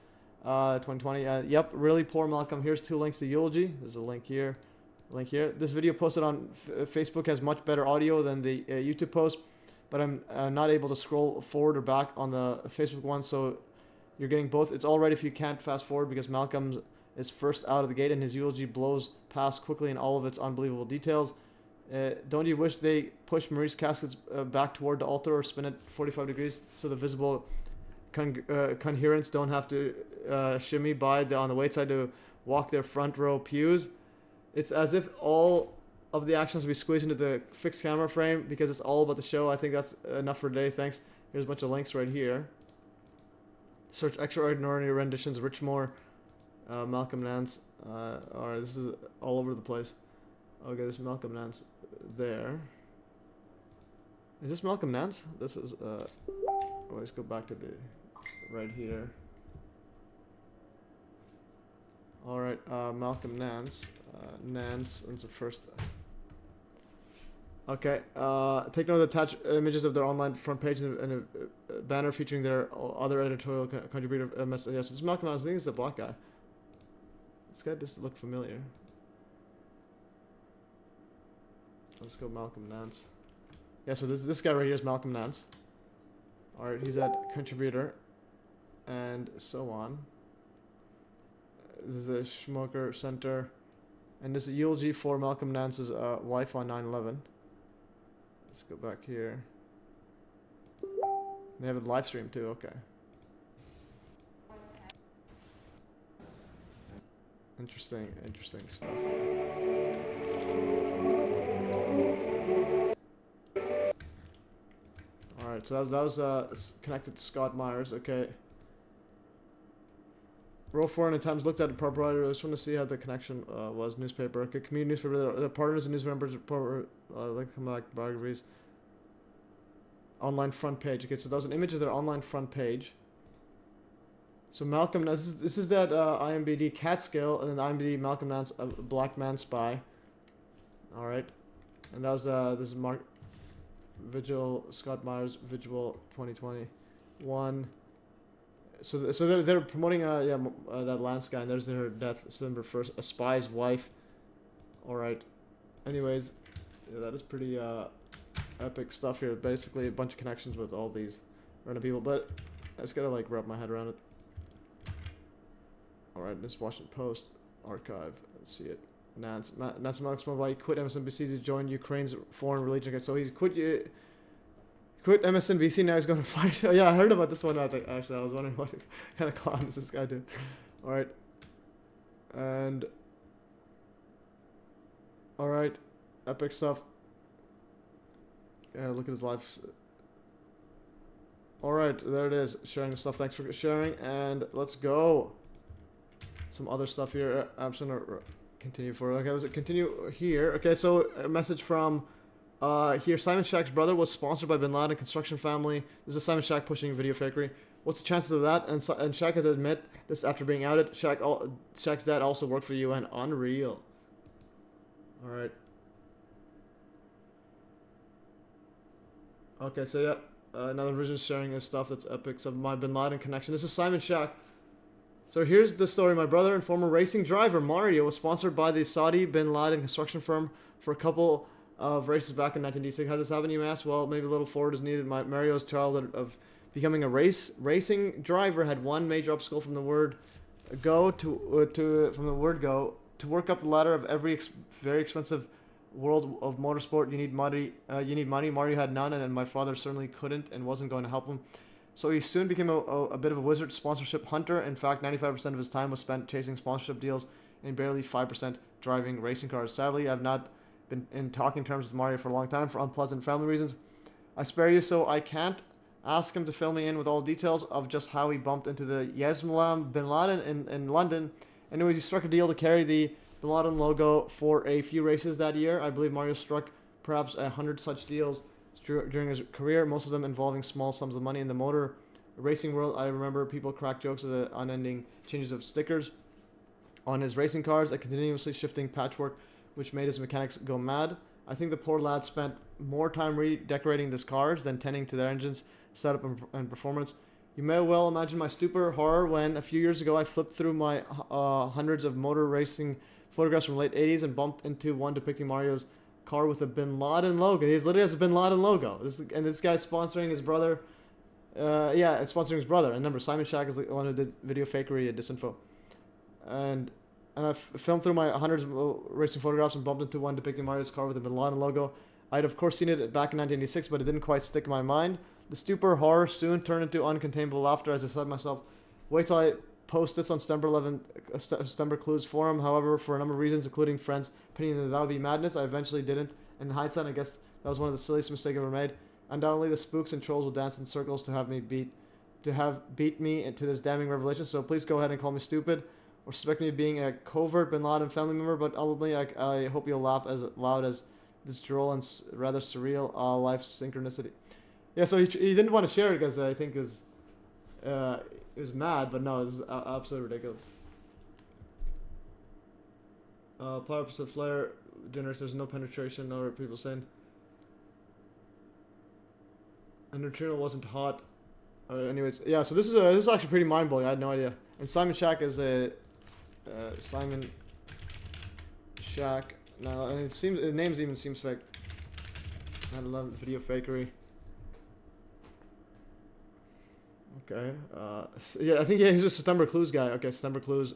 2020. Yep, really poor Malcolm. Here's two links to eulogy. There's a link here. This video posted on Facebook has much better audio than the YouTube post, but I'm not able to scroll forward or back on the Facebook one, so you're getting both. It's all right if you can't fast forward because Malcolm is first out of the gate and his eulogy blows past quickly in all of its unbelievable details. Don't you wish they push Marie's caskets back toward the altar or spin it 45 degrees so the visible coherents don't have to shimmy by on the wait side to walk their front row pews? It's as if all of the actions will be squeezed into the fixed camera frame because it's all about the show. I think that's enough for today. Thanks. Here's a bunch of links right here. Search extraordinary renditions, Richmore, Malcolm Nance. Alright, this is all over the place. Okay, this is Malcolm Nance there. Is this Malcolm Nance? This is, let's go back to the, right here. Alright, Malcolm Nance. Nance is the first. Okay, take note of the attached images of their online front page and a banner featuring their other editorial contributor. Yes, it's Malcolm Nance. I think it's the black guy. This guy doesn't look familiar. Let's go Malcolm Nance. Yeah, so this guy right here is Malcolm Nance. Alright, he's at contributor. And so on. This is the Schmoker Center. And this is a eulogy for Malcolm Nance's wife on 9/11. Let's go back here. They have a live stream too, okay. Interesting stuff. Alright, so that was connected to Scott Myers. Okay. Row 4 and Times looked at the proprietor. I just want to see how the connection was. Newspaper. Okay, community newspaper. The partners and news members like come back biographies. Online front page. Okay, so that was an image of their online front page. So Malcolm, this is that IMBD Catskill, and then IMBD Malcolm Nance, Black Man Spy. All right, and that was this is Mark Vigil, Scott Myers Vigil 2021. So they're promoting that Lance guy, and there's her death. September 1st, a spy's wife. All right. Anyways, yeah, that is pretty epic stuff here. Basically, a bunch of connections with all these random people, but I just gotta like wrap my head around it. All right, this Washington Post archive. Let's see it. Nance Malcolm quit MSNBC to join Ukraine's foreign religion. Okay, so he's quit MSNBC, now he's going to fight. Oh, yeah, I heard about this one. Actually, I was wondering what kind of clown is this guy doing. All right. And all right, epic stuff. Yeah, look at his life. All right, there it is. Sharing the stuff. Thanks for sharing. And let's go. Some other stuff here. I'm just gonna continue for. Okay, let's continue here. Okay, so a message from here. Simon Shack's brother was sponsored by Bin Laden construction family. This is Simon Shack pushing video fakery. What's the chances of that? And Shack had to admit this after being outed. Shack's dad also worked for UN. Unreal. All right. Okay, so yeah, another version sharing this stuff that's epic. So my Bin Laden connection. This is Simon Shack. So here's the story. My brother and former racing driver Mario was sponsored by the Saudi Bin Laden construction firm for a couple of races back in 1996. How did this happen, you ask? Well, maybe a little forward is needed. Mario's childhood of becoming a racing driver had one major obstacle from the word go to work up the ladder of every very expensive world of motorsport. You need money. Mario had none, and my father certainly couldn't and wasn't going to help him. So he soon became a bit of a wizard sponsorship hunter. In fact, 95% of his time was spent chasing sponsorship deals and barely 5% driving racing cars. Sadly, I've not been in talking terms with Mario for a long time for unpleasant family reasons. I spare you, so I can't ask him to fill me in with all details of just how he bumped into the Yesmalam Bin Laden in London. Anyways, he struck a deal to carry the Bin Laden logo for a few races that year. I believe Mario struck perhaps 100 such deals during his career, most of them involving small sums of money. In the motor racing world, I remember people crack jokes of the unending changes of stickers on his racing cars, a continuously shifting patchwork which made his mechanics go mad. I think the poor lad spent more time redecorating his cars than tending to their engines, setup, and performance. You may well imagine my stupor horror when a few years ago I flipped through my hundreds of motor racing photographs from the late 80s and bumped into one depicting Mario's car with a Bin Laden logo. He literally has a Bin Laden logo. This guy's sponsoring his brother. It's sponsoring his brother. And remember, Simon Shack is the one who did video fakery at Disinfo. And I filmed through my hundreds of racing photographs and bumped into one depicting Mario's car with a Bin Laden logo. I'd of course seen it back in 1986, but it didn't quite stick in my mind. The stupor horror soon turned into uncontainable laughter as I said to myself, wait till I post this on September Clues forum. However, for a number of reasons, including friends' opinion that would be madness, I eventually didn't. And in hindsight, I guess that was one of the silliest mistakes I've ever made. Undoubtedly, the spooks and trolls will dance in circles to have beat me into this damning revelation. So please go ahead and call me stupid or suspect me of being a covert Bin Laden family member. But ultimately, I hope you'll laugh as loud as this droll and rather surreal life synchronicity. Yeah, so he didn't want to share it because I think it was mad, but no, it's absolutely ridiculous. Power-ups of flare dinners, there's no penetration, or people saying. And neutrino wasn't hot. Anyways, yeah, so this is actually pretty mind-blowing. I had no idea. And Simon Shack is a Simon Shack. No, and the names even seems fake. I love video fakery. Okay. Yeah, I think he's a September Clues guy. Okay, September Clues.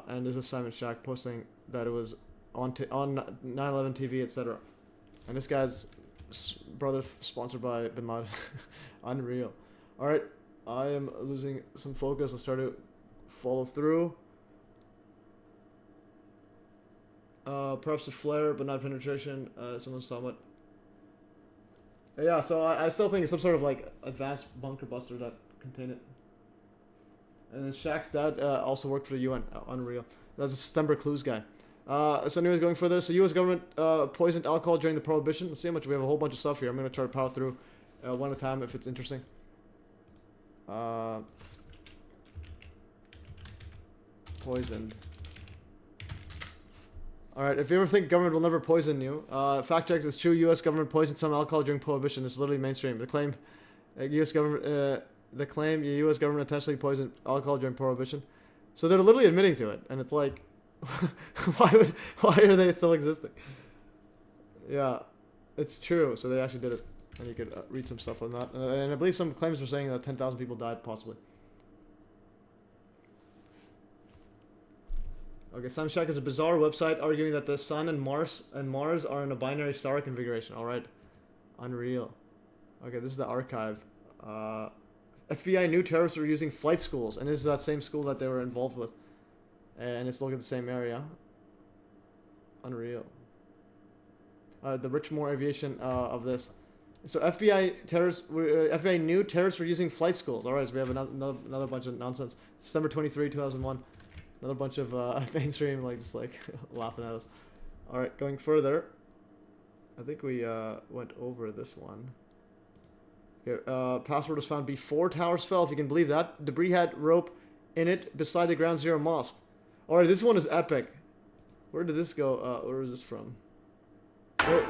And this is Simon Shack posting that it was on 9/11 TV, etc. And this guy's brother sponsored by Bin Laden. Unreal. All right, I am losing some focus. Let's try to follow through. Perhaps a flare, but not penetration. Someone's talking about. Yeah, so I still think it's some sort of like advanced bunker buster that contain it. And then Shaq's dad also worked for the UN. Unreal. That's a September Clues guy. So anyways, going further. So U.S. government poisoned alcohol during the Prohibition. Let's see how much we have. A whole bunch of stuff here. I'm going to try to power through one at a time if it's interesting. Poisoned. Alright, if you ever think government will never poison you, fact check, it's true. U.S. government poisoned some alcohol during Prohibition. It's literally mainstream. The claim, U.S. government intentionally poisoned alcohol during Prohibition. So they're literally admitting to it, and it's like, why are they still existing? Yeah, it's true. So they actually did it, and you could read some stuff on that. And I believe some claims were saying that 10,000 people died, possibly. Okay, Sam Shack is a bizarre website arguing that the Sun and Mars are in a binary star configuration. All right, unreal. Okay, this is the archive. FBI knew terrorists were using flight schools, and this is that same school that they were involved with, and it's looking at the same area. Unreal. The Richmore aviation of this. So FBI knew terrorists were using flight schools. All right, so we have another bunch of nonsense. December 23, 2001. Another bunch of mainstream, just laughing at us. Alright, going further. I think we went over this one. Okay, password was found before towers fell, if you can believe that. Debris had rope in it beside the Ground Zero mosque. Alright, this one is epic. Where did this go? Where is this from?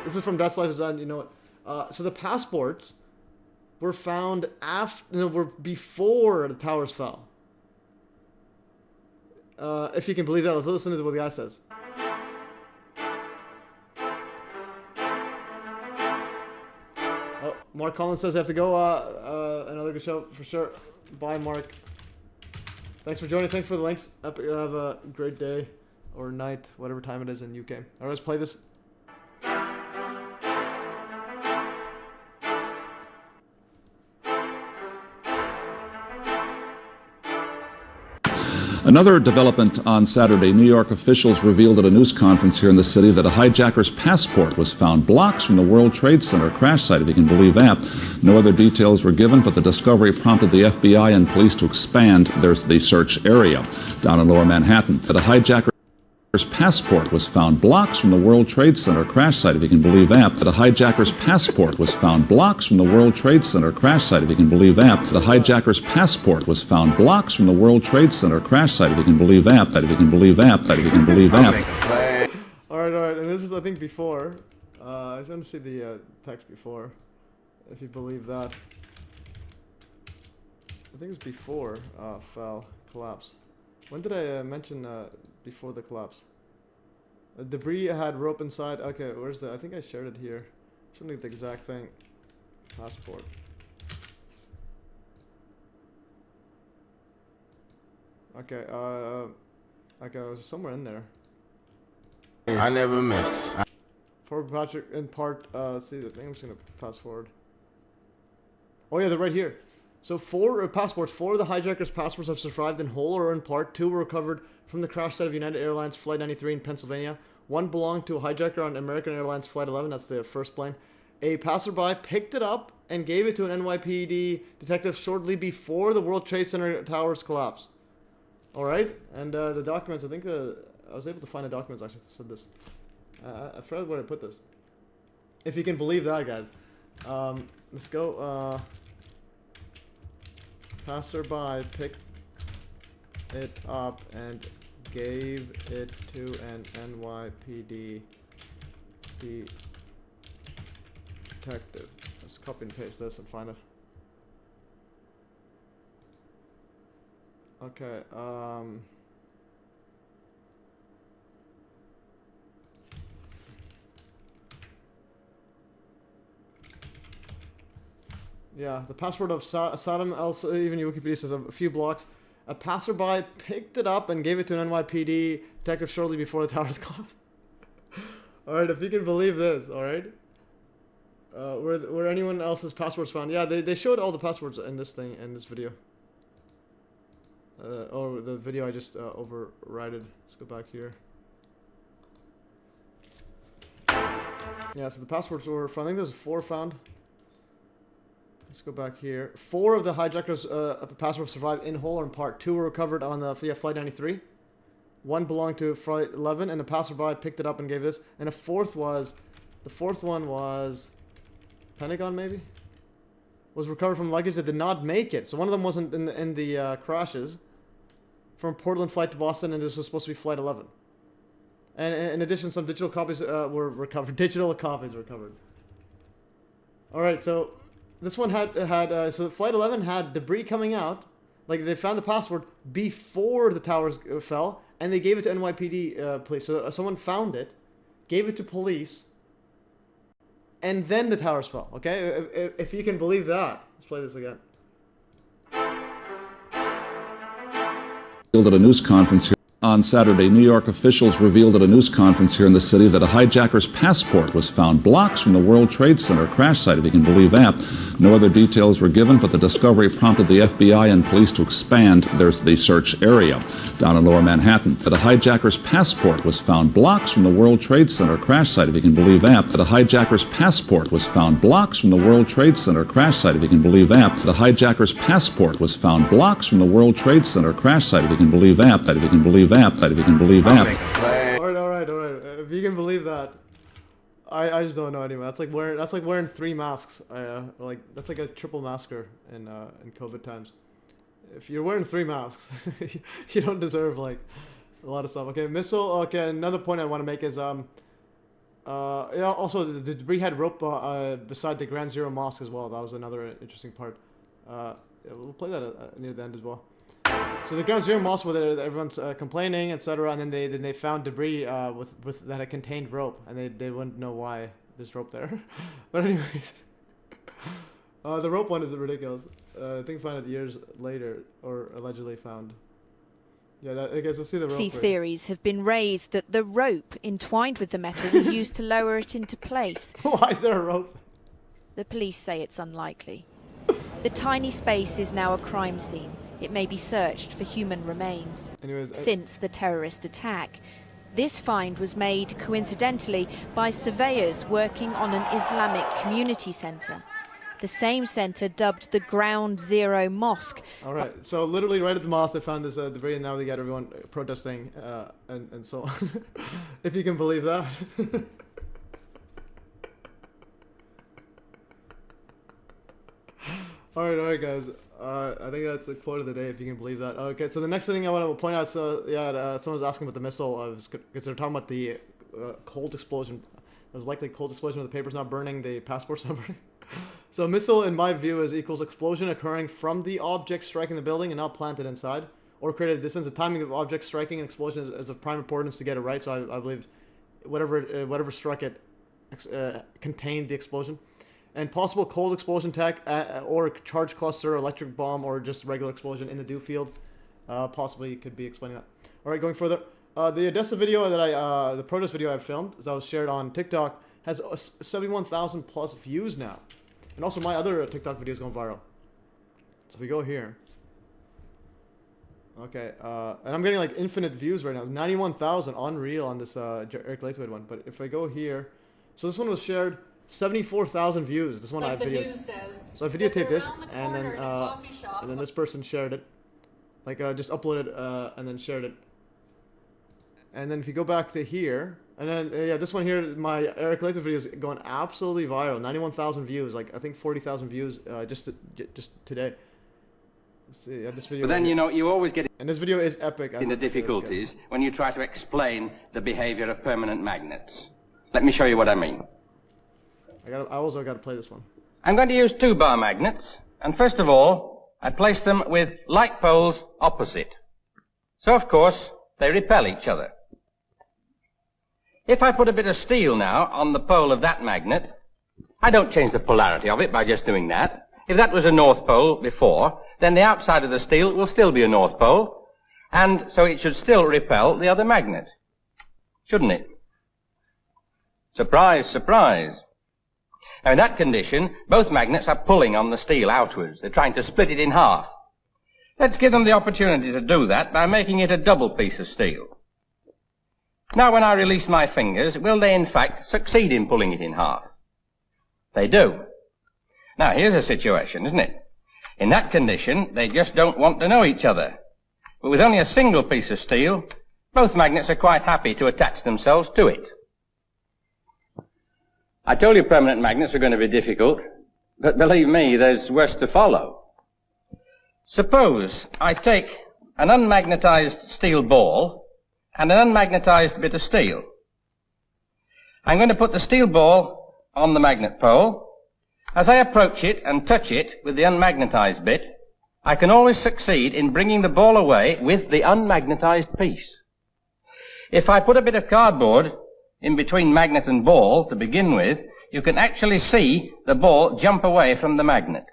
This is from That's Life Design, you know what? So the passports were found were before the towers fell. If you can believe that, let's listen to what the guy says. Oh, Mark Collins says I have to go. Another good show for sure. Bye, Mark. Thanks for joining. Thanks for the links. Have a great day or night, whatever time it is in UK. Alright, let's play this. Another development on Saturday, New York officials revealed at a news conference here in the city that a hijacker's passport was found blocks from the World Trade Center crash site, if you can believe that. No other details were given, but the discovery prompted the FBI and police to expand the search area down in Lower Manhattan. The hijacker's passport was found blocks from the World Trade Center crash site, if you can believe that. The hijacker's passport was found blocks from the World Trade Center crash site, if you can believe that. The hijacker's passport was found blocks from the World Trade Center crash site, if you can believe that. If you can believe that. If you can believe that. Alright, and this is, I think, before. I just want to see the text before, if you believe that. I think it's before collapse. When did I mention before the collapse? Debris had rope inside. Okay, where's the? I think I shared it here. Shouldn't be the exact thing. Passport. Okay. Okay, it was somewhere in there. I never miss. For Patrick, in part. Let's see. I think I'm just gonna fast forward. Oh yeah, they're right here. So 4 passports. 4 of the hijackers' passports have survived in whole or in part. 2 were recovered from the crash site of United Airlines Flight 93 in Pennsylvania. 1 belonged to a hijacker on American Airlines Flight 11. That's the first plane. A passerby picked it up and gave it to an NYPD detective shortly before the World Trade Center towers collapsed. All right, and the documents. I think I was able to find the documents actually that said this. I forgot where I put this. If you can believe that, guys. Let's go. Passerby picked it up and gave it to an NYPD detective. Let's copy and paste this and find it. Okay, yeah, the password of Saddam even Wikipedia says a few blocks. A passerby picked it up and gave it to an NYPD detective shortly before the towers collapsed. Alright, if you can believe this, alright? Were anyone else's passwords found? Yeah, they showed all the passwords in this thing, in this video. Or the video I just overrided. Let's go back here. Yeah, so the passwords were found. I think there's 4 found. Let's go back here. 4 of the hijackers' passengers survived in whole or in part. 2 were recovered on the flight 93. 1 belonged to flight 11, and a passerby picked it up and gave this. And the fourth one was Pentagon, maybe? Was recovered from luggage that did not make it. So one of them wasn't in the crashes. From Portland flight to Boston, and this was supposed to be flight 11. And in addition, some digital copies were recovered. Digital copies were recovered. All right, so this one had so flight 11 had debris coming out. Like they found the password before the towers fell, and they gave it to NYPD police. So someone found it, gave it to police, and then the towers fell. Okay, if you can believe that. Let's play this again. At a news conference here on Saturday, New York officials revealed at a news conference here in the city that a hijacker's passport was found blocks from the World Trade Center crash site, if you can believe that. No other details were given, but the discovery prompted the FBI and police to expand the search area down in Lower Manhattan. That a hijacker's passport was found blocks from the World Trade Center crash site, if you can believe that. That a hijacker's passport was found blocks from the World Trade Center crash site, if you can believe that. The hijacker's passport was found blocks from the World Trade Center crash site, if you can believe that. That if you can believe that. That if you can believe that. All right. If you can believe that, I just don't know anymore. That's like wearing 3 masks. Like that's like a triple masker in COVID times. If you're wearing 3 masks, you don't deserve like a lot of stuff. Okay, missile. Okay, another point I want to make is also the debris had rope beside the Ground Zero mosque as well. That was another interesting part. We'll play that near the end as well. So the Ground Zero mosque where everyone's complaining, etc., and then they found debris with that had contained rope, and they wouldn't know why there's rope there. But anyways, the rope one is ridiculous. I think found it years later, or allegedly found. Yeah, I guess let's see the rope. Theories have been raised that the rope entwined with the metal was used to lower it into place. Why is there a rope? The police say it's unlikely. The tiny space is now a crime scene. It may be searched for human remains. Anyways, since the terrorist attack. This find was made coincidentally by surveyors working on an Islamic community centre. The same centre dubbed the Ground Zero Mosque. All right, so literally right at the mosque they found this debris, and now they got everyone protesting and so on. If you can believe that. All right, guys. I think that's the quote of the day, if you can believe that. Okay, so the next thing I want to point out, so yeah, someone was asking about the missile, because they're talking about the cold explosion. There's likely cold explosion where the paper's not burning, the passport's not burning. So missile, in my view, equals explosion occurring from the object striking the building and not planted inside, or created a distance. The timing of object striking and explosion is of prime importance to get it right, so I believe whatever struck it contained the explosion. And possible cold explosion tech or charge cluster, electric bomb, or just regular explosion in the dew field. Possibly could be explaining that. All right, going further. The Odessa video that the protest video I filmed, that was shared on TikTok, has 71,000 plus views now. And also my other TikTok video is going viral. So if we go here. Okay, and I'm getting like infinite views right now. 91,000, unreal on this Eric Lathwaite one. But if I go here, so this one was shared. 74,000 views. This one I videoed. So I videotaped this, and then this person shared it, like just uploaded and then shared it. And then if you go back to here, and then yeah, this one here, my Eric Lathwaite video is going absolutely viral. 91,000 views, like I think 40,000 views just today. Let's see, this video. But then you know you always get. And this video is epic. In the difficulties when you try to explain the behavior of permanent magnets. Let me show you what I mean. I also got to play this one. I'm going to use 2 bar magnets, and first of all, I place them with like poles opposite. So, of course, they repel each other. If I put a bit of steel now on the pole of that magnet, I don't change the polarity of it by just doing that. If that was a north pole before, then the outside of the steel will still be a north pole, and so it should still repel the other magnet. Shouldn't it? Surprise, surprise. Now, in that condition, both magnets are pulling on the steel outwards. They're trying to split it in half. Let's give them the opportunity to do that by making it a double piece of steel. Now, when I release my fingers, will they in fact succeed in pulling it in half? They do. Now, here's a situation, isn't it? In that condition, they just don't want to know each other. But with only a single piece of steel, both magnets are quite happy to attach themselves to it. I told you permanent magnets are going to be difficult, but believe me, there's worse to follow. Suppose I take an unmagnetized steel ball and an unmagnetized bit of steel. I'm going to put the steel ball on the magnet pole. As I approach it and touch it with the unmagnetized bit, I can always succeed in bringing the ball away with the unmagnetized piece. If I put a bit of cardboard in between magnet and ball to begin with, you can actually see the ball jump away from the magnet.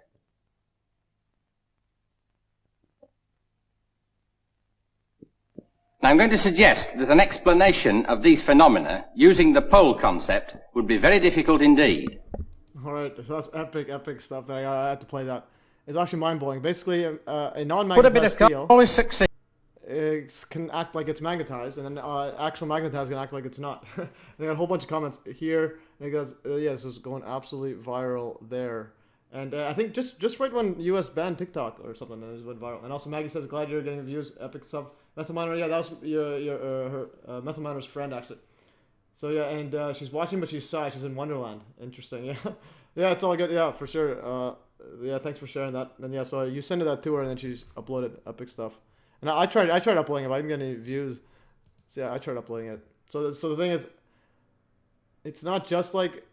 Now I'm going to suggest that an explanation of these phenomena using the pole concept would be very difficult indeed. Alright, so that's epic stuff. I had to play that. It's actually mind-blowing. Basically, a non-magnetized Put a bit of steel always succeed. Can act like it's magnetized, and then actual magnetized can act like it's not. And I got a whole bunch of comments here, and it goes, yeah, this was going absolutely viral there. And I think just right when US banned TikTok or something, it went viral. And also Maggie says, glad you're getting views, epic stuff. Metal Miner, yeah, that was her Metal Miner's friend, actually. So yeah, and she's watching, but she's shy. She's in Wonderland. Interesting, yeah. Yeah, it's all good, yeah, for sure. Yeah, thanks for sharing that. And yeah, so you sent that to her, and then she's uploaded epic stuff. And I tried uploading it, but I didn't get any views. So yeah, I tried uploading it. So the thing is, it's not just like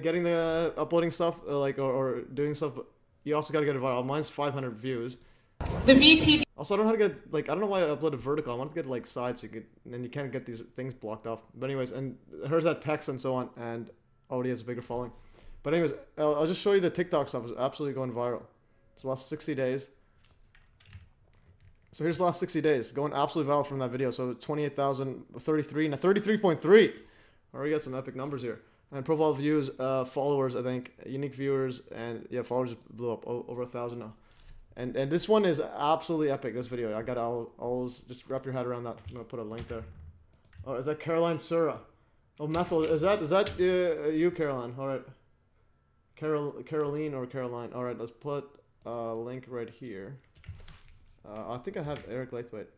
getting the uploading stuff, or doing stuff, but you also gotta get it viral. Mine's 500 views. The VP. Also, I don't know how to get, I don't know why I uploaded vertical. I want to get side, so and you can't get these things blocked off. But anyways, and hers had text and so on, and already has a bigger following. But anyways, I'll just show you the TikTok stuff. It's absolutely going viral. It's the last 60 days. So here's the last 60 days, going absolutely viral from that video. So 28,000, 33, now 33.3. Already got some epic numbers here. And profile views, followers, I think, unique viewers, and yeah, followers blew up over 1,000 now. And this one is absolutely epic, this video. I gotta always just wrap your head around that. I'm gonna put a link there. Oh, is that Caroline Sura? Oh, Methyl, is that you, Caroline? All right. Caroline or Caroline. All right, let's put a link right here. I think I have Eric Lathwaite.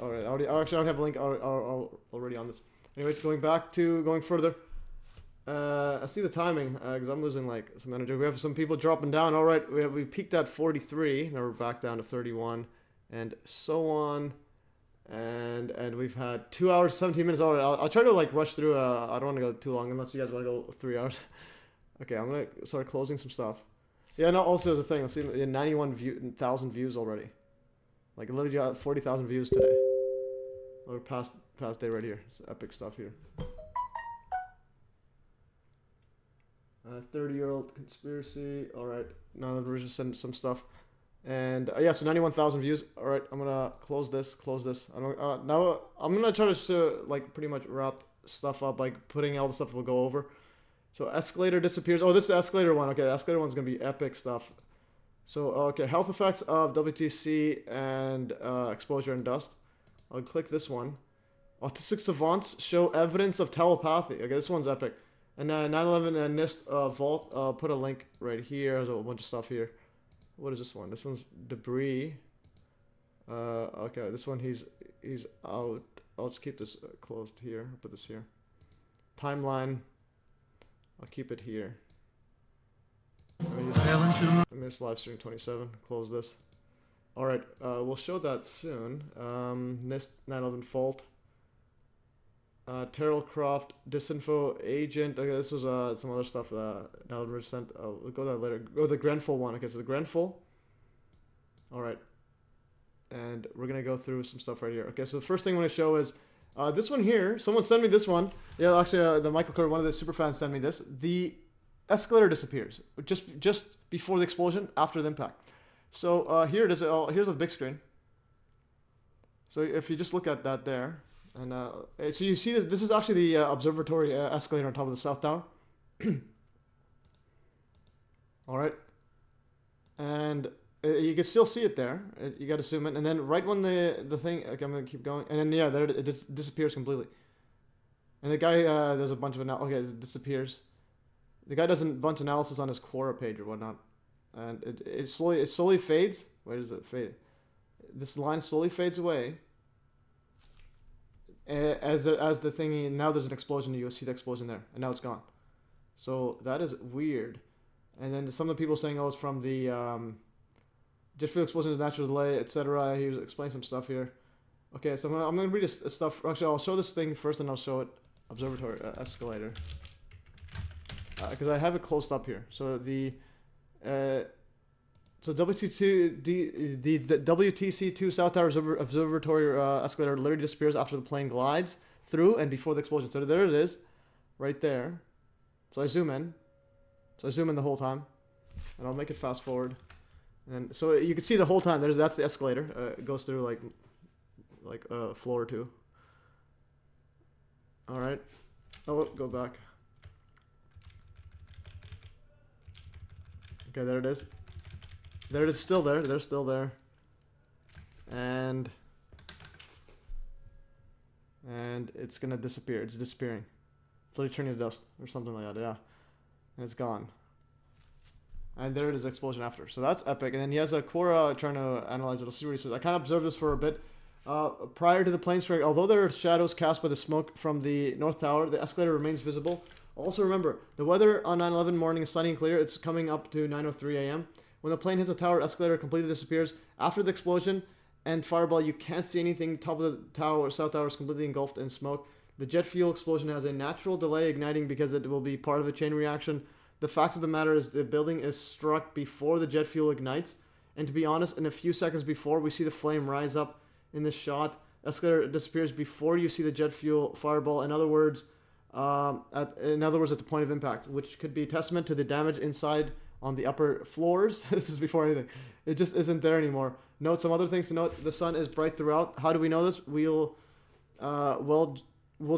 All right, I don't have a link already on this. Anyways, going further. I see the timing because I'm losing some energy. We have some people dropping down. All right, we peaked at 43. Now we're back down to 31, and so on. And we've had 2 hours 17 minutes already. I'll try to rush through. I don't want to go too long unless you guys want to go 3 hours. Okay, I'm gonna start closing some stuff. Yeah, no. Also, there's a thing. I'm seeing 91,000 views already. Literally got 40,000 views today. Or past day right here. It's epic stuff here. 30-year-old conspiracy. All right. Now we're just sending some stuff. And yeah, so 91,000 views. All right, I'm gonna close this. Now I'm gonna try to pretty much wrap stuff up, putting all the stuff we'll go over. So escalator disappears. Oh, this is the escalator one. Okay, the escalator one's gonna be epic stuff. So okay, health effects of WTC and exposure and dust. I'll click this one. Autistic savants show evidence of telepathy. Okay, this one's epic. And 9/11 and NIST vault. I'll put a link right here. There's a bunch of stuff here. What is this one? This one's debris. Okay, this one he's out. I'll just keep this closed here. I'll put this here. Timeline. I'll keep it here. Let me just live stream 27. Close this. All right, we'll show that soon. NIST 9/11 fault. Terrell Croft disinfo agent. Okay, this was some other stuff that we're sent. We'll go to that later. Go to the Grenfell one. Okay, so the Grenfell. All right, and we're gonna go through some stuff right here. Okay, so the first thing I want to show is this one here. Someone sent me this one. Yeah, actually, the Michael Kerr, one of the super fans, sent me this. The escalator disappears just before the explosion, after the impact. So here it is. Here's a big screen. So if you just look at that there. And so you see this is actually the observatory escalator on top of the South Tower. All right, and you can still see it there. You got to zoom in, and then right when the thing, okay, I'm gonna keep going, and then yeah, there it disappears completely. And the guy there's a bunch of okay, it disappears, The guy does a bunch of analysis on his Quora page or whatnot, and it slowly fades. Where does it fade? This line slowly fades away. As the thingy, now there's an explosion. You'll see the explosion there, and now it's gone. So that is weird. And then some of the people saying, oh, it's from the jet fuel explosion, natural delay, etc. He was explaining some stuff here. Okay, so I'm gonna read this stuff. Actually, I'll show this thing first, and I'll show it. Observatory escalator. Because I have it closed up here. So the WTC2 the WTC2 South Tower Observatory escalator literally disappears after the plane glides through and before the explosion. So there it is, right there. So I zoom in. So I zoom in the whole time, and I'll make it fast forward. And so you can see the whole time. That's the escalator. It goes through like a floor or two. All right. Oh, go back. Okay, there it is. There it is, still there. They're still there. And it's gonna disappear. It's disappearing. It's like turning to dust or something like that. Yeah, and it's gone. And there it is, explosion after. So that's epic. And then he has a Quora trying to analyze it. I'll see what he says. I kind of observed this for a bit. Prior to the plane strike, although there are shadows cast by the smoke from the North Tower, the escalator remains visible. Also remember, the weather on 9/11 morning is sunny and clear. It's coming up to 9:03 a.m. When the plane hits a tower, escalator completely disappears. After the explosion and fireball, you can't see anything. Top of the tower, South Tower is completely engulfed in smoke. The jet fuel explosion has a natural delay igniting because it will be part of a chain reaction. The fact of the matter is the building is struck before the jet fuel ignites. And to be honest, in a few seconds before, we see the flame rise up in this shot. Escalator disappears before you see the jet fuel fireball. In other words, at the point of impact, which could be a testament to the damage inside on the upper floors. This is before anything. It just isn't there anymore. Note some other things to note. The sun is bright throughout. How do we know this? We'll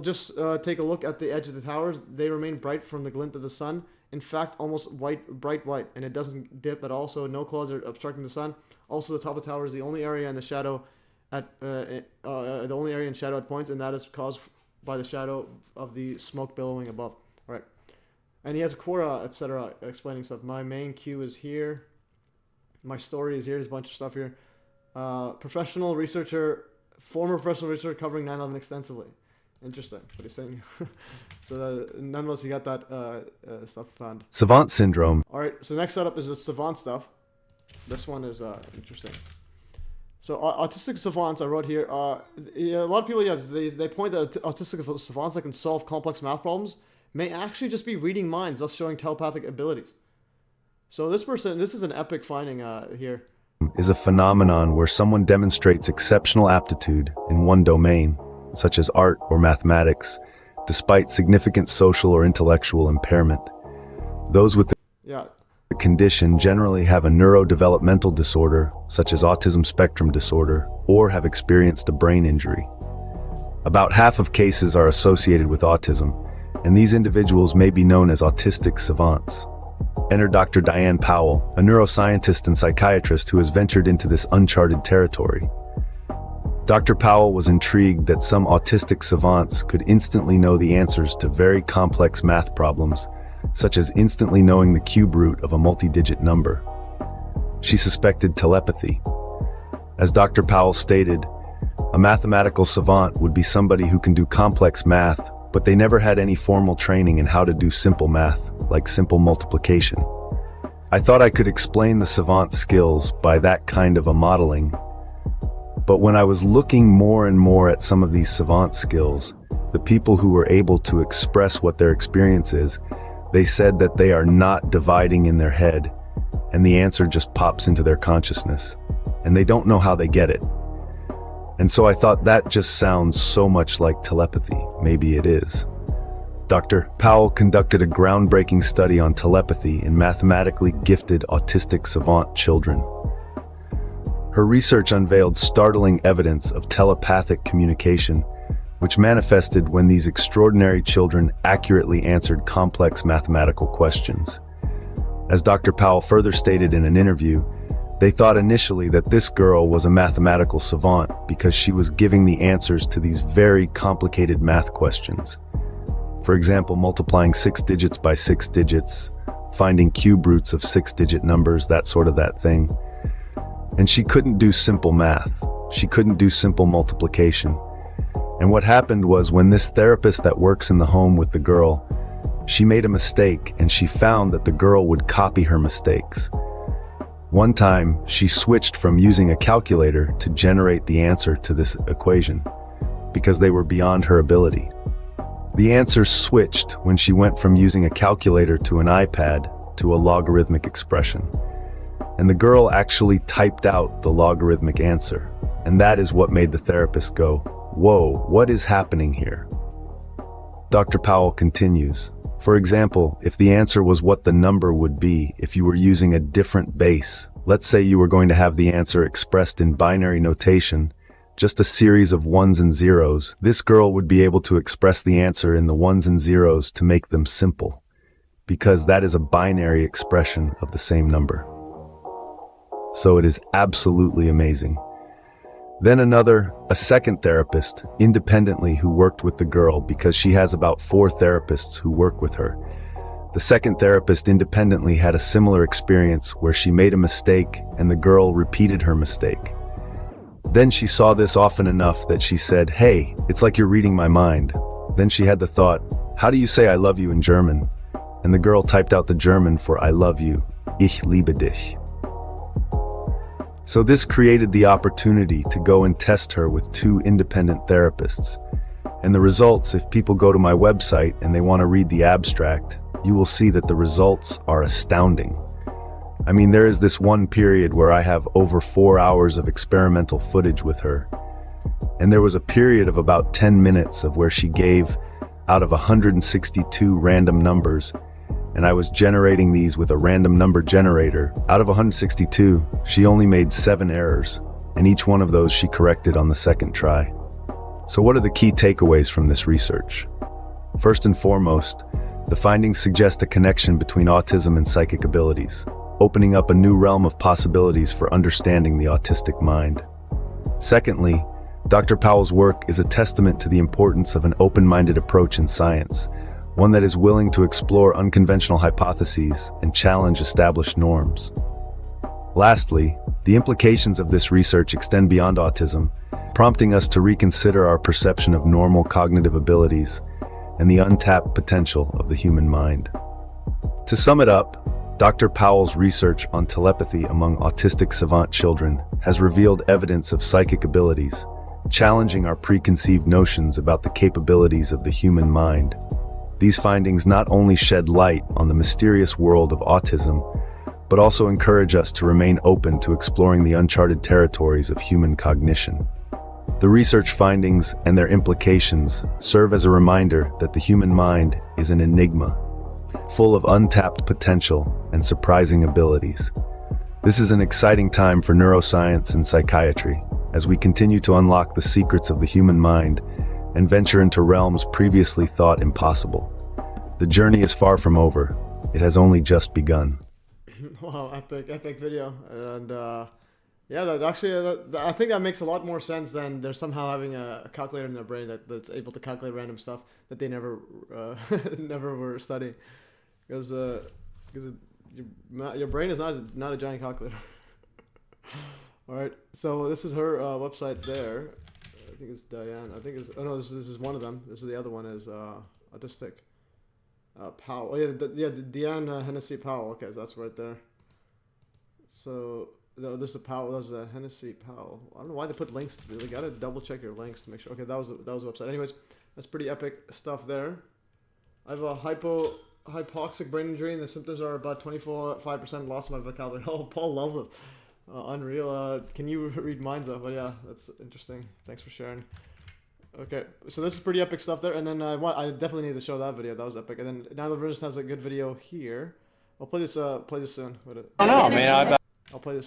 just take a look at the edge of the towers. They remain bright from the glint of the sun. In fact, almost bright white, and it doesn't dip at all. So no clouds are obstructing the sun. Also, the top of the tower is the only area in the shadow the only area in shadow at points, and that is caused by the shadow of the smoke billowing above. All right. And he has a Quora, etc., explaining stuff. My main queue is here. My story is here. There's a bunch of stuff here. Former professional researcher covering 9/11 extensively. Interesting what he's saying. So nonetheless, he got that stuff found. Savant syndrome. All right. So next setup is the savant stuff. This one is interesting. So autistic savants, I wrote here. A lot of people, they point that autistic savants that can solve complex math problems may actually just be reading minds, thus showing telepathic abilities. So this is an epic finding here. Is a phenomenon where someone demonstrates exceptional aptitude in one domain, such as art or mathematics, despite significant social or intellectual impairment. Those with the condition generally have a neurodevelopmental disorder, such as autism spectrum disorder, or have experienced a brain injury. About half of cases are associated with autism, and these individuals may be known as autistic savants. Enter Dr. Diane Powell, a neuroscientist and psychiatrist who has ventured into this uncharted territory. Dr. Powell was intrigued that some autistic savants could instantly know the answers to very complex math problems, such as instantly knowing the cube root of a multi-digit number. She suspected telepathy. As Dr. Powell stated, a mathematical savant would be somebody who can do complex math, but they never had any formal training in how to do simple math, like simple multiplication. I thought I could explain the savant skills by that kind of a modeling, but when I was looking more and more at some of these savant skills, the people who were able to express what their experience is, they said that they are not dividing in their head, and the answer just pops into their consciousness, and they don't know how they get it. And so I thought that just sounds so much like telepathy. Maybe it is. Dr. Powell conducted a groundbreaking study on telepathy in mathematically gifted autistic savant children. Her research unveiled startling evidence of telepathic communication, which manifested when these extraordinary children accurately answered complex mathematical questions. As Dr. Powell further stated in an interview, they thought initially that this girl was a mathematical savant because she was giving the answers to these very complicated math questions. For example, multiplying 6 digits by 6 digits, finding cube roots of 6-digit numbers, that thing. And she couldn't do simple math. She couldn't do simple multiplication. And what happened was, when this therapist that works in the home with the girl, she made a mistake, and she found that the girl would copy her mistakes. One time, she switched from using a calculator to generate the answer to this equation, because they were beyond her ability. The answer switched when she went from using a calculator to an iPad to a logarithmic expression. And the girl actually typed out the logarithmic answer. And that is what made the therapist go, "Whoa, what is happening here?" Dr. Powell continues, for example, if the answer was what the number would be if you were using a different base, let's say you were going to have the answer expressed in binary notation, just a series of ones and zeros, this girl would be able to express the answer in the ones and zeros to make them simple, because that is a binary expression of the same number. So it is absolutely amazing. Then a second therapist, independently, who worked with the girl, because she has about 4 therapists who work with her. The second therapist independently had a similar experience where she made a mistake and the girl repeated her mistake. Then she saw this often enough that she said, "Hey, it's like you're reading my mind." Then she had the thought, "How do you say I love you in German?" And the girl typed out the German for "I love you," "Ich liebe dich." So this created the opportunity to go and test her with 2 independent therapists. And the results, if people go to my website and they want to read the abstract, you will see that the results are astounding. I mean, there is this one period where I have over 4 hours of experimental footage with her. And there was a period of about 10 minutes of where she gave out of 162 random numbers, and I was generating these with a random number generator. Out of 162, she only made 7 errors, and each one of those she corrected on the second try. So what are the key takeaways from this research? First and foremost, the findings suggest a connection between autism and psychic abilities, opening up a new realm of possibilities for understanding the autistic mind. Secondly, Dr. Powell's work is a testament to the importance of an open-minded approach in science, one that is willing to explore unconventional hypotheses and challenge established norms. Lastly, the implications of this research extend beyond autism, prompting us to reconsider our perception of normal cognitive abilities and the untapped potential of the human mind. To sum it up, Dr. Powell's research on telepathy among autistic savant children has revealed evidence of psychic abilities, challenging our preconceived notions about the capabilities of the human mind. These findings not only shed light on the mysterious world of autism, but also encourage us to remain open to exploring the uncharted territories of human cognition. The research findings and their implications serve as a reminder that the human mind is an enigma, full of untapped potential and surprising abilities. This is an exciting time for neuroscience and psychiatry, as we continue to unlock the secrets of the human mind and venture into realms previously thought impossible. The journey is far from over. It has only just begun. Wow, epic video. And yeah, I think that makes a lot more sense than they're somehow having a calculator in their brain that's able to calculate random stuff that they never never were studying. Because your brain is not a giant calculator. All right, so this is her website there. I think it's Diane. This is one of them. This is the other one is autistic. Powell. Oh yeah, Diane Hennessy Powell. Okay, so that's right there. So this is Powell. That's Hennessy Powell. I don't know why they put links. They gotta double check your links to make sure. Okay, that was the website. Anyways, that's pretty epic stuff there. I have a hypoxic brain injury, and the symptoms are about 25% loss of my vocabulary. Oh, Paul Loveless. Unreal. Can you read minds up? But yeah, that's interesting. Thanks for sharing. Okay, so this is pretty epic stuff there, and then I definitely need to show that video. That was epic. And then now the version has a good video here. I'll play this soon. I'll play this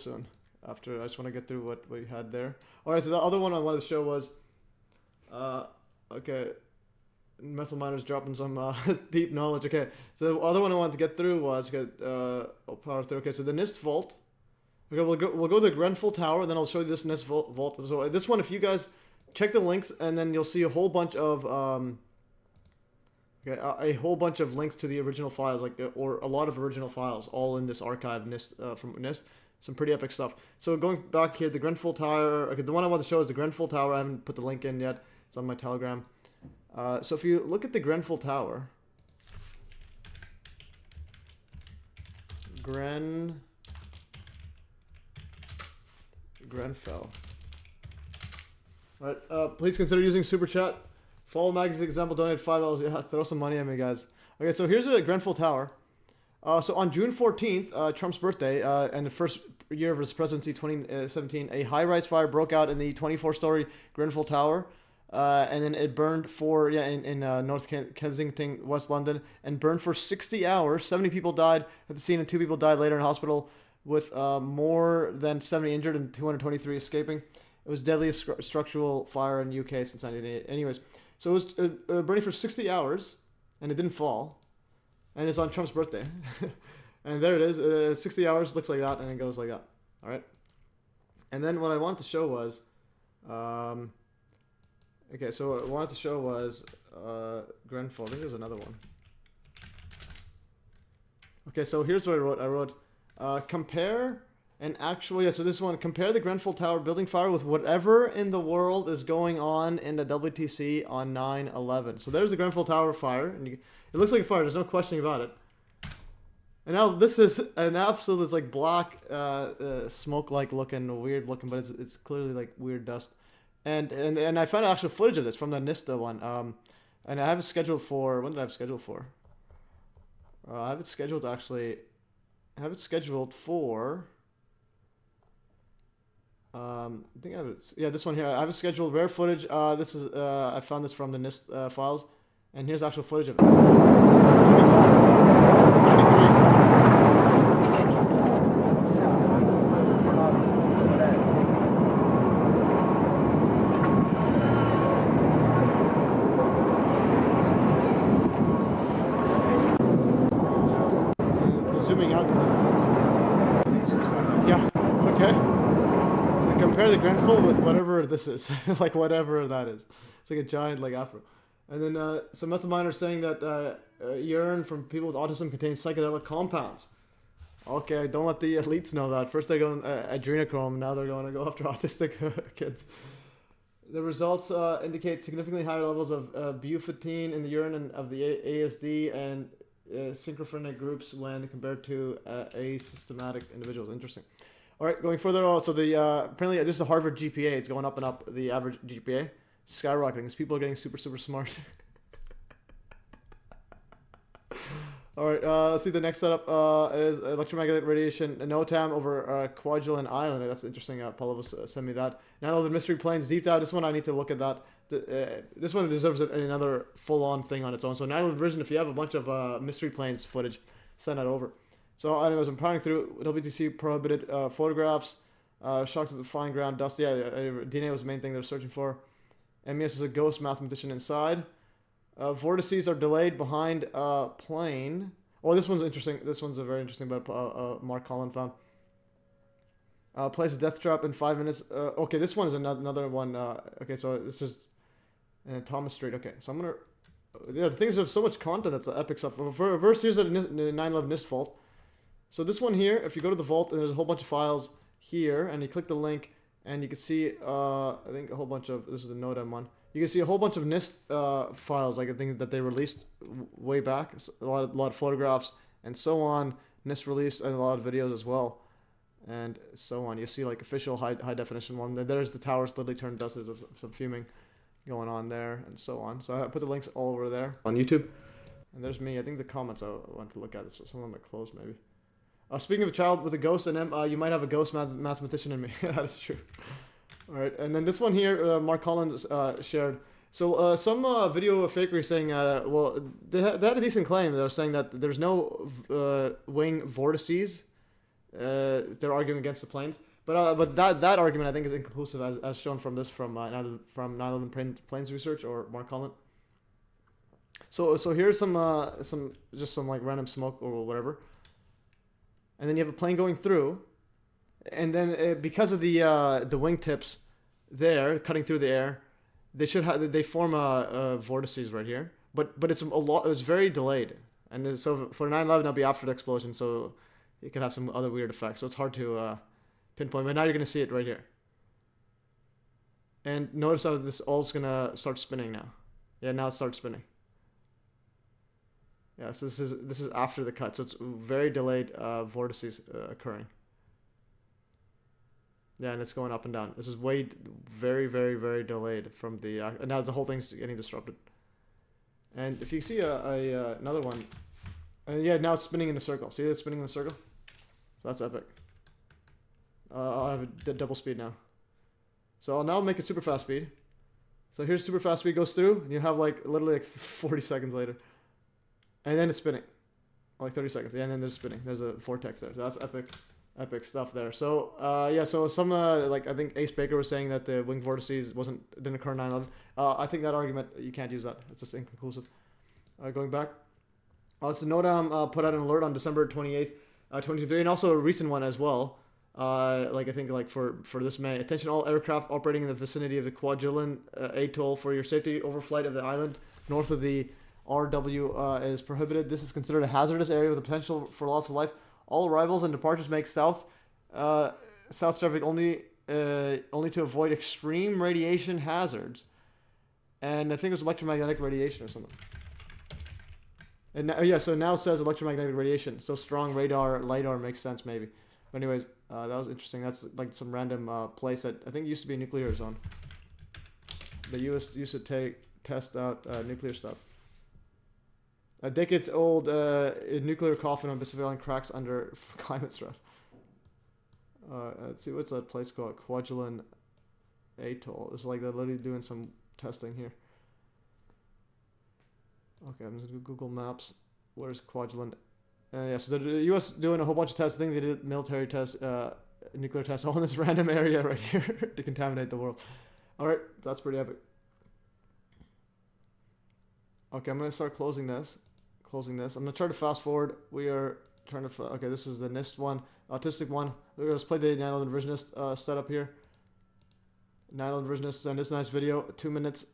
soon. After I just want to get through what we had there. All right, so the other one I wanted to show was, okay, Methyl Miners dropping some deep knowledge. Okay, so the other one I wanted to get through was I'll power through. Okay, so the NIST vault. Okay, we'll go to the Grenfell Tower, then I'll show you this NIST vault. So this one, if you guys check the links, and then you'll see a whole bunch of Okay, a whole bunch of links to the original files, like or a lot of original files, all in this archive NIST from NIST. Some pretty epic stuff. So going back here, the Grenfell Tower. Okay, the one I want to show is the Grenfell Tower. I haven't put the link in yet. It's on my Telegram. So if you look at the Grenfell Tower, Grenfell. All right. Please consider using Super Chat. Follow Mag's example. Donate $5. Yeah, throw some money at me, guys. Okay, so here's a Grenfell Tower. So on June 14th, Trump's birthday, and the first year of his presidency, 2017, a high-rise fire broke out in the 24-story Grenfell Tower, and then it burned in North Kensington, West London, and burned for 60 hours. 70 people died at the scene, and 2 people died later in hospital, with more than 70 injured and 223 escaping. It was deadliest structural fire in UK since 1988. Anyways, so it was burning for 60 hours, and it didn't fall. And it's on Trump's birthday. And there it is. 60 hours, looks like that, and it goes like that. All right. And then what I wanted to show was... okay, so what I wanted to show was Grenfell. I think there's another one. Okay, so here's what I wrote. I wrote, compare an actual... Yeah, so this one, compare the Grenfell Tower building fire with whatever in the world is going on in the WTC on 9/11. So there's the Grenfell Tower fire, and it looks like a fire. There's no questioning about it. And now this is an absolute, it's like black, smoke-like looking, weird looking, but it's clearly like weird dust. And I found actual footage of this from the NISTA one. And I have it scheduled for, when did I have it scheduled for? I have it scheduled actually, I have it scheduled for, I think I have it, yeah, this one here. I have it scheduled, rare footage. This is, I found this from the NIST files. And here's actual footage of it. 33. Zooming out. Yeah, okay. So compare the Grenfell with whatever this is. Like whatever that is. It's like a giant like afro. And then some method miners saying that urine from people with autism contains psychedelic compounds. Okay, don't let the elites know that. First they're going adrenochrome, now they're going to go after autistic kids. The results indicate significantly higher levels of bufotenin in the urine and of the ASD and synchrophrenic groups when compared to asystematic individuals. Interesting. All right, going further on. So the apparently this is a Harvard GPA. It's going up and up. The average GPA skyrocketing because people are getting super smart. All right, let's see. The next setup is electromagnetic radiation NOTAM over Kwajalein Island. That's interesting. Paula sent me that. Now the mystery planes deep dive. This one I need to look at that. This one deserves another full-on thing on its own. So 9/11 version, if you have a bunch of mystery planes footage, send that over. So anyways, I'm powering through. WTC prohibited photographs. Shocked at the fine ground dust. Yeah, DNA was the main thing they're searching for. MES is a ghost mathematician inside. Vortices are delayed behind plane. Oh, this one's interesting. This one's a very interesting, but Mark Collin found. Place a death trap in 5 minutes. Okay, this one is another one. Okay, so this is Thomas Street. Okay, so I'm gonna. Yeah, the things have so much content. That's epic stuff. First, here's the 9/11 NIST vault. So this one here, if you go to the vault, and there's a whole bunch of files here, and you click the link, and you can see, I think a whole bunch of, this is the NOTAM one. You can see a whole bunch of NIST files, like I think that they released way back. A lot of photographs and so on. NIST released and a lot of videos as well, and so on. You see like official high definition one. There's the towers literally turned dust. There's some fuming going on there and so on. So I put the links all over there on YouTube. And there's me. I think the comments I want to look at. So some of them are closed maybe. Speaking of a child with a ghost in him, you might have a ghost mathematician in me. That is true. All right, and then this one here, Mark Collins shared. So some video fakery saying, well, they had a decent claim. They're saying that there's no wing vortices. They're arguing against the planes, but that argument I think is inconclusive, as shown from this from 9/11 planes research or Mark Collins. So here's some like random smoke or whatever. And then you have a plane going through, and then because of the wingtips there cutting through the air, they form vortices right here. but it's a lot. It's very delayed, and so for 9/11 that'll be after the explosion, so it could have some other weird effects. So it's hard to pinpoint. But now you're gonna see it right here. And notice how this all's gonna start spinning now. Yeah, now it starts spinning. Yeah, so this is after the cut, so it's very delayed vortices occurring. Yeah, and it's going up and down. This is very, very, very delayed from the... and now the whole thing's getting disrupted. And if you see another one... yeah, now it's spinning in a circle. See it's spinning in a circle? So that's epic. I'll have it double speed now. So I'll now make it super fast speed. So here's super fast speed goes through, and you have like literally like 40 seconds later. And then it's spinning. Like 30 seconds. Yeah, and then there's spinning. There's a vortex there. So that's epic stuff there. So yeah, so some like I think Ace Baker was saying that the wing vortices didn't occur in 9/11. I think that argument, you can't use that. It's just inconclusive. Going back, so NOTAM put out an alert on December 28th, 2023, and also a recent one as well. Like I think like for this May, attention all aircraft operating in the vicinity of the Kwajalein atoll, for your safety, overflight of the island north of the RW is prohibited. This is considered a hazardous area with the potential for loss of life. All arrivals and departures make south traffic only to avoid extreme radiation hazards. And I think it was electromagnetic radiation or something. And now, yeah, so now it says electromagnetic radiation. So strong LiDAR makes sense maybe. But anyways, that was interesting. That's like some random place that I think used to be a nuclear zone. The U.S. used to test out nuclear stuff. A decades-old nuclear coffin on Pacific Island cracks under climate stress. Let's see, what's that place called? Kwajalein Atoll. It's like they're literally doing some testing here. Okay, I'm just going to Google Maps. Where's Kwajalein? Yeah, so the U.S. doing a whole bunch of tests. I think they did military tests, nuclear tests, all in this random area right here to contaminate the world. All right, that's pretty epic. Okay, I'm going to start closing this. I'm going to try to fast forward. We are trying to... okay, this is the NIST one. Autistic one. Let's play the 9/11 revisionist setup here. 9/11 revisionist, and this nice video. 2 minutes.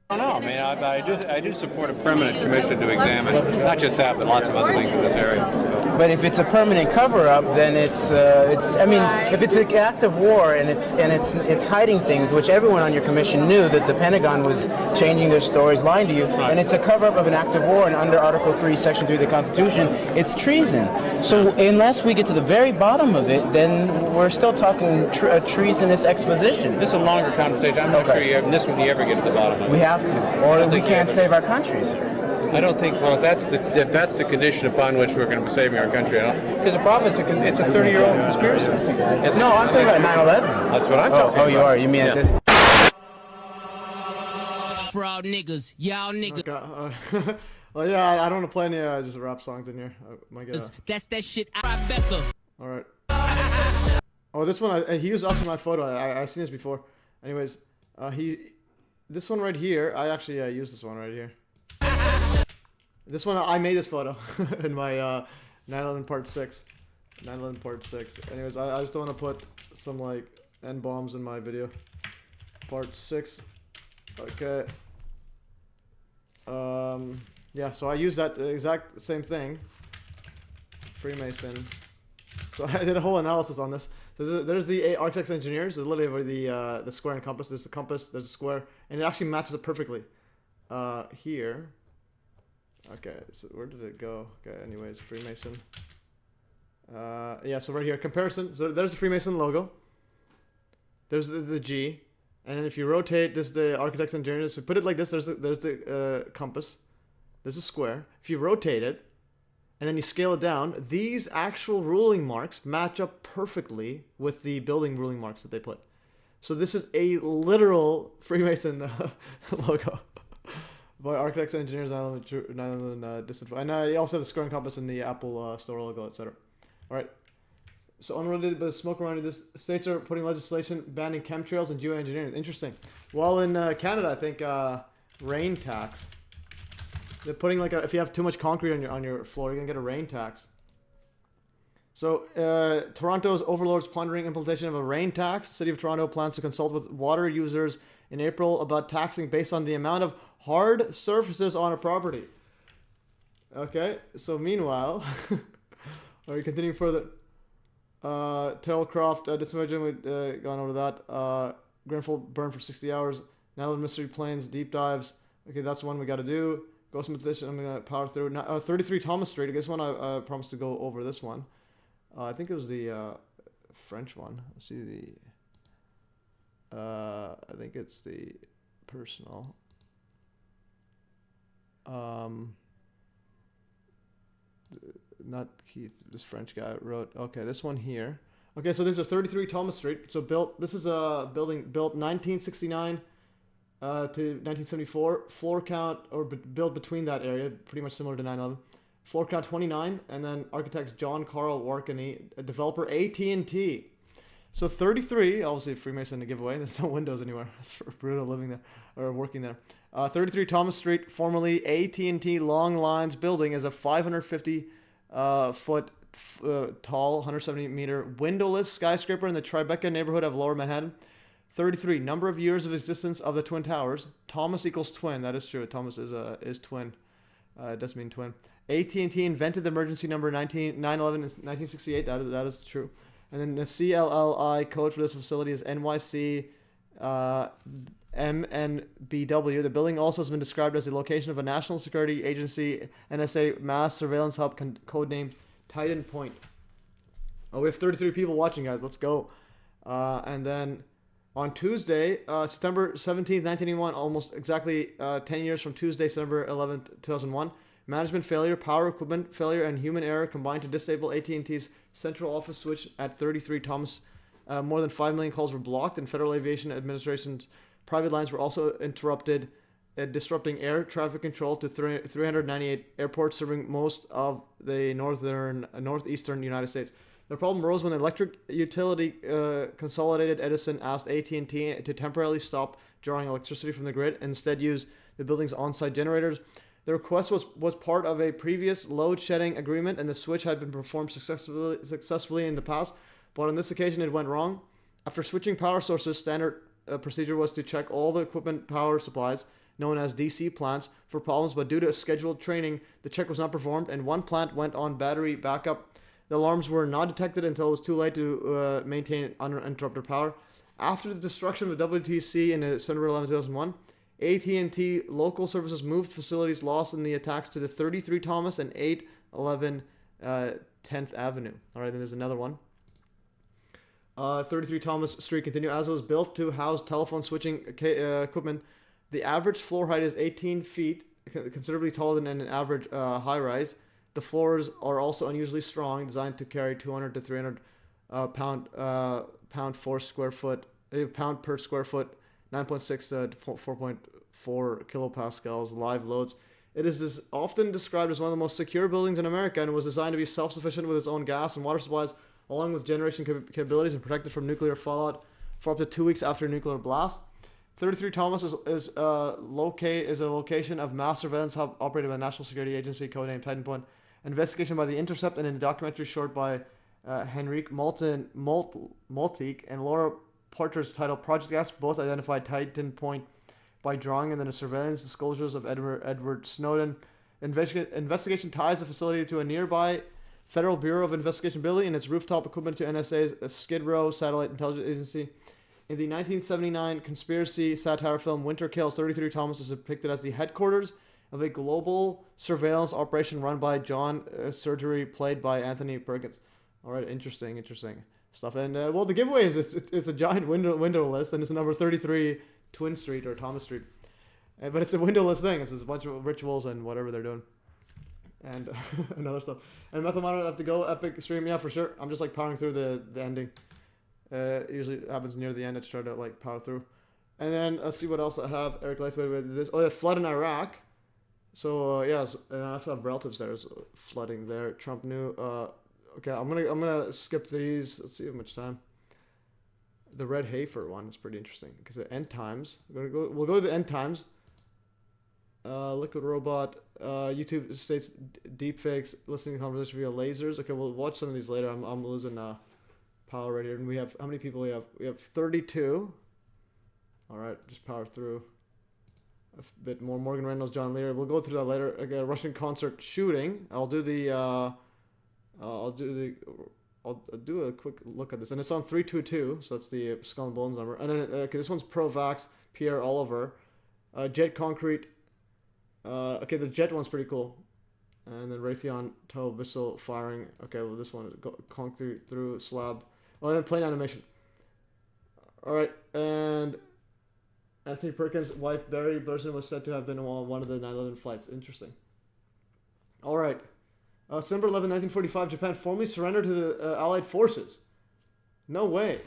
I don't know. I mean, I do support a permanent commission to examine, not just that, but lots of other things in this area. So. But if it's a permanent cover-up, then it's. I mean, if it's an act of war and it's hiding things, which everyone on your commission knew that the Pentagon was changing their stories, lying to you, right. And it's a cover-up of an act of war, and under Article 3, Section 3 of the Constitution, it's treason. So unless we get to the very bottom of it, then we're still talking a treasonous exposition. This is a longer conversation. I'm not sure you ever get to the bottom of it. We have to, or we can't save our country, sir. I don't think. Well, if that's the condition upon which we're going to be saving our country, because the problem it's a 30-year-old conspiracy. No, I'm talking about 9/11. That's what I'm talking about. Oh, you are. You mean this? Fraud niggas, y'all niggas. Okay, well, yeah, I don't want to play any just rap songs in here. That's that shit. Becca. All right. Oh, this one he was up to my photo. I've seen this before. Anyways, this one right here, I actually used this one right here. This one, I made this photo in my 9/11 Part 6. 9/11 Part 6. Anyways, I just don't want to put some like N-bombs in my video. Part 6. Okay. Yeah, so I used that exact same thing. Freemason. So I did a whole analysis on this. So there's the architects and engineers. There's literally the square and compass. There's the compass. There's a square, and it actually matches it perfectly. Here. Okay, so where did it go? Okay, anyways, Freemason. Yeah, so right here, comparison. So there's the Freemason logo. There's the G, and then if you rotate, this is the architects and engineers. So put it like this. There's the compass. There's a square. If you rotate it, and then you scale it down, these actual ruling marks match up perfectly with the building ruling marks that they put. So this is a literal Freemason logo by architects and engineers. 9/11 disinfo. And you also have the square and compass and the Apple store logo, etc. All right. So unrelated, but smoke around this. States are putting legislation banning chemtrails and geoengineering. Interesting. Well, in Canada, I think rain tax. They're putting like if you have too much concrete on your floor, you're gonna get a rain tax. So Toronto's overlords pondering implementation of a rain tax. The City of Toronto plans to consult with water users in April about taxing based on the amount of hard surfaces on a property. Okay, so meanwhile, are we continuing further? Tailcroft, disinformation, we've gone over that. Grenfell burned for 60 hours. Now the Mystery Plains, deep dives. Okay, that's one we got to do. Ghost Meditation, I'm going to power through. 33 Thomas Street, I guess one I promised to go over this one. I think it was the French one. Let's see the... I think it's the personal. Not Keith, this French guy wrote. Okay, this one here. Okay, so these are 33 Thomas Street. So built. This is a building built 1969 to 1974. Floor count or built between that area, pretty much similar to 9/11. Floor count 29, and then architects John Carl Warkany, developer AT&T. So 33, obviously Freemason to give away. There's no windows anywhere. That's for brutal living there or working there. 33 Thomas Street, formerly AT&T Long Lines building, is a 550 foot tall, 170 meter windowless skyscraper in the Tribeca neighborhood of Lower Manhattan. 33 number of years of existence of the Twin Towers. Thomas equals twin. That is true. Thomas is twin. It does mean twin. AT&T invented the emergency number 9/11 in 1968. That is true. And then the CLLI code for this facility is NYC MNBW. The building also has been described as the location of a national security agency NSA mass surveillance hub codenamed Titan Point. Oh, we have 33 people watching, guys. Let's go. And then on Tuesday, September 17th, 1981, almost exactly 10 years from Tuesday, September 11th, 2001, management failure, power equipment failure, and human error combined to disable AT&T's central office switch at 33 Thomas. More than 5 million calls were blocked, and Federal Aviation Administration's private lines were also interrupted, disrupting air traffic control to 398 airports serving most of the northeastern United States. The problem arose when the electric utility Consolidated Edison asked AT&T to temporarily stop drawing electricity from the grid and instead use the building's on-site generators. The request was part of a previous load-shedding agreement, and the switch had been performed successfully in the past, but on this occasion it went wrong. After switching power sources, standard procedure was to check all the equipment power supplies, known as DC plants, for problems, but due to scheduled training, the check was not performed, and one plant went on battery backup. The alarms were not detected until it was too late to maintain uninterrupted power. After the destruction of the WTC in December 11, 2001, AT&T local services moved facilities lost in the attacks to the 33 Thomas and 811 10th Avenue. All right, then there's another one. 33 Thomas Street continue. As it was built to house telephone switching equipment, the average floor height is 18 feet, considerably taller than an average high-rise. The floors are also unusually strong, designed to carry 200 to 300 pound per square foot, 9.6 to 4.4 kilopascals live loads. It is often described as one of the most secure buildings in America, and was designed to be self-sufficient with its own gas and water supplies, along with generation capabilities, and protected from nuclear fallout for up to 2 weeks after a nuclear blast. 33 Thomas is a location of mass surveillance hub operated by the National Security Agency, codenamed Titan Point. Investigation by The Intercept and in a documentary short by Henrique Maltique and Laura Porter's titled Project Gas both identified Titan Point by drawing and then the surveillance disclosures of Edward Snowden. Investigation ties the facility to a nearby Federal Bureau of Investigation building and its rooftop equipment to NSA's Skid Row Satellite Intelligence Agency. In the 1979 conspiracy satire film Winter Kills, 33 Thomas is depicted as the headquarters of a global surveillance operation run by John Surgery, played by Anthony Perkins. All right, interesting stuff. And well, the giveaway is it's a giant window list, and it's number 33 Twin Street or Thomas Street. But it's a windowless thing. It's a bunch of rituals and whatever they're doing, and and other stuff. And Mathematical have to go epic stream, yeah, for sure. I'm just like powering through the ending. It usually happens near the end. I just try to like power through. And then let's see what else I have. Eric Lightweight with this. Oh, yeah, flood in Iraq. So yeah, and I also have relatives there. There's flooding there. Trump knew. Okay, I'm gonna skip these. Let's see how much time. The Red Hafer one is pretty interesting because the end times. We'll go to the end times. Liquid Robot. YouTube states deepfakes listening to conversation via lasers. Okay, we'll watch some of these later. I'm losing power right here, and we have how many people we have? We have 32. All right, just power through. a bit more. Morgan Reynolds, John Lear. We'll go through that later. Again, Russian concert shooting. I'll do a quick look at this, and it's on 322. So that's the Skull and Bones number. And then okay, this one's pro-vax. Pierre Oliver, Jet Concrete. Okay, the Jet one's pretty cool. And then Raytheon tow missile firing. Okay, well this one is concrete through slab. Oh, and then plane animation. All right, and Anthony Perkins' wife Barry Burson was said to have been on one of the 9/11 flights. Interesting. All right, December 11, 1945, Japan formally surrendered to the Allied forces. No way.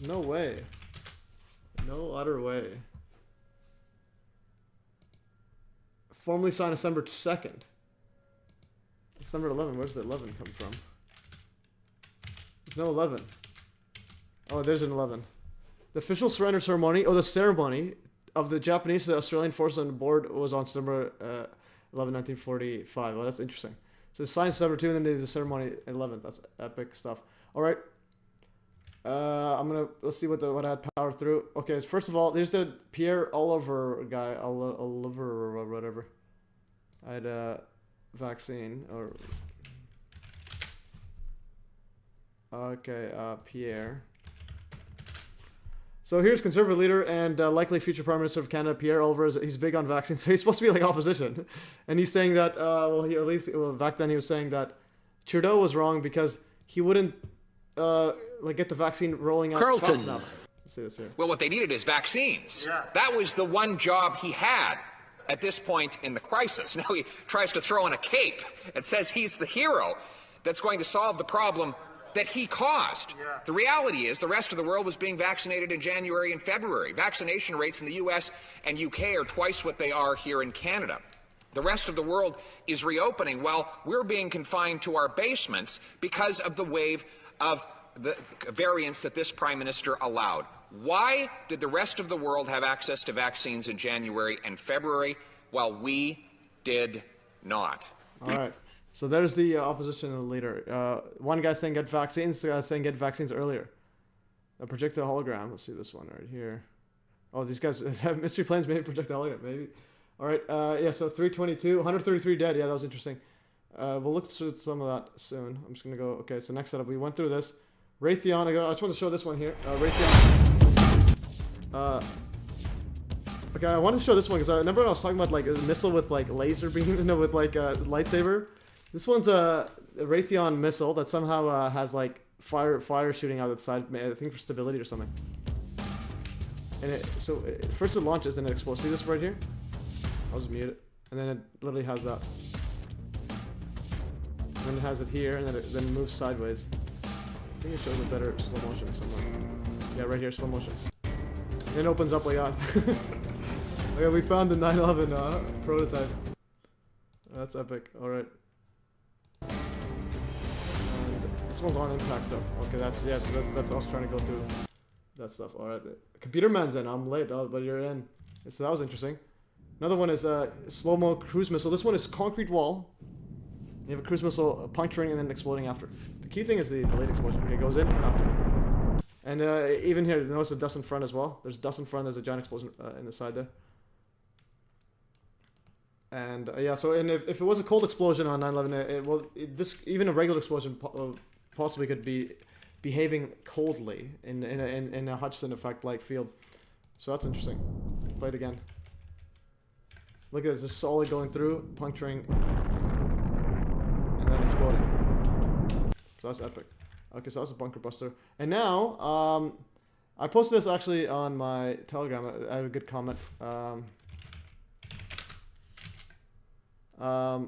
No way. No other way. Formally signed December 2nd. December 11, where's the 11 come from? There's no 11. Oh, there's an 11. The official surrender ceremony, the ceremony of the Japanese to the Australian forces on board was on December 11, 1945. Well, that's interesting. So it's signed December 2, and then there's the ceremony at 11. That's epic stuff. All right. Let's see what I had power through. Okay, first of all, there's the Pierre Oliver guy, Oliver or whatever. I had a vaccine or okay, Pierre. So here's Conservative leader and likely future Prime Minister of Canada, Pierre Oliver. He's big on vaccines, so he's supposed to be like opposition, and he's saying that back then he was saying that Trudeau was wrong because he wouldn't get the vaccine rolling out fast enough. Let's see this here. Well, what they needed is vaccines. Yeah. That was the one job he had at this point in the crisis. Now he tries to throw in a cape and says he's the hero that's going to solve the problem that he caused. Yeah. The reality is the rest of the world was being vaccinated in January and February. Vaccination rates in the US and UK are twice what they are here in Canada. The rest of the world is reopening while we're being confined to our basements because of the wave of the variants that this Prime Minister allowed. Why did the rest of the world have access to vaccines in January and February while we did not? All right. So there's the opposition leader. One guy saying get vaccines, the guy saying get vaccines earlier. A projectile hologram. Let's see this one right here. Oh, these guys have mystery planes, maybe projectile hologram, maybe. All right. Yeah, so 322, 133 dead. Yeah, that was interesting. We'll look through some of that soon. I'm just going to go. Okay, so next setup. We went through this. Raytheon. I just want to show this one here. Raytheon. Okay, I wanted to show this one because I remember when I was talking about like a missile with like laser beam, with like a lightsaber. This one's a Raytheon missile that somehow has like fire shooting out of the side. I think for stability or something. And first it launches and it explodes. See this right here? I'll just mute it. And then it literally has that. And then it has it here, and then it moves sideways. I think it shows a better slow motion somewhere. Yeah, right here, slow motion. And it opens up like that. Okay, we found the 9/11 prototype. That's epic. All right. This one's on impact though. Okay, that's I was trying to go through that stuff. All right, Computer Man's in. I'm late, but you're in. So that was interesting. Another one is slow-mo cruise missile. This one is concrete wall. You have a cruise missile puncturing and then exploding after. The key thing is the delayed explosion. Okay, it goes in after. And even here, notice the dust in front as well. There's dust in front. There's a giant explosion in the side there. And yeah, so if it was a cold explosion on 9/11, even a regular explosion possibly could be behaving coldly in a Hudson effect like field. So that's interesting. Play it again. Look at this, just solid going through, puncturing, and then exploding. So that's epic. Okay, so that's a bunker buster. And now, I posted this actually on my Telegram. I had a good comment. Oh,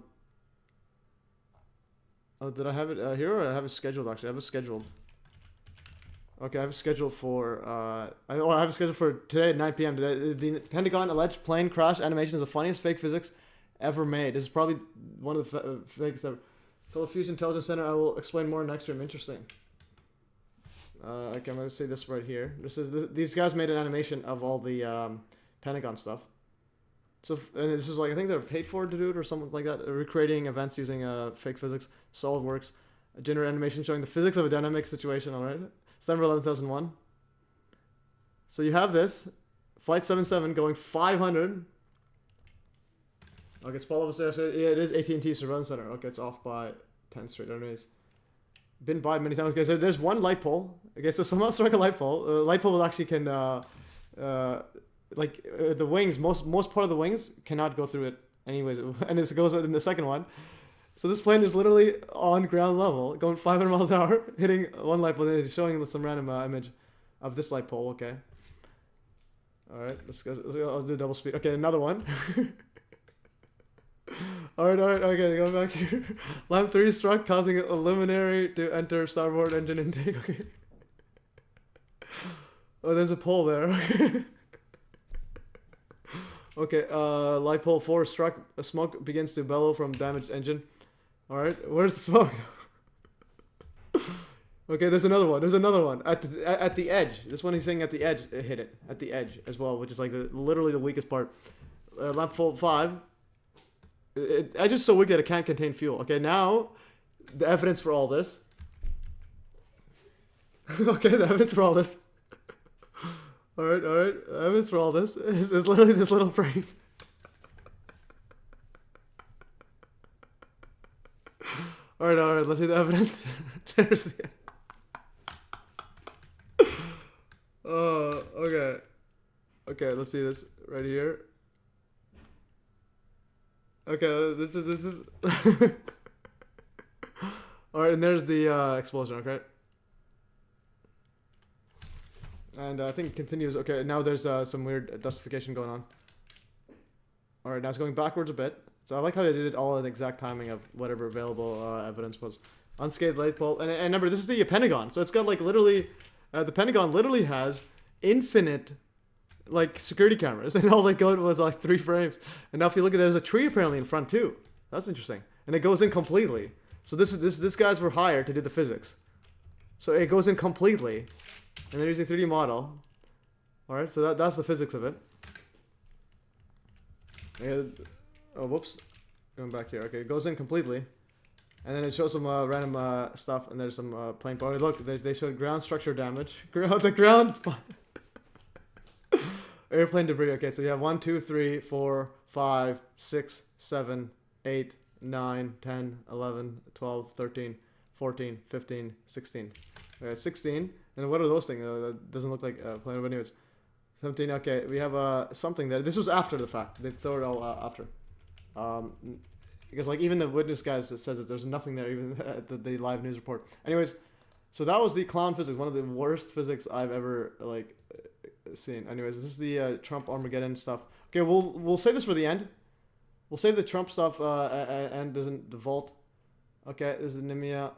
did I have it here, or I have it scheduled? Actually, I have it scheduled. Okay, I have it scheduled for. I have it scheduled for today at 9 p.m. The Pentagon alleged plane crash animation is the funniest fake physics ever made. This is probably one of the fakes ever. Fusion Intelligence Center. I will explain more next stream. Interesting. Okay, I'm gonna say this right here. These guys made an animation of all the Pentagon stuff. So, and this is like, I think they're paid for to do it or something like that. Recreating events using fake physics, SolidWorks. Generate animation showing the physics of a dynamic situation. All right. September 11, 2001. So you have this flight 77 going 500. Okay, it's Paul of yeah, it is AT&T Surveillance Center. Okay, it's off by 10th Street. Anyways, been by many times. Okay, so there's one light pole. Okay, so somehow struck a light pole. Light pole actually can the wings. Most part of the wings cannot go through it. Anyways, and it goes in the second one. So this plane is literally on ground level, going 500 miles an hour, hitting one light pole. And it's showing some random image of this light pole. Okay. All right, let's go. I'll do double speed. Okay, another one. All right. Okay, going back here. Lamp 3 struck, causing a luminary to enter starboard engine intake. Okay. Oh, there's a pole there. Okay. Light pole 4 struck. Smoke begins to bellow from damaged engine. All right. Where's the smoke? Okay, there's another one. At the edge. This one he's saying at the edge. It hit it at the edge as well, which is like literally the weakest part. Lamp 5. Edge is so weak that it can't contain fuel. Okay, now the evidence for all this. Okay, the evidence for all this. All right. The evidence for all this is literally this little frame. All right. Let's see the evidence. There's the. Oh, okay. Okay, let's see this right here. Okay, this is. All right, and there's the explosion. Okay. And I think it continues. Okay, now there's some weird dustification going on. All right, now it's going backwards a bit. So I like how they did it all in exact timing of whatever available evidence was. Unscathed light pole, and remember this is the Pentagon, so it's got like literally, the Pentagon literally has infinite, like security cameras, and all they got was like 3 frames. And now if you look at there's a tree apparently in front too. That's interesting, and it goes in completely. So this guys were hired to do the physics. So it goes in completely, and they're using 3D model. All right, so that's the physics of it. And, oh, whoops. Going back here. Okay, it goes in completely. And then it shows some random stuff, and there's some plane part. Look, they showed ground structure damage. The ground... Airplane debris. Okay, so you have 1, 2, 3, 4, 5, 6, 7, 8, 9, 10, 11, 12, 13, 14, 15, 16. Okay, 16. And what are those things? That doesn't look like a plane, but anyways. 17, okay, we have something there. This was after the fact. They throw it all after. Because like even the witness guys that says that there's nothing there, even at the live news report. Anyways, so that was the clown physics, one of the worst physics I've ever like seen. Anyways, this is the Trump Armageddon stuff. Okay, we'll save this for the end. We'll save the Trump stuff and the vault. Okay, this is Nimia.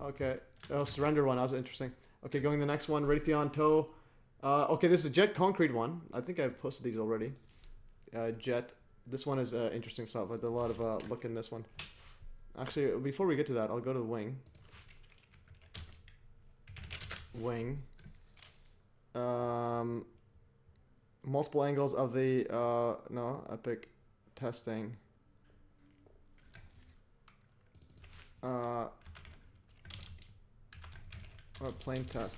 Okay, surrender one. That was interesting. Okay, going to the next one. Raytheon tow. Okay, this is a jet concrete one. I think I've posted these already. Jet. This one is interesting stuff. I did a lot of look in this one. Actually, before we get to that, I'll go to the wing. Wing. Multiple angles of the no, epic testing. Plane test.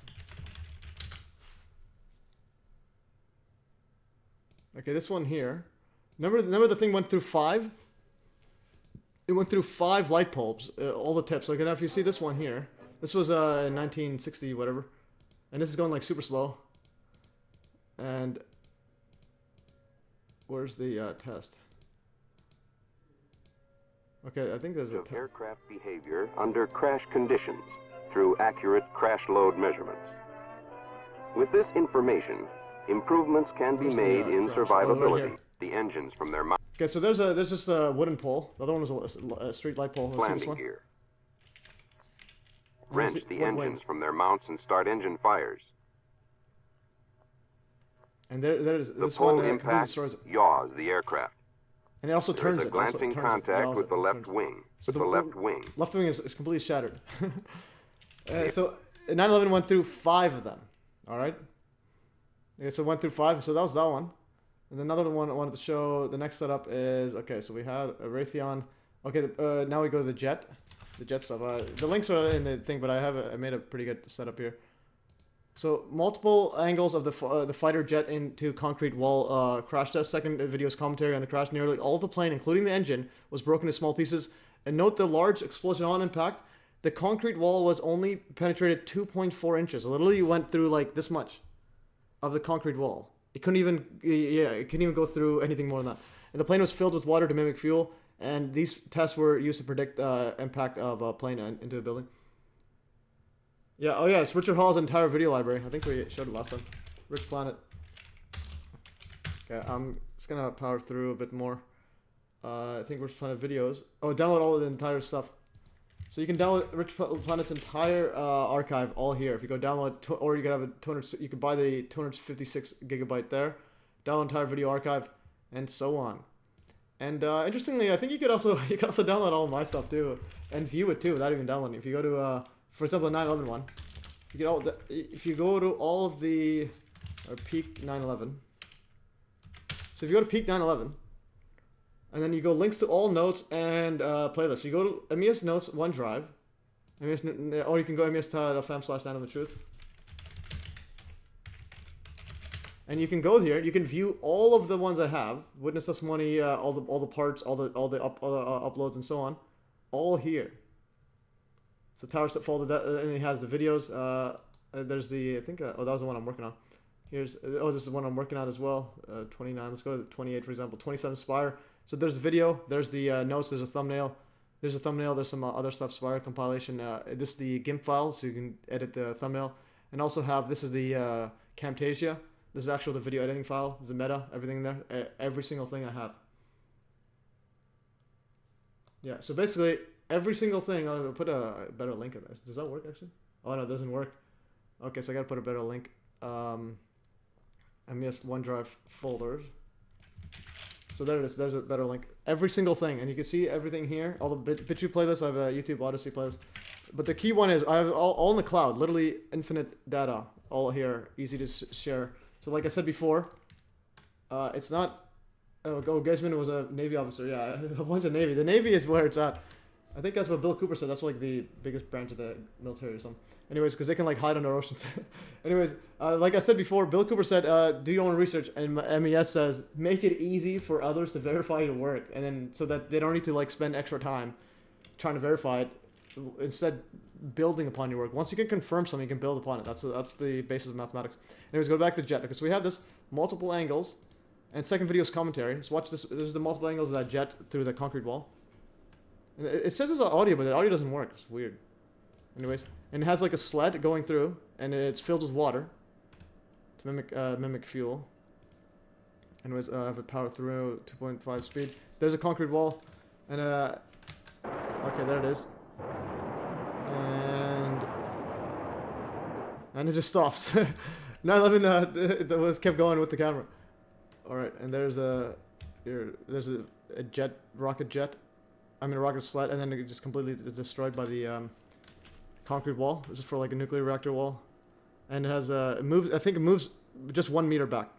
Okay, this one here. Remember the thing went through 5? It went through 5 light bulbs, all the tips. Like, now if you see this one here, this was 1960 whatever, and this is going like super slow. And where's the test? Okay, I think there's a aircraft behavior under crash conditions through accurate crash load measurements. With this information, improvements can be made in survivability. The engines from their mounts. Okay, so there's just a wooden pole. The other one was a street light pole. Let's see this one. Gear. Wrench the engines from their mounts and start engine fires. And there's the this pole one impact yaws the aircraft. And it also turns it. A glancing contact with the left wing. So the left wing. Left wing is completely shattered. So 9/11 went through 5 of them. All right. Okay, so it went through 5. So that was that one. And then another one I wanted to show. The next setup is okay. So we had a Raytheon. Okay, now we go to the jet. the jet stuff. The links are in the thing, but I made a pretty good setup here. So multiple angles of the fighter jet into concrete wall crash test. Second video's commentary on the crash. Nearly all of the plane, including the engine, was broken into small pieces. And note the large explosion on impact. The concrete wall was only penetrated 2.4 inches. It literally went through like this much of the concrete wall. It couldn't even go through anything more than that. And the plane was filled with water to mimic fuel. And these tests were used to predict impact of a plane into a building. Yeah, oh yeah, it's Richard Hall's entire video library. I think we showed it last time. Rich Planet. Okay, I'm just gonna power through a bit more. I think Rich Planet videos. Oh, download all of the entire stuff. So you can download Rich Planet's entire archive all here. If you go download, or you can have a 200. You can buy the 256 gigabyte there. Download entire video archive, and so on. And interestingly, I think you could also download all of my stuff too, and view it too without even downloading. If you go to for example, the 9/11 one, you get if you go to all of the peak 9/11. So if you go to peak 9/11, and then you go links to all notes and playlists. You go to MES Notes OneDrive, or you can go mes.fm/911truth. And you can go here. You can view all of the ones I have. Witness Testimony, all the parts, all the uploads and so on, all here. So Towers That Fall, and it has the videos. There's the, I think, that was the one I'm working on. Here's, this is the one I'm working on as well. 29, let's go to 28, for example. 27 Spire. So there's the video, there's the notes, there's a thumbnail. There's some other stuff, Spire compilation. This is the GIMP file, so you can edit the thumbnail. And also have, this is the Camtasia. This is actually the video editing file, the meta, everything in there. Every single thing I have. Yeah, so basically, every single thing, I'll put a better link in this. Does that work actually? Oh no, it doesn't work. Okay, so I gotta put a better link. MES OneDrive folders. So there it is, there's a better link. Every single thing, and you can see everything here. All the BitChute playlists, I have a YouTube Odyssey playlist. But the key one is, I have all in the cloud, literally infinite data, all here, easy to share. So like I said before, it's not, Geisman was a Navy officer, yeah, a bunch of Navy. The Navy is where it's at. I think that's what Bill Cooper said. That's like the biggest branch of the military or something. Anyways, because they can like hide under oceans. Anyways, like I said before, Bill Cooper said, do your own research. And MES says, make it easy for others to verify your work. And then so that they don't need to like spend extra time trying to verify it. Instead, building upon your work. Once you can confirm something, you can build upon it. That's the basis of mathematics. Anyways, go back to jet. Okay, so we have this multiple angles. And second video is commentary. So watch this. This is the multiple angles of that jet through the concrete wall. It says it's audio, but the audio doesn't work. It's weird. Anyways, and it has like a sled going through, and it's filled with water to mimic fuel. Anyways, I have it powered through 2.5 speed. There's a concrete wall, and okay, there it is. And it just stops. 9/11 that was kept going with the camera. All right, and there's a rocket jet. I mean a rocket sled, and then it just completely destroyed by the concrete wall. This is for like a nuclear reactor wall, and it has it moves. I think it moves just 1 meter back,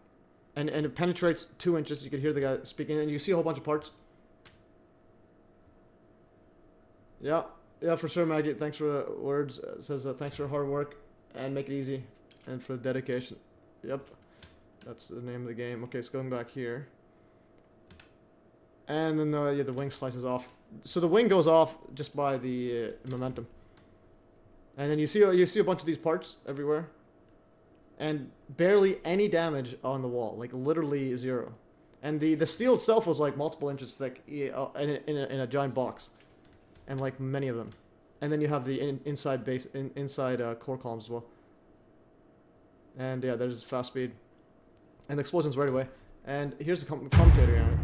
and it penetrates 2 inches. You can hear the guy speaking, and you see a whole bunch of parts. Yeah, for sure, Maggie. Thanks for the words. It says thanks for hard work and make it easy, and for the dedication. Yep, that's the name of the game. Okay, so going back here. And then the wing slices off. So the wing goes off just by the momentum. And then you see a bunch of these parts everywhere. And barely any damage on the wall, like literally zero. And the steel itself was like multiple inches thick in a giant box. And like many of them. And then you have the inside core columns as well. And yeah, there's fast speed. And the explosions right away. And here's the commentator on it.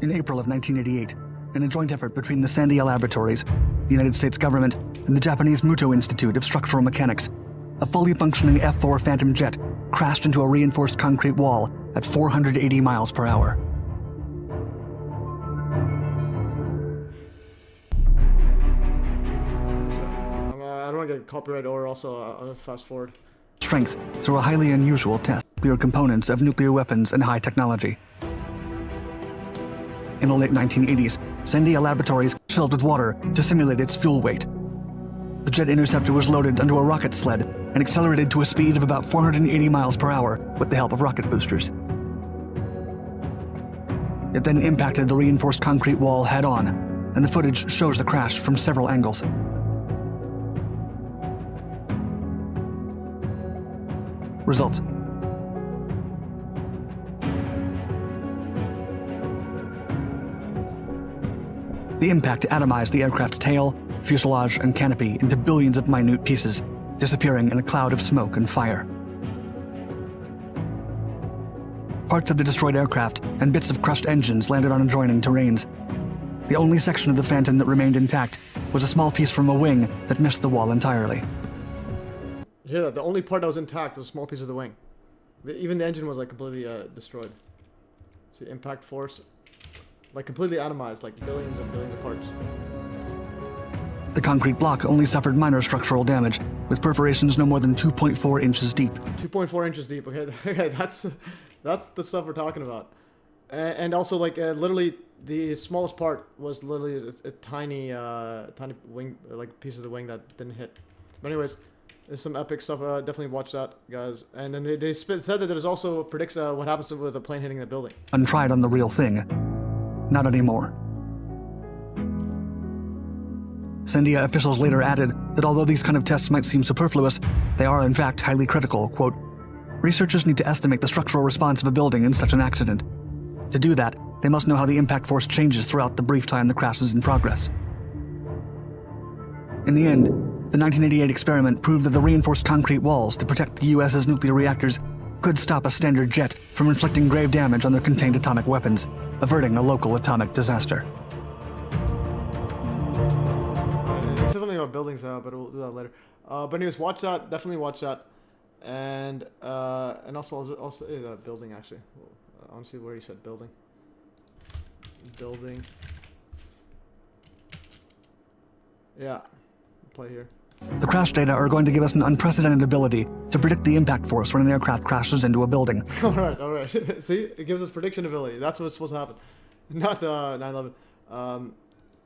In April of 1988, in a joint effort between the Sandia Laboratories, the United States government, and the Japanese Muto Institute of Structural Mechanics, a fully functioning F-4 Phantom jet crashed into a reinforced concrete wall at 480 miles per hour. I don't want to get copyright or also fast forward. Strength through a highly unusual test of nuclear components of nuclear weapons and high technology. In the late 1980s, Sandia Laboratories filled with water to simulate its fuel weight. The jet interceptor was loaded onto a rocket sled and accelerated to a speed of about 480 miles per hour with the help of rocket boosters. It then impacted the reinforced concrete wall head-on, and the footage shows the crash from several angles. Results. The impact atomized the aircraft's tail, fuselage, and canopy into billions of minute pieces, disappearing in a cloud of smoke and fire. Parts of the destroyed aircraft and bits of crushed engines landed on adjoining terrains. The only section of the Phantom that remained intact was a small piece from a wing that missed the wall entirely. You hear that? The only part that was intact was a small piece of the wing. Even the engine was like completely destroyed. See, impact force, like completely atomized, like billions and billions of parts. The concrete block only suffered minor structural damage, with perforations no more than 2.4 inches deep. 2.4 inches deep. Okay, okay, that's the stuff we're talking about. And also, like, literally, the smallest part was literally a tiny, tiny wing, like piece of the wing that didn't hit. But anyways, there's some epic stuff. Definitely watch that, guys. And then they said that there's also predicts what happens with a plane hitting the building. Untried on the real thing. Not anymore. Sandia officials later added that although these kind of tests might seem superfluous, they are in fact highly critical. Quote, researchers need to estimate the structural response of a building in such an accident. To do that, they must know how the impact force changes throughout the brief time the crash is in progress. In the end, the 1988 experiment proved that the reinforced concrete walls to protect the US's nuclear reactors could stop a standard jet from inflicting grave damage on their contained atomic weapons, averting a local atomic disaster. It says something about buildings now, but we'll do that later. But anyways, watch that. Definitely watch that. And also building, actually. I want to see where he said building. Building. Yeah. Play here. The crash data are going to give us an unprecedented ability to predict the impact force when an aircraft crashes into a building. Alright. See? It gives us prediction ability. That's what's supposed to happen. Not 9/11.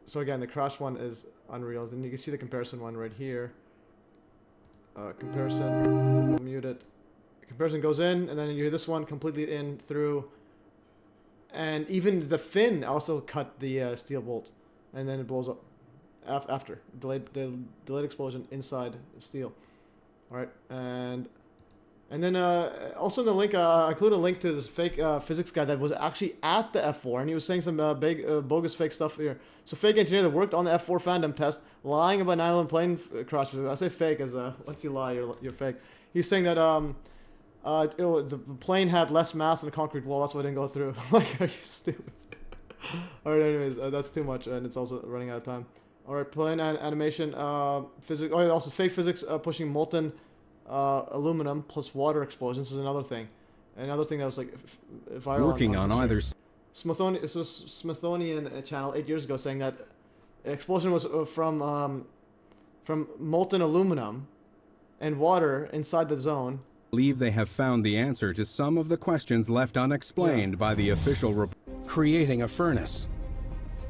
So again, the crash one is unreal. Then you can see the comparison one right here. Comparison. We'll mute it. Comparison goes in, and then you hear this one completely in through. And even the fin also cut the steel bolt, and then it blows up after delayed explosion inside the steel. All right, and then also in the link, I include a link to this fake physics guy that was actually at the F4, and he was saying some big bogus fake stuff here. So fake engineer that worked on the F4 Phantom test, lying about 9/11 plane crashes. I say fake as once you lie, you're fake. He's saying that the plane had less mass than the concrete wall, that's why it didn't go through. Like, are you stupid? Alright, anyways, that's too much, and it's also running out of time. Alright, plane animation, physics. Oh, also fake physics pushing molten aluminum plus water explosions is another thing. Another thing that was like viral. Working on either. Smithsonian channel 8 years ago saying that explosion was from molten aluminum and water inside the zone. Believe they have found the answer to some of the questions left unexplained by the official report. Creating a furnace.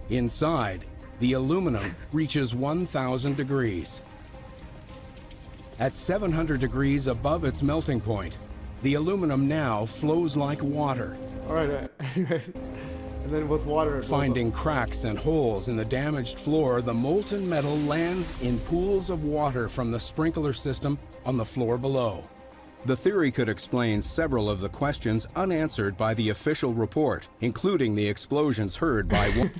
Inside, the aluminum reaches 1,000 degrees. At 700 degrees above its melting point, the aluminum now flows like water. All right. And then with water, finding cracks and holes in the damaged floor, the molten metal lands in pools of water from the sprinkler system on the floor below. The theory could explain several of the questions unanswered by the official report, including the explosions heard by one.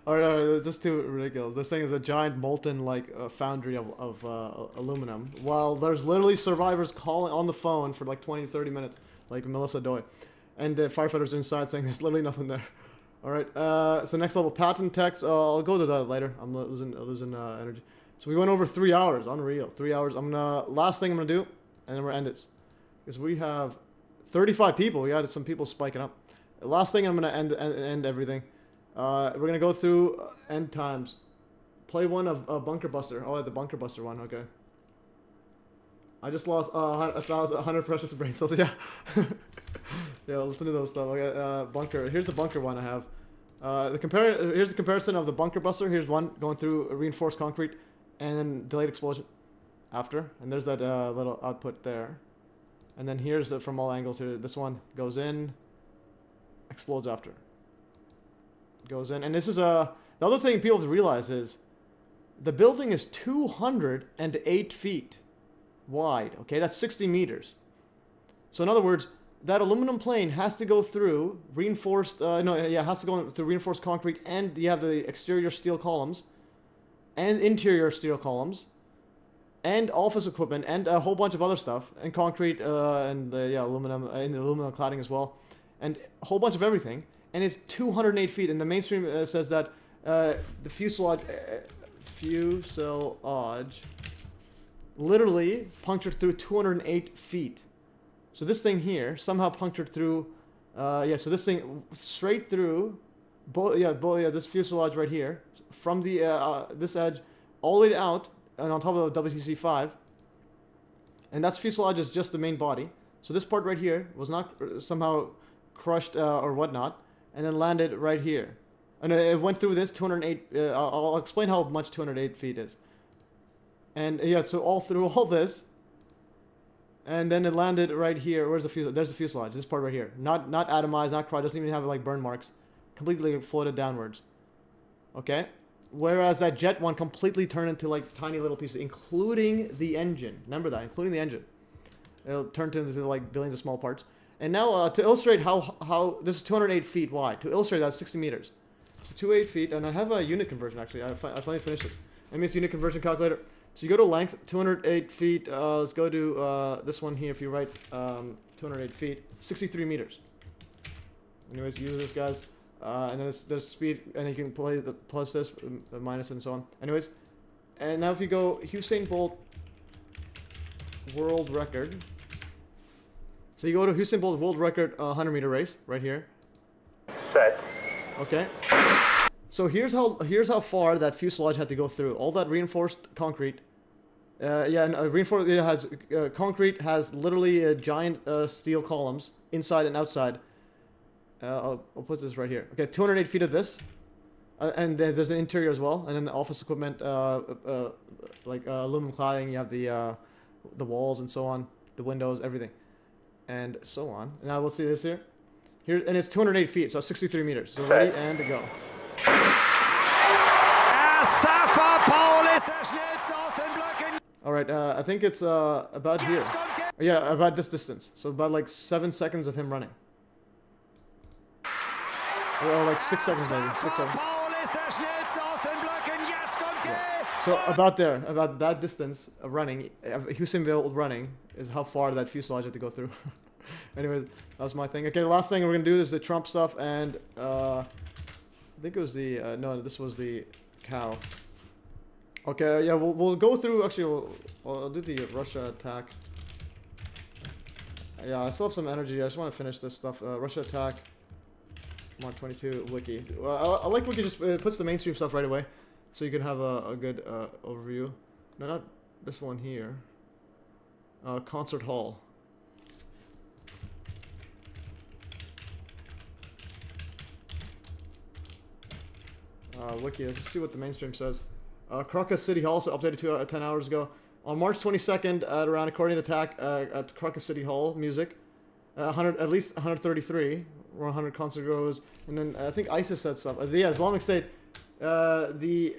Alright, just too ridiculous. They're saying it's a giant molten foundry of aluminum, while there's literally survivors calling on the phone for like 20-30 minutes, like Melissa Doy, and the firefighters inside saying there's literally nothing there. Alright, so next level patent text. I'll go to that later. I'm losing energy. So we went over 3 hours. Unreal. 3 hours. Last thing I'm gonna do, and then we're gonna end this, because we have 35 people. We got some people spiking up. Last thing I'm gonna end everything. We're gonna go through end times. Play one of Bunker Buster. Oh, the Bunker Buster one. Okay. I just lost 100 precious brain cells. Yeah. Yeah. Listen to those stuff. Okay. Bunker. Here's the Bunker one I have. Here's the comparison of the bunker buster. Here's one going through reinforced concrete, and then delayed explosion after. And there's that little output there. And then here's the, from all angles here. This one goes in, explodes after. Goes in, and this is the other thing people have to realize is the building is 208 feet wide. Okay, that's 60 meters. So in other words, that aluminum plane has to go through reinforced, has to go through reinforced concrete, and you have the exterior steel columns, and interior steel columns, and office equipment, and a whole bunch of other stuff, and concrete, and aluminum, and the aluminum cladding as well, and a whole bunch of everything, and it's 208 feet, and the mainstream says that the fuselage literally punctured through 208 feet. So this thing here somehow punctured through, so this thing straight through, this fuselage right here, from the this edge all the way out, and on top of the WTC-5, and that's fuselage is just the main body. So this part right here was not somehow crushed or whatnot, and then landed right here, and it went through this 208. I'll explain how much 208 feet is, and so all through all this. And then it landed right here. Where's the fuselage? There's the fuselage. This part right here. Not atomized, not crushed. Doesn't even have like burn marks. Completely floated downwards. Okay. Whereas that jet one completely turned into like tiny little pieces, including the engine. Remember that, including the engine. It'll turn into like billions of small parts. And now to illustrate how this is 208 feet wide. To illustrate that, 60 meters. So 208 feet, and I have a unit conversion actually. I finally finished this. MES unit conversion calculator. So you go to length, 208 feet, let's go to this one here. If you write 208 feet, 63 meters. Anyways, use this, guys. And then there's speed, and you can play the plus this, minus, and so on. Anyways, and now if you go Usain Bolt world record. So you go to Usain Bolt world record 100-meter race, right here. Set. Okay. So here's how far that fuselage had to go through. All that reinforced concrete. Reinforced. It has concrete has literally giant steel columns inside and outside. I'll put this right here. Okay, 208 feet of this, and there's an interior as well, and then the office equipment, like aluminum cladding. You have the walls and so on, the windows, everything, and so on. Now let's see this here. Here, and it's 208 feet, so 63 meters. So ready and to go. Alright, I think it's about here. Yeah, about this distance. So about like 7 seconds of him running. Or like 6 seconds maybe. 6, 7. Yeah. So about there, about that distance of running, Usain Bolt running, is how far that fuselage had to go through. Anyway, that was my thing. Okay, the last thing we're going to do is the Trump stuff, and I think it was the, no, this was the cow. Okay, yeah, we'll go through, actually, I'll do the Russia attack. Yeah, I still have some energy, I just want to finish this stuff. Russia attack, Mark 22, wiki. I like wiki, just puts the mainstream stuff right away, so you can have a good overview. No, not this one here. Concert hall. Wiki, let's see what the mainstream says. Crocus City Hall, so updated 10 hours ago. On March 22nd, at around accordion attack at Crocus City Hall, music. At least 133, or 100 concert goers. And then I think ISIS said stuff. Yeah, Islamic State, the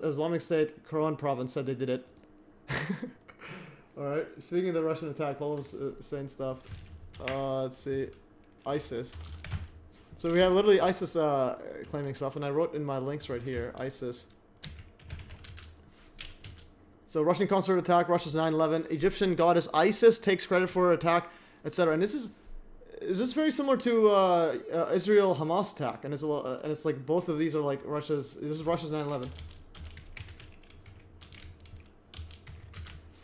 Islamic State Quran province said they did it. Alright, speaking of the Russian attack, Paul was saying stuff. Let's see, ISIS. So we have literally ISIS claiming stuff, and I wrote in my links right here, ISIS. So Russian concert attack, Russia's 9/11, Egyptian goddess Isis takes credit for attack, etc. And this is very similar to Israel Hamas attack, and it's like both of these are like Russia's. This is Russia's 9/11.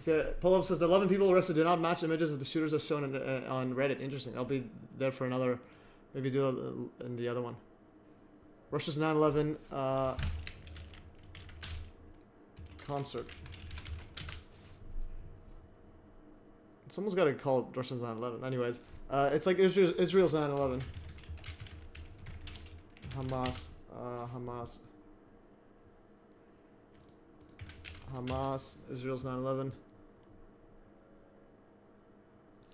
Okay, Polov says the 11 people arrested do not match images of the shooters as shown on Reddit. Interesting. I'll be there for another. Maybe do it in the other one. Russia's 9/11 concert. Someone's got to call it Russia's 9/11. Anyways, it's like Israel's 9/11. Hamas, Israel's 9/11.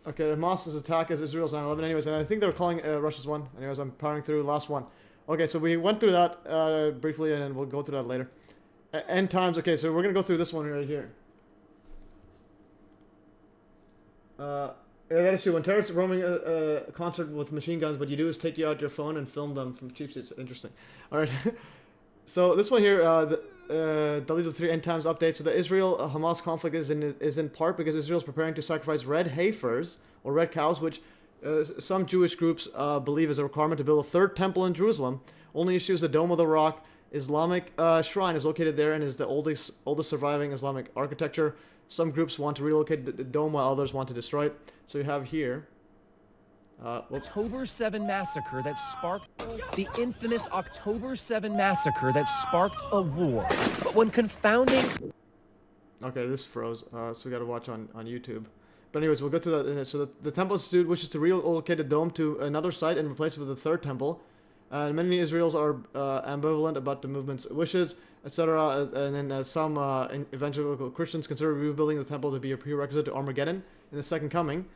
Okay, Hamas's attack is Israel's 9/11. Anyways, and I think they were calling Russia's one. Anyways, I'm powering through last one. Okay, so we went through that briefly, and then we'll go through that later. End times. Okay, so we're gonna go through this one right here. That is true. When terrorists are roaming a concert with machine guns, what you do is take you out your phone and film them from cheap seats. Interesting. All right. So this one here, the W3 End Times update. So the Israel-Hamas conflict is in part because Israel is preparing to sacrifice red heifers or red cows, which some Jewish groups believe is a requirement to build a third temple in Jerusalem. Only issue is the Dome of the Rock Islamic shrine is located there and is the oldest surviving Islamic architecture. Some groups want to relocate the dome while others want to destroy it. So you have here October 7 massacre that sparked the infamous October 7 massacre that sparked a war. But when confounding... Okay, this froze, so we got to watch on YouTube. But anyways, we'll go to that. So the Temple Institute wishes to relocate the dome to another site and replace it with a third temple. Many Israelis are ambivalent about the movement's wishes, etc. And then some evangelical Christians consider rebuilding the temple to be a prerequisite to Armageddon in the Second Coming.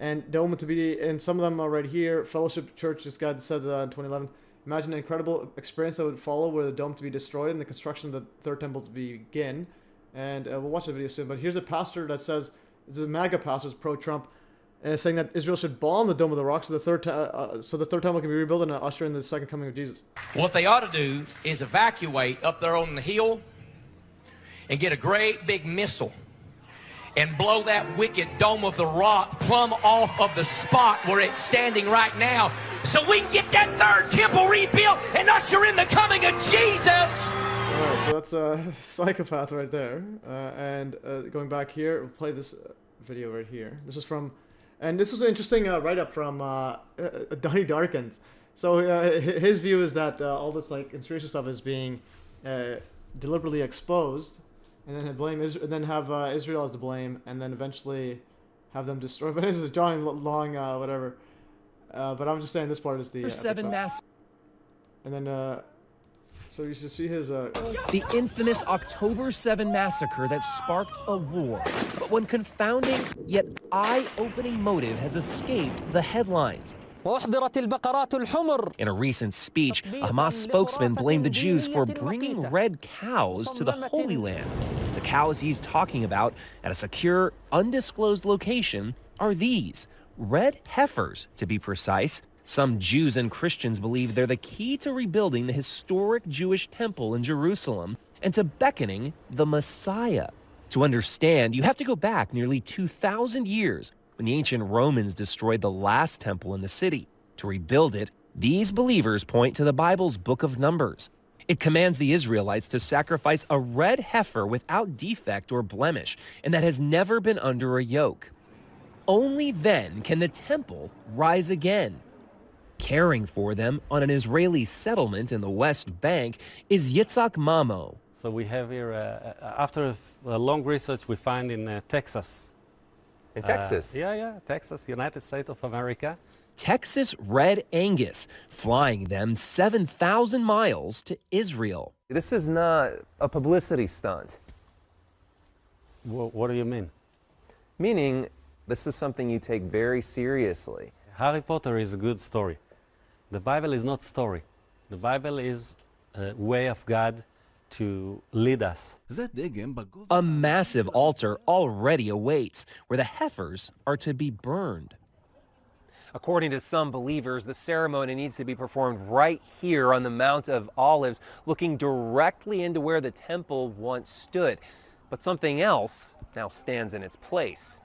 And dome to be, and some of them are right here. Fellowship Church, this guy said in 2011. Imagine an incredible experience that would follow where the dome to be destroyed and the construction of the third temple to begin. And we'll watch the video soon. But here's a pastor that says, this is a MAGA pastor, pro-Trump, saying that Israel should bomb the Dome of the Rock so the third temple can be rebuilt and usher in the second coming of Jesus. What they ought to do is evacuate up there on the hill and get a great big missile and blow that wicked Dome of the Rock plumb off of the spot where it's standing right now so we can get that third temple rebuilt and usher in the coming of Jesus. Alright, so that's a psychopath right there. And going back here, we'll play this video right here. This is from, and this was an interesting write-up from Donnie Darkins. So his view is that all this like conspiracy stuff is being deliberately exposed, and then have Israel as the blame, and then eventually have them destroyed. But this is John Long, whatever. But I'm just saying this part is the 7 mass. And then so you should see his the infamous October 7 massacre that sparked a war. But when confounding yet eye-opening motive has escaped the headlines. In a recent speech, a Hamas spokesman blamed the Jews for bringing red cows to the Holy Land. The cows he's talking about at a secure, undisclosed location are these, red heifers, to be precise. Some Jews and Christians believe they're the key to rebuilding the historic Jewish temple in Jerusalem and to beckoning the Messiah. To understand, you have to go back nearly 2,000 years when the ancient Romans destroyed the last temple in the city. To rebuild it, these believers point to the Bible's book of Numbers. It commands the Israelites to sacrifice a red heifer without defect or blemish, and that has never been under a yoke. Only then can the temple rise again. Caring for them on an Israeli settlement in the West Bank is Yitzhak Mamo. So we have here, after a long research, we find in Texas. In Texas? Yeah, Texas, United States of America. Texas Red Angus, flying them 7,000 miles to Israel. This is not a publicity stunt. What do you mean? Meaning, this is something you take very seriously. Harry Potter is a good story. The Bible is not story. The Bible is a way of God to lead us. A massive altar already awaits, where the heifers are to be burned. According to some believers, the ceremony needs to be performed right here on the Mount of Olives, looking directly into where the temple once stood. But something else now stands in its place.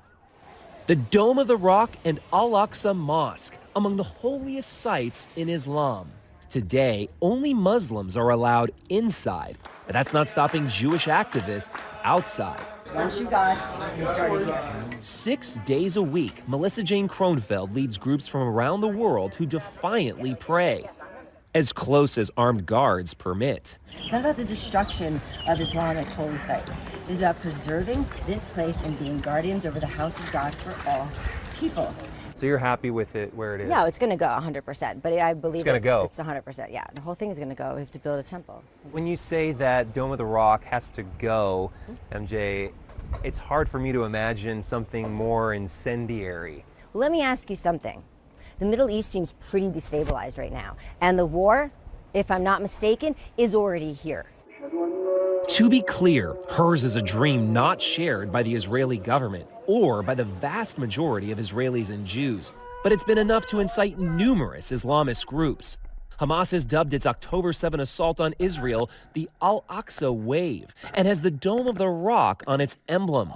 The Dome of the Rock and Al-Aqsa Mosque, among the holiest sites in Islam. Today, only Muslims are allowed inside, but that's not stopping Jewish activists outside. Once you got, you started here. 6 days a week, Melissa Jane Kronfeld leads groups from around the world who defiantly pray, as close as armed guards permit. It's not about the destruction of Islamic holy sites. It is about preserving this place and being guardians over the house of God for all people. So you're happy with it where it is? No, it's going to go 100%, but I believe it's going to go. It's 100%, yeah. The whole thing is going to go. We have to build a temple. When you say that Dome of the Rock has to go, MJ, it's hard for me to imagine something more incendiary. Well, let me ask you something. The Middle East seems pretty destabilized right now, and the war, if I'm not mistaken, is already here. To be clear, hers is a dream not shared by the Israeli government or by the vast majority of Israelis and Jews, but it's been enough to incite numerous Islamist groups. Hamas has dubbed its October 7 assault on Israel the Al-Aqsa Wave and has the Dome of the Rock on its emblem.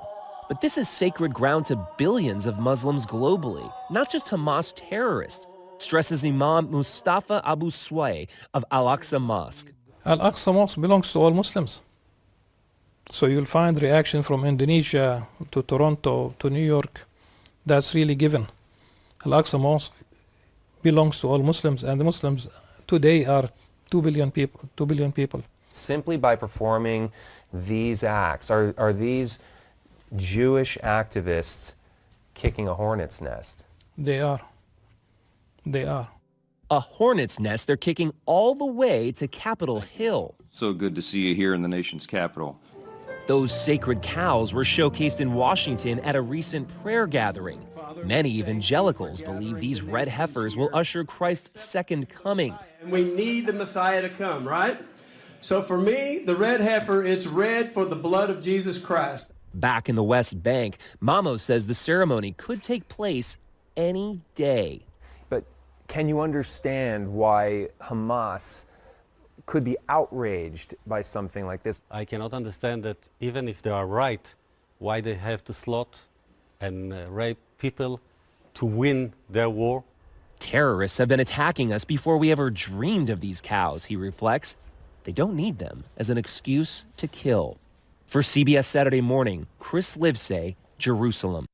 But this is sacred ground to billions of Muslims globally, not just Hamas terrorists, stresses Imam Mustafa Abu Sway of Al-Aqsa Mosque. Al-Aqsa Mosque belongs to all Muslims. So you'll find reaction from Indonesia to Toronto to New York. That's really given. Al-Aqsa Mosque belongs to all Muslims, and the Muslims today are 2 billion people. 2 billion people. Simply by performing these acts, are these Jewish activists kicking a hornet's nest? They are. They are. A hornet's nest they're kicking all the way to Capitol Hill. So good to see you here in the nation's capital. Those sacred cows were showcased in Washington at a recent prayer gathering. Many evangelicals believe these red heifers will usher Christ's second coming. And we need the Messiah to come, right? So for me, the red heifer, it's red for the blood of Jesus Christ. Back in the West Bank, Mamo says the ceremony could take place any day. But can you understand why Hamas could be outraged by something like this? I cannot understand that even if they are right, why they have to slaughter and rape people to win their war. Terrorists have been attacking us before we ever dreamed of these cows, he reflects. They don't need them as an excuse to kill. For CBS Saturday Morning, Chris Livesay, Jerusalem.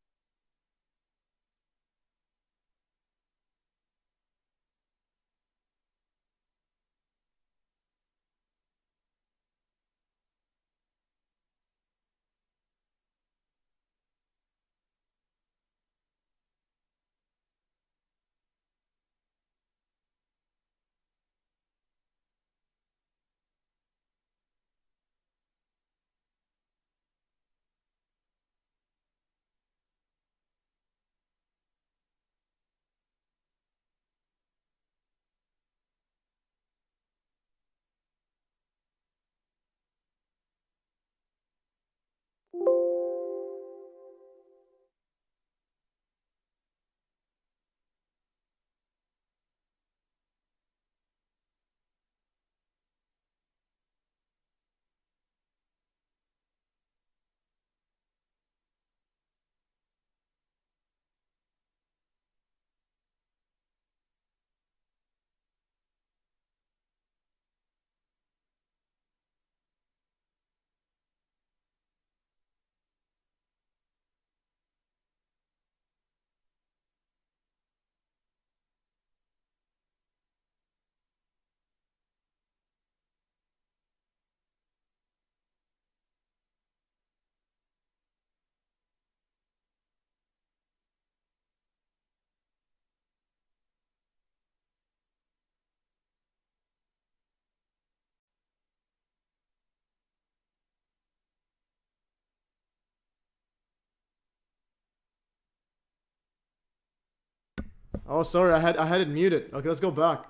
Oh, sorry, I had it muted. Okay, let's go back.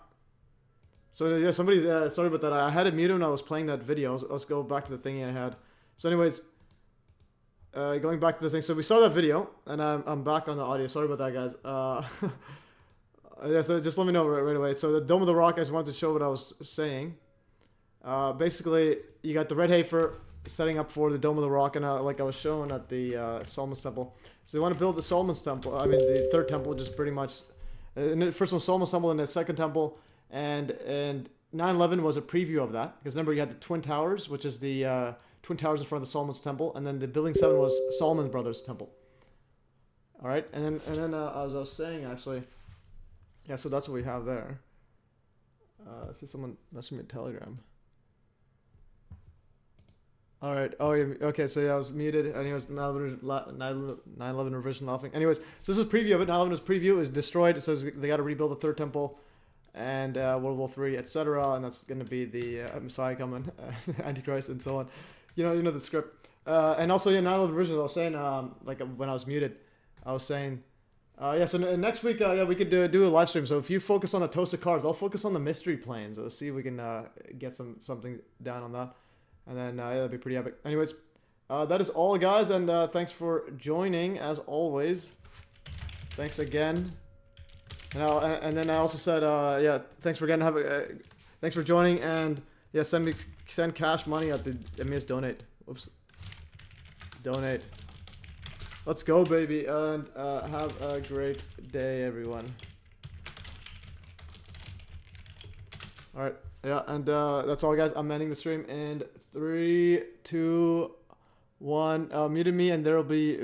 So yeah, somebody, sorry about that. I had it muted when I was playing that video. Let's go back to the thingy I had. So anyways, going back to the thing. So we saw that video, and I'm back on the audio. Sorry about that, guys. Yeah, so just let me know right away. So the Dome of the Rock, I just wanted to show what I was saying. Basically, you got the red heifer setting up for the Dome of the Rock, and like I was showing at the Solomon's Temple. So they want to build the Solomon's Temple. I mean, the third temple, which is pretty much... the first one was Solomon's Temple, and the second temple, and 9/11 was a preview of that, because remember you had the Twin Towers, which is the Twin Towers in front of the Solomon's Temple, and then the Building 7 was Solomon Brothers Temple. All right, and then as I was saying, actually, yeah, so that's what we have there. I see someone messaging me a Telegram. All right. Oh, yeah. Okay. So yeah, I was muted. Anyways, 9/11 revision laughing. Anyways, so this is preview of it. 9/11 is preview. Is destroyed. It says they got to rebuild the third temple, and World War III, etc. And that's going to be the Messiah coming, Antichrist, and so on. You know the script. And also, yeah, 9/11 revision. I was saying, like when I was muted, I was saying, yeah. So next week, yeah, we could do a live stream. So if you focus on the toasted cars, I'll focus on the mystery planes. Let's see if we can get something down on that. And then, yeah, that'd be pretty epic. Anyways, that is all, guys. And thanks for joining, as always. Thanks again. And then I also said, yeah, thanks for thanks for joining. And, yeah, send cash money at the MES donate. Oops. Donate. Let's go, baby. And have a great day, everyone. All right. Yeah, and that's all, guys. I'm ending the stream in 3, 2, 1. Muted me, and there will be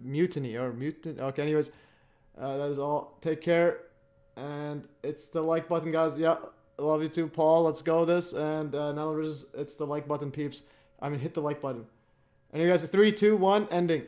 mutiny or mutant. Okay, anyways, that is all. Take care, and it's the like button, guys. Yeah, I love you too, Paul. Let's go this, and now it's the like button, peeps. I mean, hit the like button. And you guys, 3, 2, 1, ending.